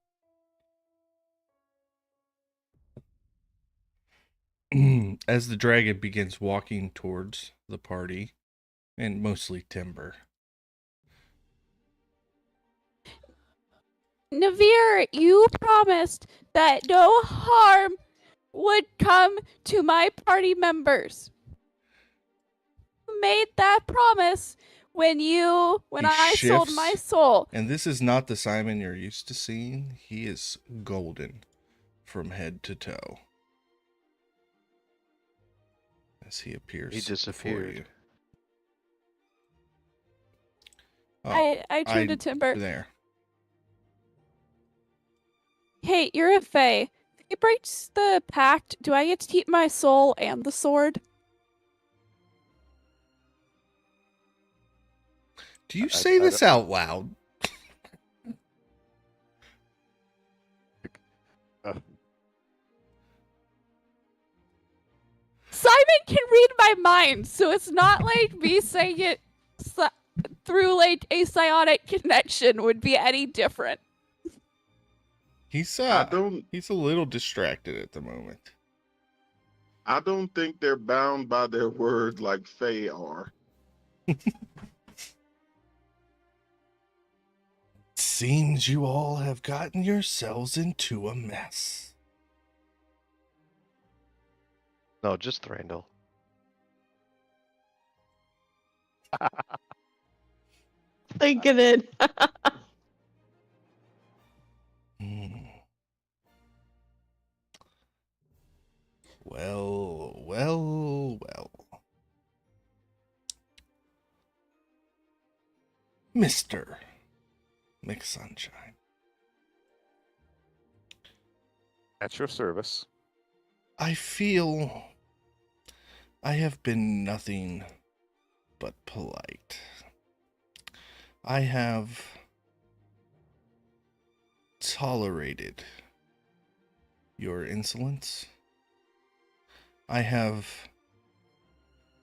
[SPEAKER 2] As the dragon begins walking towards the party, and mostly Timber.
[SPEAKER 5] Navir, you promised that no harm would come to my party members. You made that promise when I sold my soul.
[SPEAKER 2] And this is not the Simon you're used to seeing. He is golden from head to toe. As he appears
[SPEAKER 6] He disappeared.
[SPEAKER 2] Before you.
[SPEAKER 5] I turned to Timber.
[SPEAKER 2] There.
[SPEAKER 5] Hey, you're a fae. If he breaks the pact, do I get to keep my soul and the sword?
[SPEAKER 2] Do you say this out loud?
[SPEAKER 5] Simon can read my mind, so it's not like me saying it through like a psionic connection would be any different.
[SPEAKER 2] He's a little distracted at the moment.
[SPEAKER 7] I don't think they're bound by their word like Fae are.
[SPEAKER 2] Seems you all have gotten yourselves into a mess.
[SPEAKER 6] No, just Thranduil.
[SPEAKER 4] Thinking it.
[SPEAKER 2] Well. Mr. McSunshine.
[SPEAKER 3] At your service.
[SPEAKER 2] I feel I have been nothing but polite. I have tolerated your insolence. I have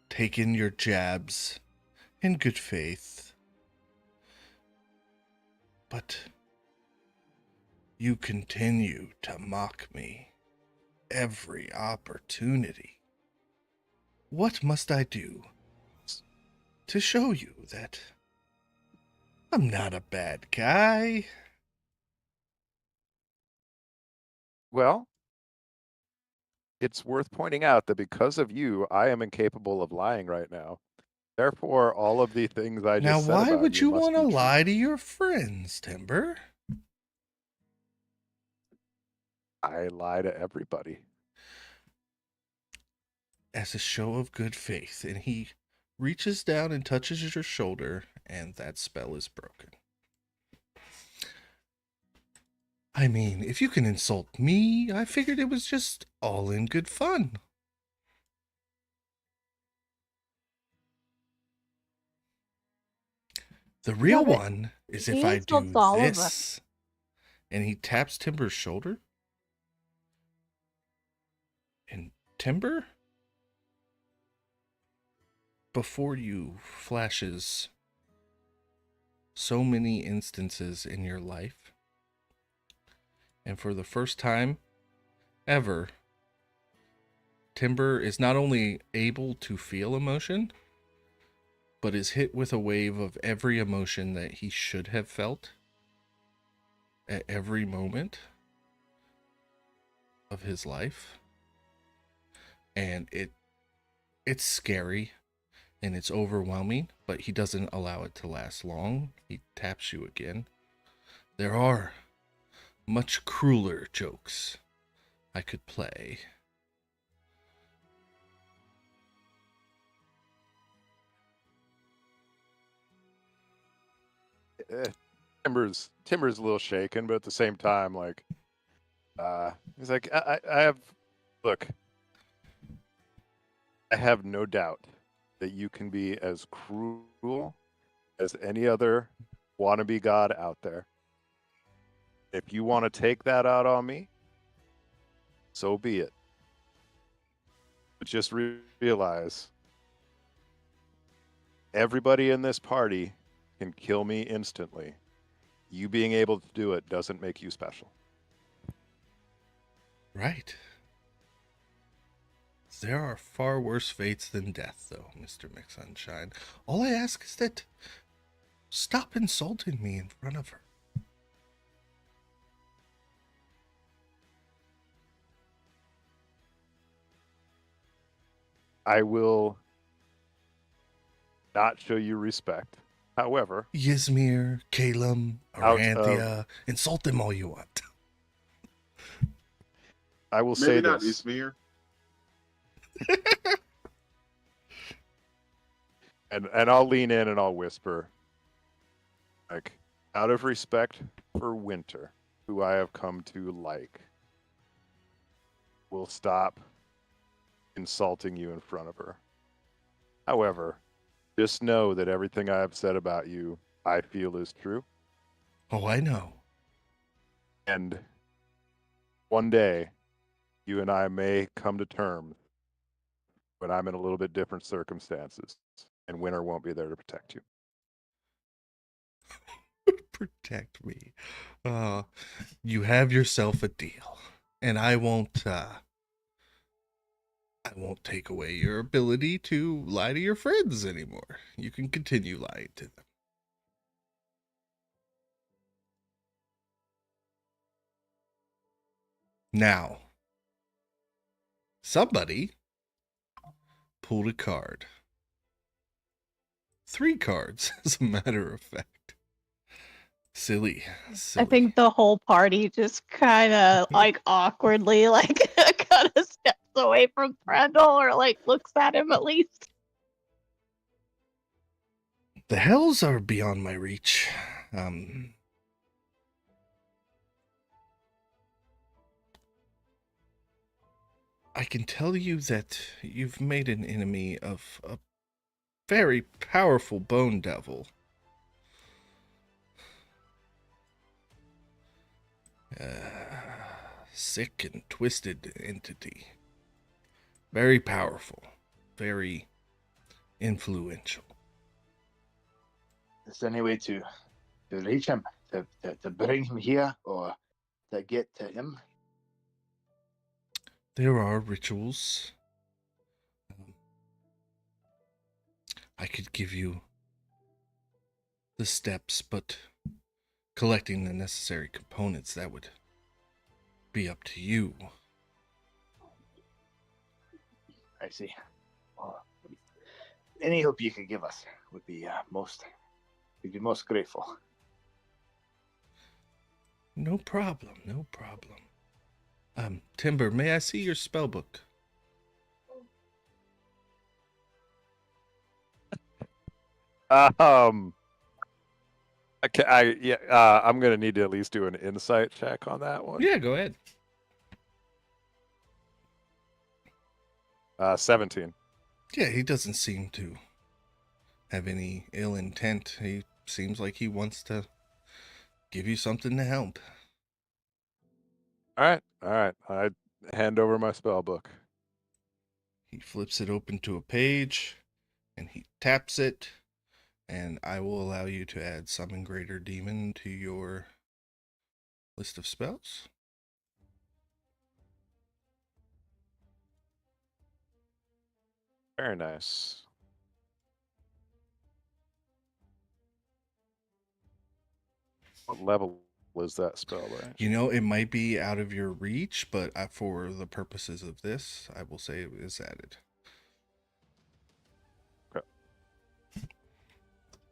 [SPEAKER 2] taken your jabs in good faith. But you continue to mock me every opportunity. What must I do to show you that I'm not a bad guy?
[SPEAKER 3] Well, it's worth pointing out that because of you, I am incapable of lying right now. Therefore, all of the things I
[SPEAKER 2] Now,
[SPEAKER 3] just said
[SPEAKER 2] why
[SPEAKER 3] about
[SPEAKER 2] would you
[SPEAKER 3] must
[SPEAKER 2] want to
[SPEAKER 3] be true.
[SPEAKER 2] lie to your friends, Timber?
[SPEAKER 3] I lie to everybody.
[SPEAKER 2] As a show of good faith, and he reaches down and touches your shoulder, and that spell is broken. I mean, if you can insult me, I figured it was just all in good fun. The real one is if I do this. And he taps Timber's shoulder. And Timber, before you flashes so many instances in your life. And for the first time ever, Timber is not only able to feel emotion, but is hit with a wave of every emotion that he should have felt at every moment. of his life. And it's scary and it's overwhelming, but he doesn't allow it to last long. He taps you again. There are much crueler jokes I could play.
[SPEAKER 3] Timber's a little shaken, but at the same time, like, he's like, I have, look, I have no doubt that you can be as cruel as any other wannabe god out there. If you want to take that out on me, so be it. But just realize, everybody in this party can kill me instantly. You being able to do it doesn't make you special.
[SPEAKER 2] Right. There are far worse fates than death, though, Mr. McSunshine. All I ask is that stop insulting me in front of her.
[SPEAKER 3] I will not show you respect. However,
[SPEAKER 2] Ysmir, Calum,
[SPEAKER 3] Out
[SPEAKER 2] Aranthia, insult them all you want.
[SPEAKER 3] I will
[SPEAKER 7] Maybe
[SPEAKER 3] say
[SPEAKER 7] not
[SPEAKER 3] this.
[SPEAKER 7] Ismir.
[SPEAKER 3] And I'll lean in and I'll whisper, like, out of respect for Winter, who I have come to like, we'll stop insulting you in front of her. However, just know that everything I have said about you, I feel is true.
[SPEAKER 2] Oh, I know.
[SPEAKER 3] And one day, you and I may come to terms, but I'm in a little bit different circumstances, and Winter won't be there to protect you.
[SPEAKER 2] Protect me. You have yourself a deal, and I won't take away your ability to lie to your friends anymore. You can continue lying to them. Now, somebody pulled a card. 3 cards, as a matter of fact. Silly.
[SPEAKER 4] I think the whole party just kind of like awkwardly like kind of steps away from Thranduil or like looks at him at least.
[SPEAKER 2] The hells are beyond my reach. I can tell you that you've made an enemy of a very powerful bone devil. Sick and twisted entity. Very powerful. Very influential.
[SPEAKER 1] Is there any way to reach him, to bring him here, or to get to him?
[SPEAKER 2] There are rituals. I could give you the steps, but collecting the necessary components, that would be up to you.
[SPEAKER 1] I see. Well, any help you could give us would be we'd be most grateful.
[SPEAKER 2] No problem, no problem. Timber, may I see your spell book?
[SPEAKER 3] I'm gonna need to at least do an insight check on that one.
[SPEAKER 2] Yeah, go ahead.
[SPEAKER 3] 17.
[SPEAKER 2] Yeah, he doesn't seem to have any ill intent. He seems like he wants to give you something to help.
[SPEAKER 3] All right. I hand over my spell book.
[SPEAKER 2] He flips it open to a page, and he taps it, and I will allow you to add Summon Greater Demon to your list of spells.
[SPEAKER 3] Very nice. What level level is that spell by?
[SPEAKER 2] You know, it might be out of your reach, but for the purposes of this, I will say it is added.
[SPEAKER 3] Okay.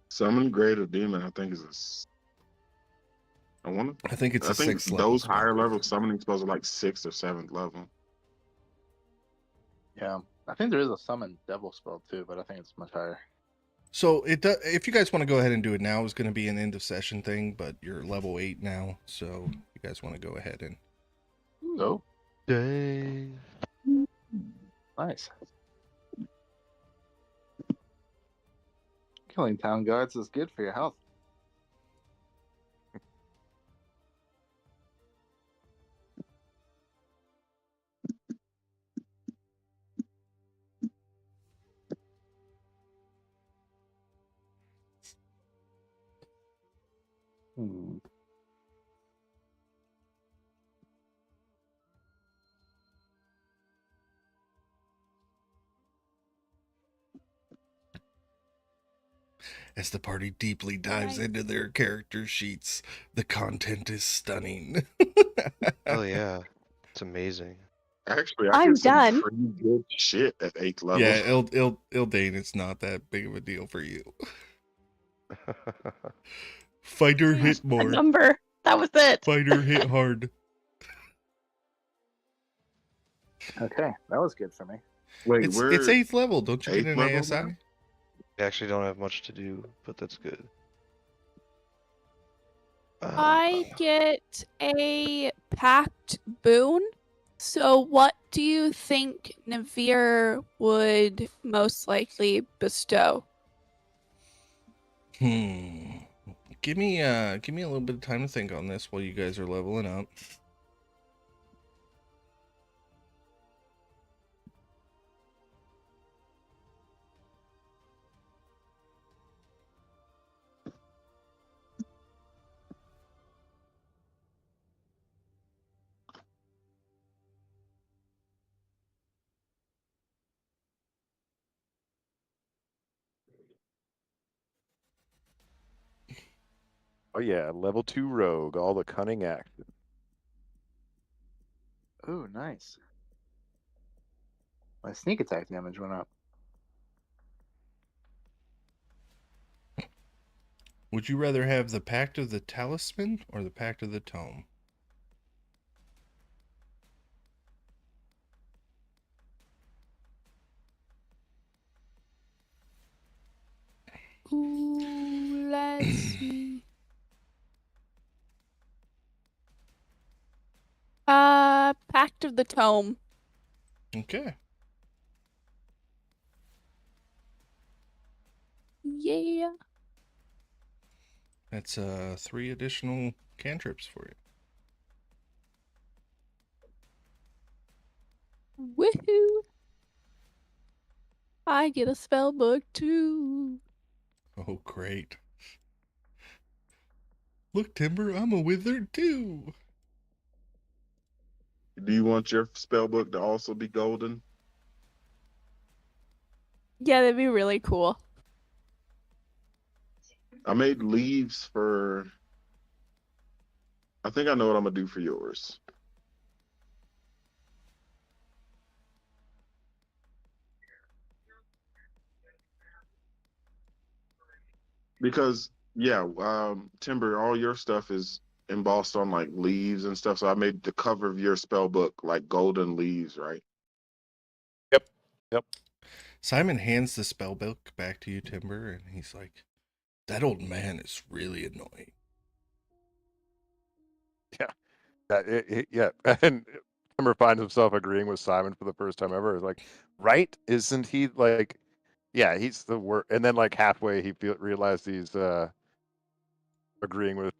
[SPEAKER 7] Summon Greater Demon, I think is a.
[SPEAKER 2] I think it's a 6th level
[SPEAKER 7] those
[SPEAKER 2] spell.
[SPEAKER 7] higher level summoning spells are like 6th or 7th level.
[SPEAKER 1] Yeah, I think there is a summon devil spell too, but I think it's much higher.
[SPEAKER 2] So if you guys want to go ahead and do it now, it's going to be an end of session thing, but you're level 8 now, so you guys want to go ahead and.
[SPEAKER 1] Oh,
[SPEAKER 6] Dang.
[SPEAKER 1] nice. Killing town guards is good for your health. Hmm.
[SPEAKER 2] As the party deeply dives into their character sheets, the content is stunning.
[SPEAKER 6] Oh yeah, it's amazing.
[SPEAKER 7] Actually, I
[SPEAKER 4] I'm
[SPEAKER 7] get some
[SPEAKER 4] done.
[SPEAKER 7] pretty good shit at 8th level.
[SPEAKER 2] Yeah, Ildane, it's not that big of a deal for you. Fighter hit
[SPEAKER 4] A
[SPEAKER 2] more.
[SPEAKER 4] number. That was it.
[SPEAKER 2] Fighter hit hard.
[SPEAKER 1] Okay, that was good for me.
[SPEAKER 7] Wait,
[SPEAKER 2] It's
[SPEAKER 7] we're
[SPEAKER 2] 8th level. Don't you get
[SPEAKER 7] 8th
[SPEAKER 2] an
[SPEAKER 7] level
[SPEAKER 2] ASI?
[SPEAKER 7] now?
[SPEAKER 6] I actually don't have much to do, but that's good.
[SPEAKER 5] I get a packed boon. So what do you think Navir would most likely bestow?
[SPEAKER 2] Give me a little bit of time to think on this while you guys are leveling up.
[SPEAKER 3] Oh yeah, level 2 rogue, all the cunning action.
[SPEAKER 1] Oh, nice. My sneak attack damage went up.
[SPEAKER 2] Would you rather have the Pact of the Talisman or the Pact of the Tome?
[SPEAKER 5] Ooh, let's see. Pact of the Tome.
[SPEAKER 2] Okay.
[SPEAKER 5] Yeah.
[SPEAKER 2] That's 3 additional cantrips for you.
[SPEAKER 5] Woohoo! I get a spell book too.
[SPEAKER 2] Oh, great. Look, Timber, I'm a wizard too.
[SPEAKER 7] Do you want your spell book to also be golden?
[SPEAKER 5] Yeah, that'd be really cool.
[SPEAKER 7] I made leaves for. I think I know what I'm gonna do for yours. Because yeah, Timber, all your stuff is embossed on like leaves and stuff. So I made the cover of your spell book like golden leaves, right?
[SPEAKER 3] Yep. Yep.
[SPEAKER 2] Simon hands the spell book back to you, Timber, and he's like, that old man is really annoying.
[SPEAKER 3] Yeah. And Timber finds himself agreeing with Simon for the first time ever. It's like, right? Isn't he like, yeah, he's the worst. And then like halfway he realized he's agreeing with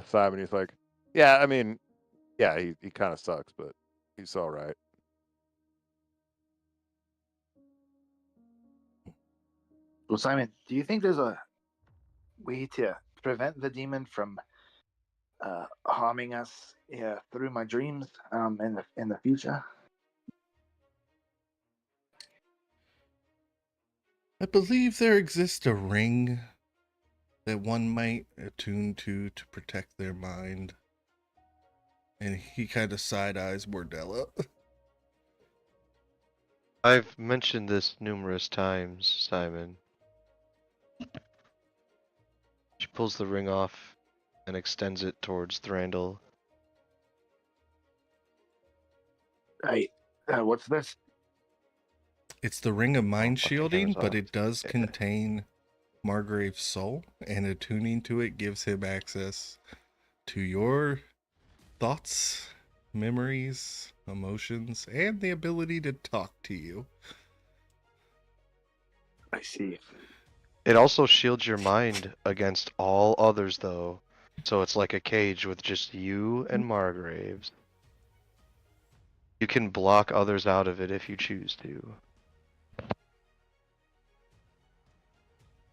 [SPEAKER 3] Simon. He's like, yeah, I mean, yeah, he kind of sucks, but he's all right.
[SPEAKER 1] Well, Simon, do you think there's a way to prevent the demon from harming us through my dreams in the future?
[SPEAKER 2] I believe there exists a ring that one might attune to protect their mind. And he kind of side eyes Mordella.
[SPEAKER 6] I've mentioned this numerous times, Simon. She pulls the ring off and extends it towards Thranduil.
[SPEAKER 1] Right. What's this?
[SPEAKER 2] It's the ring of mind
[SPEAKER 6] I'll take him
[SPEAKER 2] shielding,
[SPEAKER 6] as
[SPEAKER 2] but
[SPEAKER 6] well.
[SPEAKER 2] it does
[SPEAKER 6] Yeah.
[SPEAKER 2] contain Margrave's soul, and attuning to it gives him access to your thoughts, memories, emotions, and the ability to talk to you.
[SPEAKER 1] I see.
[SPEAKER 6] It also shields your mind against all others, though. So it's like a cage with just you and Margraves. You can block others out of it if you choose to.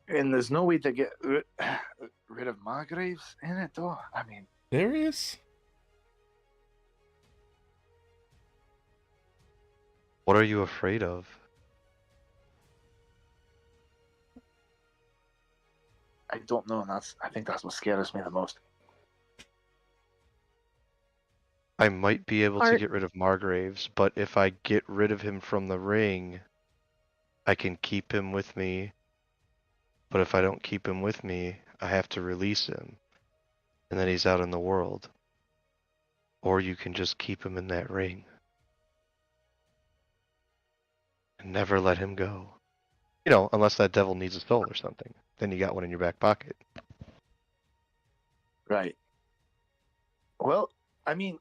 [SPEAKER 1] And there's no way to get rid of Margraves in it, though. I mean,
[SPEAKER 2] There is.
[SPEAKER 6] What are you afraid of?
[SPEAKER 1] I don't know, and I think that's what scares me the most.
[SPEAKER 6] I might be able to
[SPEAKER 4] Art-
[SPEAKER 6] get rid of Margraves, but if I get rid of him from the ring, I can keep him with me. But if I don't keep him with me, I have to release him. And then he's out in the world. Or you can just keep him in that ring. And never let him go. You know, unless that devil needs a soul or something. Then you got one in your back pocket.
[SPEAKER 1] Right. Well, I mean,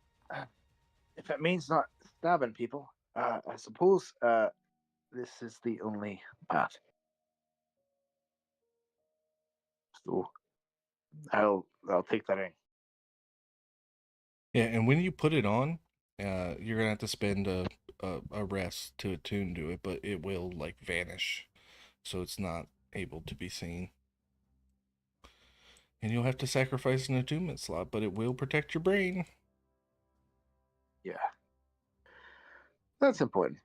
[SPEAKER 1] if it means not stabbing people, I suppose this is the only path. So I'll take the ring.
[SPEAKER 2] Yeah, and when you put it on, you're gonna have to spend a rest to attune to it, but it will like vanish, so it's not able to be seen. And you'll have to sacrifice an attunement slot, but it will protect your brain.
[SPEAKER 1] Yeah. That's important.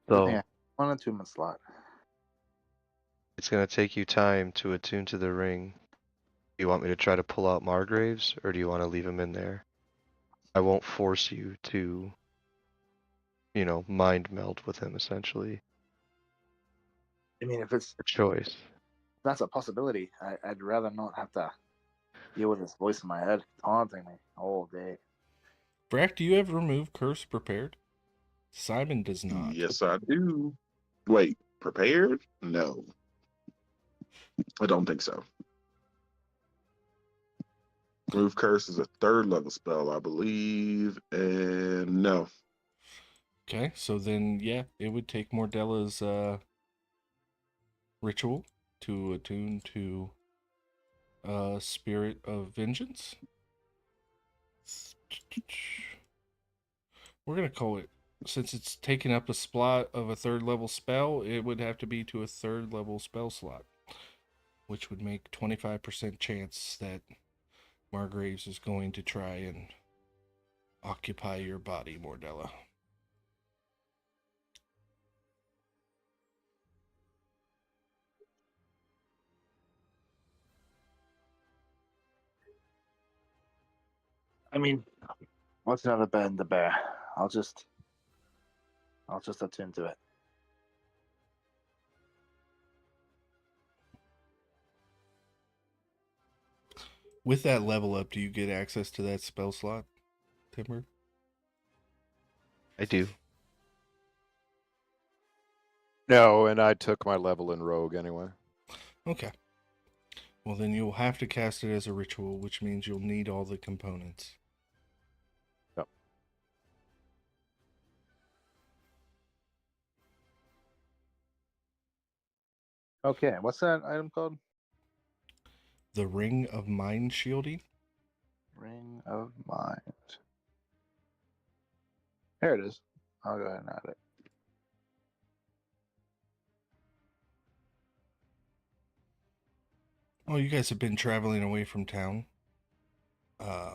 [SPEAKER 1] Good thing
[SPEAKER 6] So
[SPEAKER 1] I one attunement slot.
[SPEAKER 6] it's going to take you time to attune to the ring. Do you want me to try to pull out Margraves, or do you want to leave him in there? I won't force you to, you know, mind meld with him, essentially.
[SPEAKER 1] I mean, if it's
[SPEAKER 6] A choice.
[SPEAKER 1] that's a possibility, I'd rather not have to deal with this voice in my head taunting me all day.
[SPEAKER 2] Brack, do you have remove curse prepared? Simon does not.
[SPEAKER 7] Yes, I do. Wait, prepared? No, I don't think so. Remove curse is a 3rd level spell, I believe, and no.
[SPEAKER 2] Okay, so then yeah, it would take Mordella's ritual to attune to spirit of vengeance. We're gonna call it, since it's taking up a slot of a 3rd level spell, it would have to be to a 3rd level spell slot, which would make 25% chance that Margraves is going to try and occupy your body, Mordella.
[SPEAKER 1] I mean, what's another bear in the bear? I'll just attune to it.
[SPEAKER 2] With that level up, do you get access to that spell slot, Timber?
[SPEAKER 6] I do.
[SPEAKER 3] No, and I took my level in rogue anyway.
[SPEAKER 2] Okay. Well, then you'll have to cast it as a ritual, which means you'll need all the components.
[SPEAKER 3] Yep.
[SPEAKER 1] Okay, what's that item called?
[SPEAKER 2] The Ring of Mind Shielding.
[SPEAKER 1] Ring of Mind. There it is. I'll go ahead and add it.
[SPEAKER 2] Oh, you guys have been traveling away from town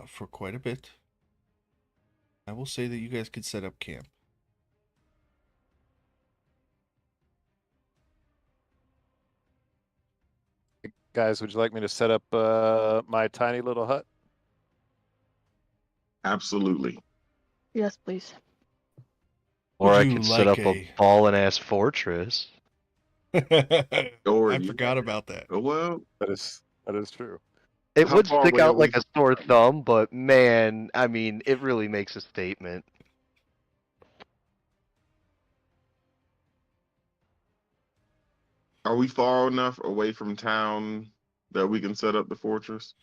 [SPEAKER 2] for quite a bit. I will say that you guys could set up camp.
[SPEAKER 3] Guys, would you like me to set up my tiny little hut?
[SPEAKER 7] Absolutely.
[SPEAKER 4] Yes, please.
[SPEAKER 6] Or
[SPEAKER 2] Would
[SPEAKER 6] I
[SPEAKER 2] you
[SPEAKER 6] could set
[SPEAKER 2] like
[SPEAKER 6] up a ballin' ass fortress.
[SPEAKER 7] Or
[SPEAKER 2] I
[SPEAKER 7] you-
[SPEAKER 2] forgot about that.
[SPEAKER 7] Oh, well,
[SPEAKER 3] That is true.
[SPEAKER 6] It
[SPEAKER 7] how
[SPEAKER 6] would
[SPEAKER 7] far
[SPEAKER 6] stick
[SPEAKER 7] away are
[SPEAKER 6] out
[SPEAKER 7] we
[SPEAKER 6] like a
[SPEAKER 7] from
[SPEAKER 6] sore
[SPEAKER 7] town?
[SPEAKER 6] thumb, but man, I mean, it really makes a statement.
[SPEAKER 7] Are we far enough away from town that we can set up the fortress?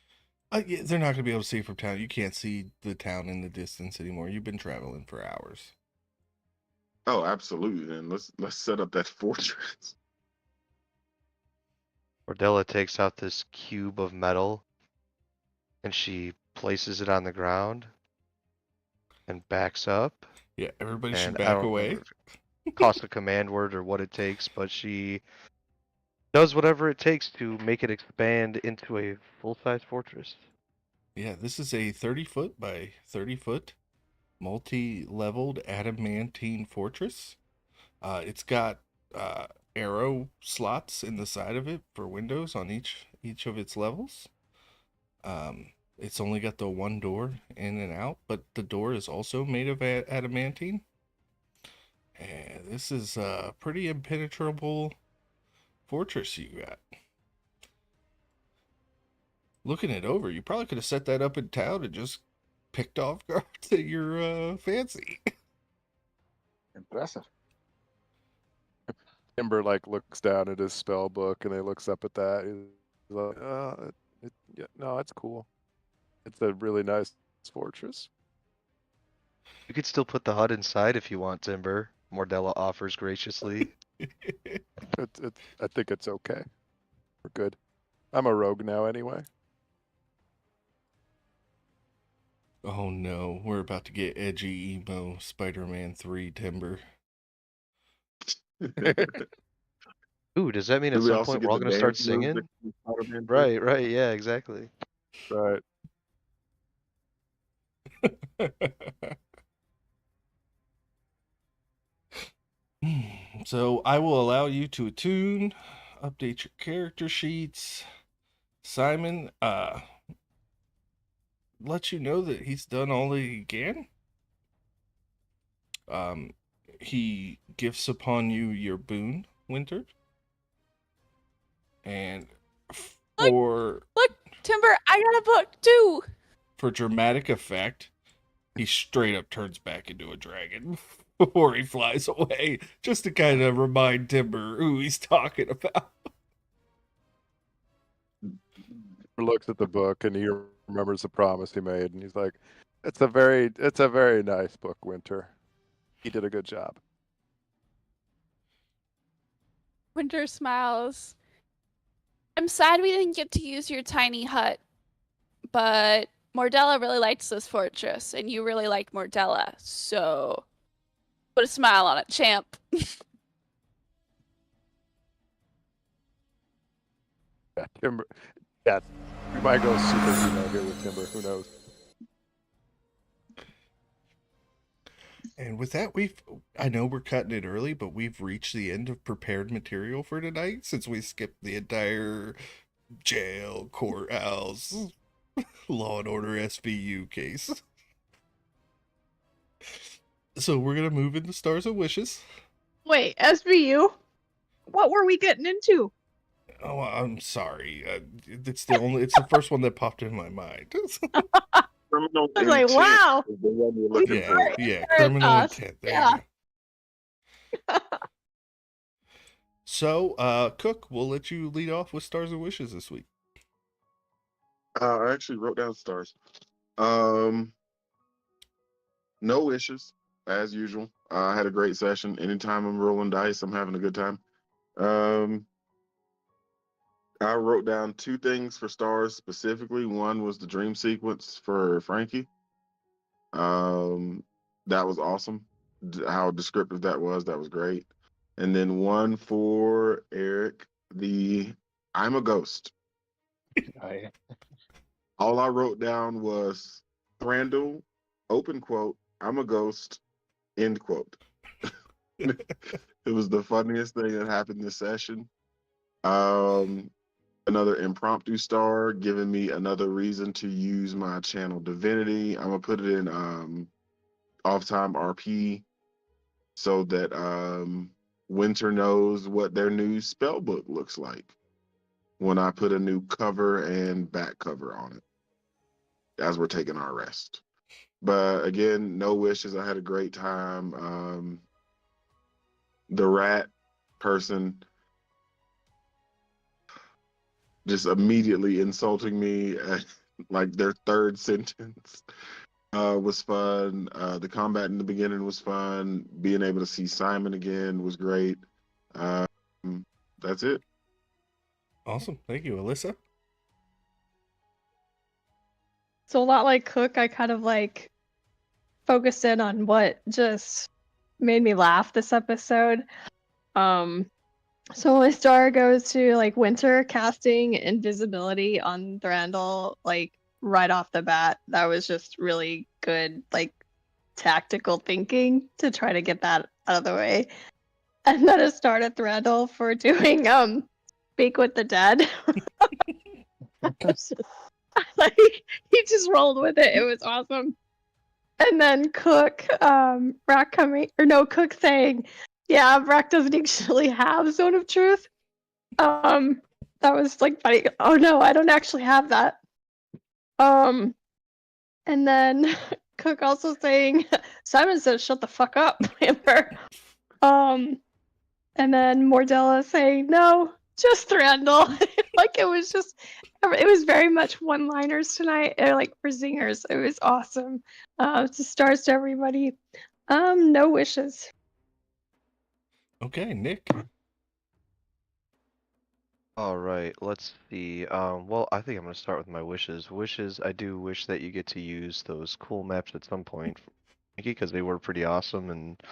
[SPEAKER 2] Yeah, they're not going to be able to see from town. You can't see the town in the distance anymore. You've been traveling for hours.
[SPEAKER 7] Oh, absolutely. Then let's set up that fortress.
[SPEAKER 6] Cordella takes out this cube of metal and she places it on the ground and backs up.
[SPEAKER 2] Yeah, everybody should
[SPEAKER 6] And I
[SPEAKER 2] back
[SPEAKER 6] don't
[SPEAKER 2] away.
[SPEAKER 6] remember if it costs a command word or what it takes, but she does whatever it takes to make it expand into a full-size fortress.
[SPEAKER 2] Yeah, this is a 30-foot by 30-foot multi-leveled adamantine fortress. It's got arrow slots in the side of it for windows on each of its levels. It's only got the one door in and out, but the door is also made of adamantine. And this is a pretty impenetrable fortress you got. Looking it over, you probably could have set that up in town and just picked off guards at your fancy.
[SPEAKER 1] Impressive.
[SPEAKER 3] Timber like looks down at his spell book and he looks up at that. He's like, yeah, no, it's cool. It's a really nice fortress.
[SPEAKER 6] You could still put the hut inside if you want, Timber. Mordella offers graciously.
[SPEAKER 3] I think it's okay. We're good. I'm a rogue now anyway.
[SPEAKER 2] Oh no, we're about to get edgy emo Spider-Man 3 Timber.
[SPEAKER 6] Ooh, does that mean
[SPEAKER 7] Do
[SPEAKER 6] at
[SPEAKER 7] we
[SPEAKER 6] some
[SPEAKER 7] also
[SPEAKER 6] point
[SPEAKER 7] get
[SPEAKER 6] we're all
[SPEAKER 7] the
[SPEAKER 6] gonna start
[SPEAKER 7] dance music
[SPEAKER 6] singing?
[SPEAKER 7] from Spider-Man 2?
[SPEAKER 6] Right, yeah, exactly.
[SPEAKER 3] Right.
[SPEAKER 2] So I will allow you to attune, update your character sheets. Simon, let you know that he's done all that he can. He gifts upon you your boon, Winter. And for
[SPEAKER 5] Look, Timber, I got a book too.
[SPEAKER 2] for dramatic effect, he straight up turns back into a dragon before he flies away, just to kind of remind Timber who he's talking about.
[SPEAKER 3] Looks at the book and he remembers the promise he made and he's like, it's a very nice book, Winter. He did a good job.
[SPEAKER 5] Winter smiles. I'm sad we didn't get to use your tiny hut, but Mordella really likes this fortress, and you really like Mordella, so put a smile on it, champ.
[SPEAKER 3] Yeah, Timber. Yeah, we might go superhero here with Timber. Who knows?
[SPEAKER 2] And with that, I know we're cutting it early, but we've reached the end of prepared material for tonight since we skipped the entire jail, courthouse, Law and Order SVU case. So we're going to move into Stars and Wishes.
[SPEAKER 9] Wait, SVU? What were we getting into?
[SPEAKER 2] Oh, I'm sorry. It's the first one that popped in my mind.
[SPEAKER 7] Criminal
[SPEAKER 9] I was like,
[SPEAKER 7] intent
[SPEAKER 9] wow.
[SPEAKER 7] is the one we're looking for.
[SPEAKER 2] Yeah, criminal
[SPEAKER 9] Veritas,
[SPEAKER 2] intent. There
[SPEAKER 9] yeah.
[SPEAKER 2] you go. So, Cook, we'll let you lead off with Stars and Wishes this week.
[SPEAKER 7] I actually wrote down stars. No wishes, as usual. I had a great session. Anytime I'm rolling dice, I'm having a good time. I wrote down two things for stars specifically. One was the dream sequence for Frankie. That was awesome. How descriptive that was. That was great. And then one for Eric, the I'm a ghost. All I wrote down was Thranduil, open quote, I'm a ghost, end quote. It was the funniest thing that happened this session. another impromptu star, giving me another reason to use my channel divinity. I'm gonna put it in off time RP so that Winter knows what their new spell book looks like when I put a new cover and back cover on it as we're taking our rest. But again, no wishes. I had a great time. The rat person just immediately insulting me at like their third sentence was fun. The combat in the beginning was fun. Being able to see Simon again was great. That's it.
[SPEAKER 2] Awesome. Thank you, Alyssa.
[SPEAKER 4] So a lot like Cook, I kind of like focused in on what just made me laugh this episode. So my star goes to like Winter casting invisibility on Thranduil like right off the bat. That was just really good, like tactical thinking to try to get that out of the way. And then a star to Thranduil for doing Speak with the Dead. Like he just rolled with it. It was awesome. And then Cook, Brack coming or no, Cook saying, yeah, Brack doesn't actually have Zone of Truth. That was like funny. Oh no, I don't actually have that. And then Cook also saying, Simon says, "Shut the fuck up, Amber." And then Mordella saying, "No, just Thranduil." Like it was very much one-liners tonight. Like for zingers, it was awesome. So stars to everybody. No wishes.
[SPEAKER 2] Okay, Nick.
[SPEAKER 6] All right, let's see. Well, I think I'm gonna start with my wishes. Wishes, I do wish that you get to use those cool maps at some point, because they were pretty awesome. And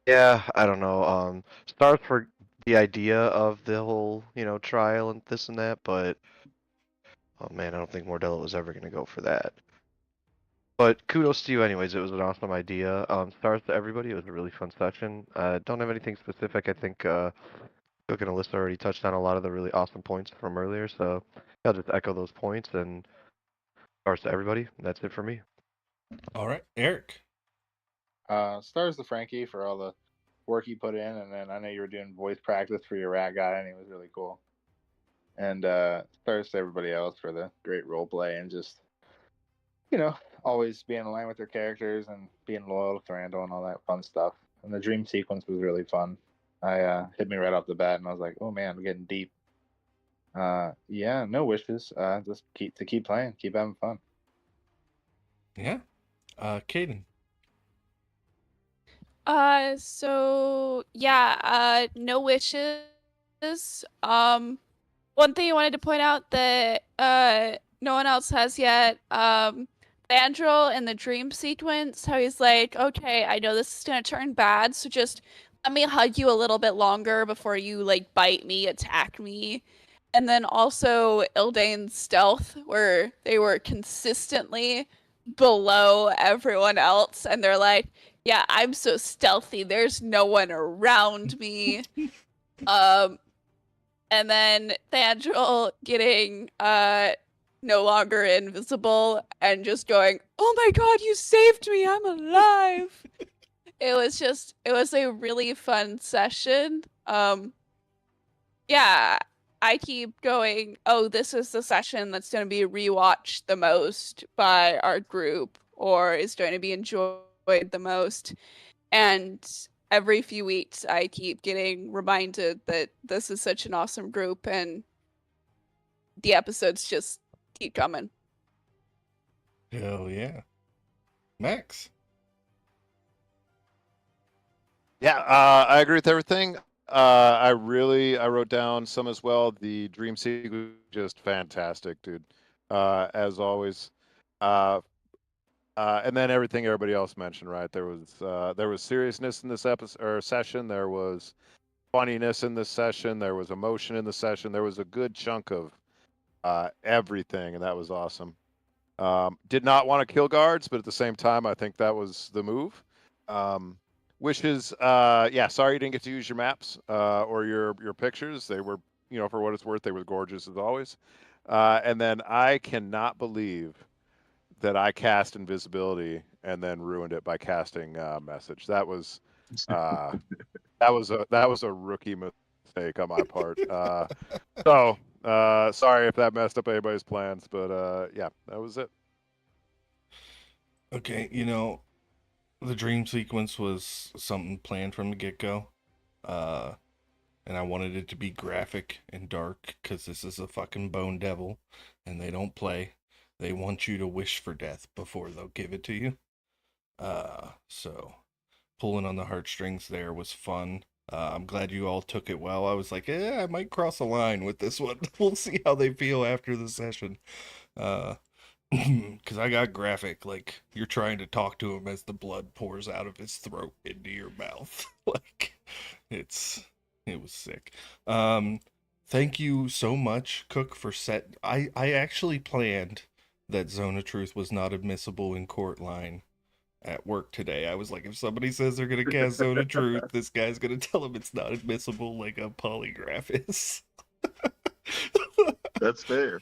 [SPEAKER 6] yeah, I don't know. Stars for the idea of the whole, trial and this and that, but oh man, I don't think Mordella was ever gonna go for that. But kudos to you anyways. It was an awesome idea. Stars to everybody. It was a really fun session. Don't have anything specific. I think Cook and Alyssa already touched on a lot of the really awesome points from earlier, so I'll just echo those points and stars to everybody. That's it for me.
[SPEAKER 2] All right, Eric.
[SPEAKER 1] Stars to Frankie for all the work he put in, and then I know you were doing voice practice for your rat guy, and he was really cool. And stars to everybody else for the great role play and just, always being in line with their characters and being loyal to Thranduil and all that fun stuff. And the dream sequence was really fun. I hit me right off the bat, and I was like, "Oh man, I'm getting deep." Yeah, no wishes. Just keep playing, keep having fun.
[SPEAKER 2] Yeah. Caden.
[SPEAKER 5] So yeah, no wishes. One thing I wanted to point out that no one else has yet, Andrel in the dream sequence, how he's like, okay, I know this is gonna turn bad, so just let me hug you a little bit longer before you like bite me, attack me. And then also Ildane's stealth, where they were consistently below everyone else, and they're like, yeah, I'm so stealthy, there's no one around me. And then Thandril getting no longer invisible and just going, "Oh my god, you saved me, I'm alive." It was a really fun session. Yeah, I keep going, oh, this is the session that's going to be rewatched the most by our group, or is going to be enjoyed the most. And every few weeks, I keep getting reminded that this is such an awesome group, and the episodes just keep coming.
[SPEAKER 2] Hell yeah. Max.
[SPEAKER 3] Yeah, I agree with everything. I wrote down some as well. The dream sequence just fantastic, dude. As always. And then everything everybody else mentioned, right? There was seriousness in this episode or session. There was funniness in this session. There was emotion in the session. There was a good chunk of everything, and that was awesome. Did not want to kill guards, but at the same time, I think that was the move. Wishes, yeah, sorry you didn't get to use your maps or your pictures. They were for what it's worth, they were gorgeous as always. And then I cannot believe that I cast invisibility and then ruined it by casting message. That was a rookie mistake on my part. So sorry if that messed up anybody's plans, but yeah, that was it.
[SPEAKER 2] Okay, the dream sequence was something planned from the get-go. And I wanted it to be graphic and dark because this is a fucking bone devil and they don't play. They want you to wish for death before they'll give it to you. So pulling on the heartstrings there was fun. I'm glad you all took it well. I was like, I might cross a line with this one. We'll see how they feel after the session. Because I got graphic, like you're trying to talk to him as the blood pours out of his throat into your mouth. Like, it was sick. Thank you so much, Cook, for set. I actually planned that Zone of Truth was not admissible in court line at work today. I was like, if somebody says they're gonna cast Zone of Truth, this guy's gonna tell him it's not admissible like a polygraph is.
[SPEAKER 7] That's fair.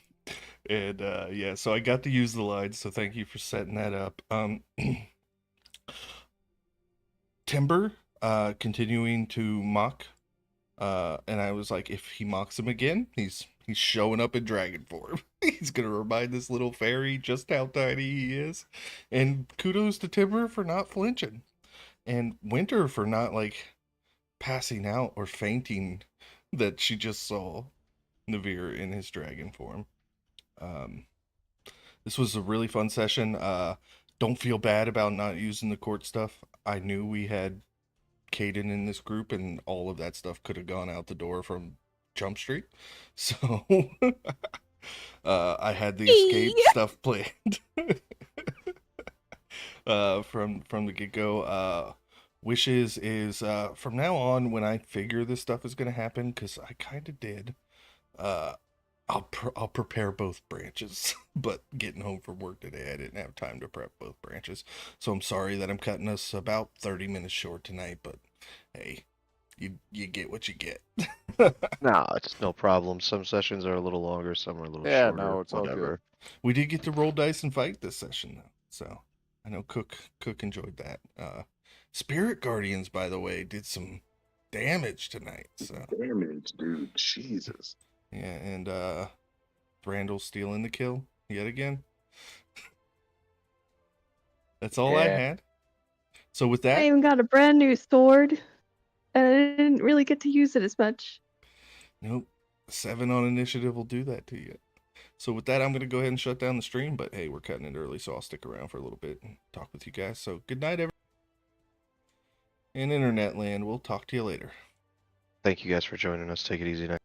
[SPEAKER 2] And yeah, so I got to use the lines, so thank you for setting that up. Timber continuing to mock, and I was like, if he mocks him again, he's showing up in dragon form. He's gonna remind this little fairy just how tiny he is. And kudos to Timber for not flinching, and Winter for not like passing out or fainting that she just saw Navir in his dragon form. This was a really fun session. Don't feel bad about not using the court stuff. I knew we had Caden in this group, and all of that stuff could have gone out the door from Jump Street. So I had the escape stuff planned from the get-go. Wishes is from now on, when I figure this stuff is going to happen, because I kind of did, I'll prepare both branches. But getting home from work today, I didn't have time to prep both branches. So I'm sorry that I'm cutting us about 30 minutes short tonight, but hey, you get what you get.
[SPEAKER 6] Nah, it's no problem. Some sessions are a little longer, some are a little
[SPEAKER 3] Yeah,
[SPEAKER 6] shorter.
[SPEAKER 3] no, it's all good.
[SPEAKER 6] whatever.
[SPEAKER 2] We did get to roll dice and fight this session though, so I know Cook enjoyed that. Spirit Guardians, by the way, did some damage tonight. So
[SPEAKER 7] Damage, dude. Jesus.
[SPEAKER 2] yeah, and Randall stealing the kill yet again. That's all I
[SPEAKER 3] Yeah.
[SPEAKER 2] had. So with
[SPEAKER 4] I
[SPEAKER 2] that,
[SPEAKER 4] even got a brand new sword, and I didn't really get to use it as much.
[SPEAKER 2] nope, 7 on initiative will do that to you. So with that, I'm going to go ahead and shut down the stream, but hey, we're cutting it early, so I'll stick around for a little bit and talk with you guys. So good night, everyone. In internet land, we'll talk to you later.
[SPEAKER 6] Thank you guys for joining us. Take it easy, night.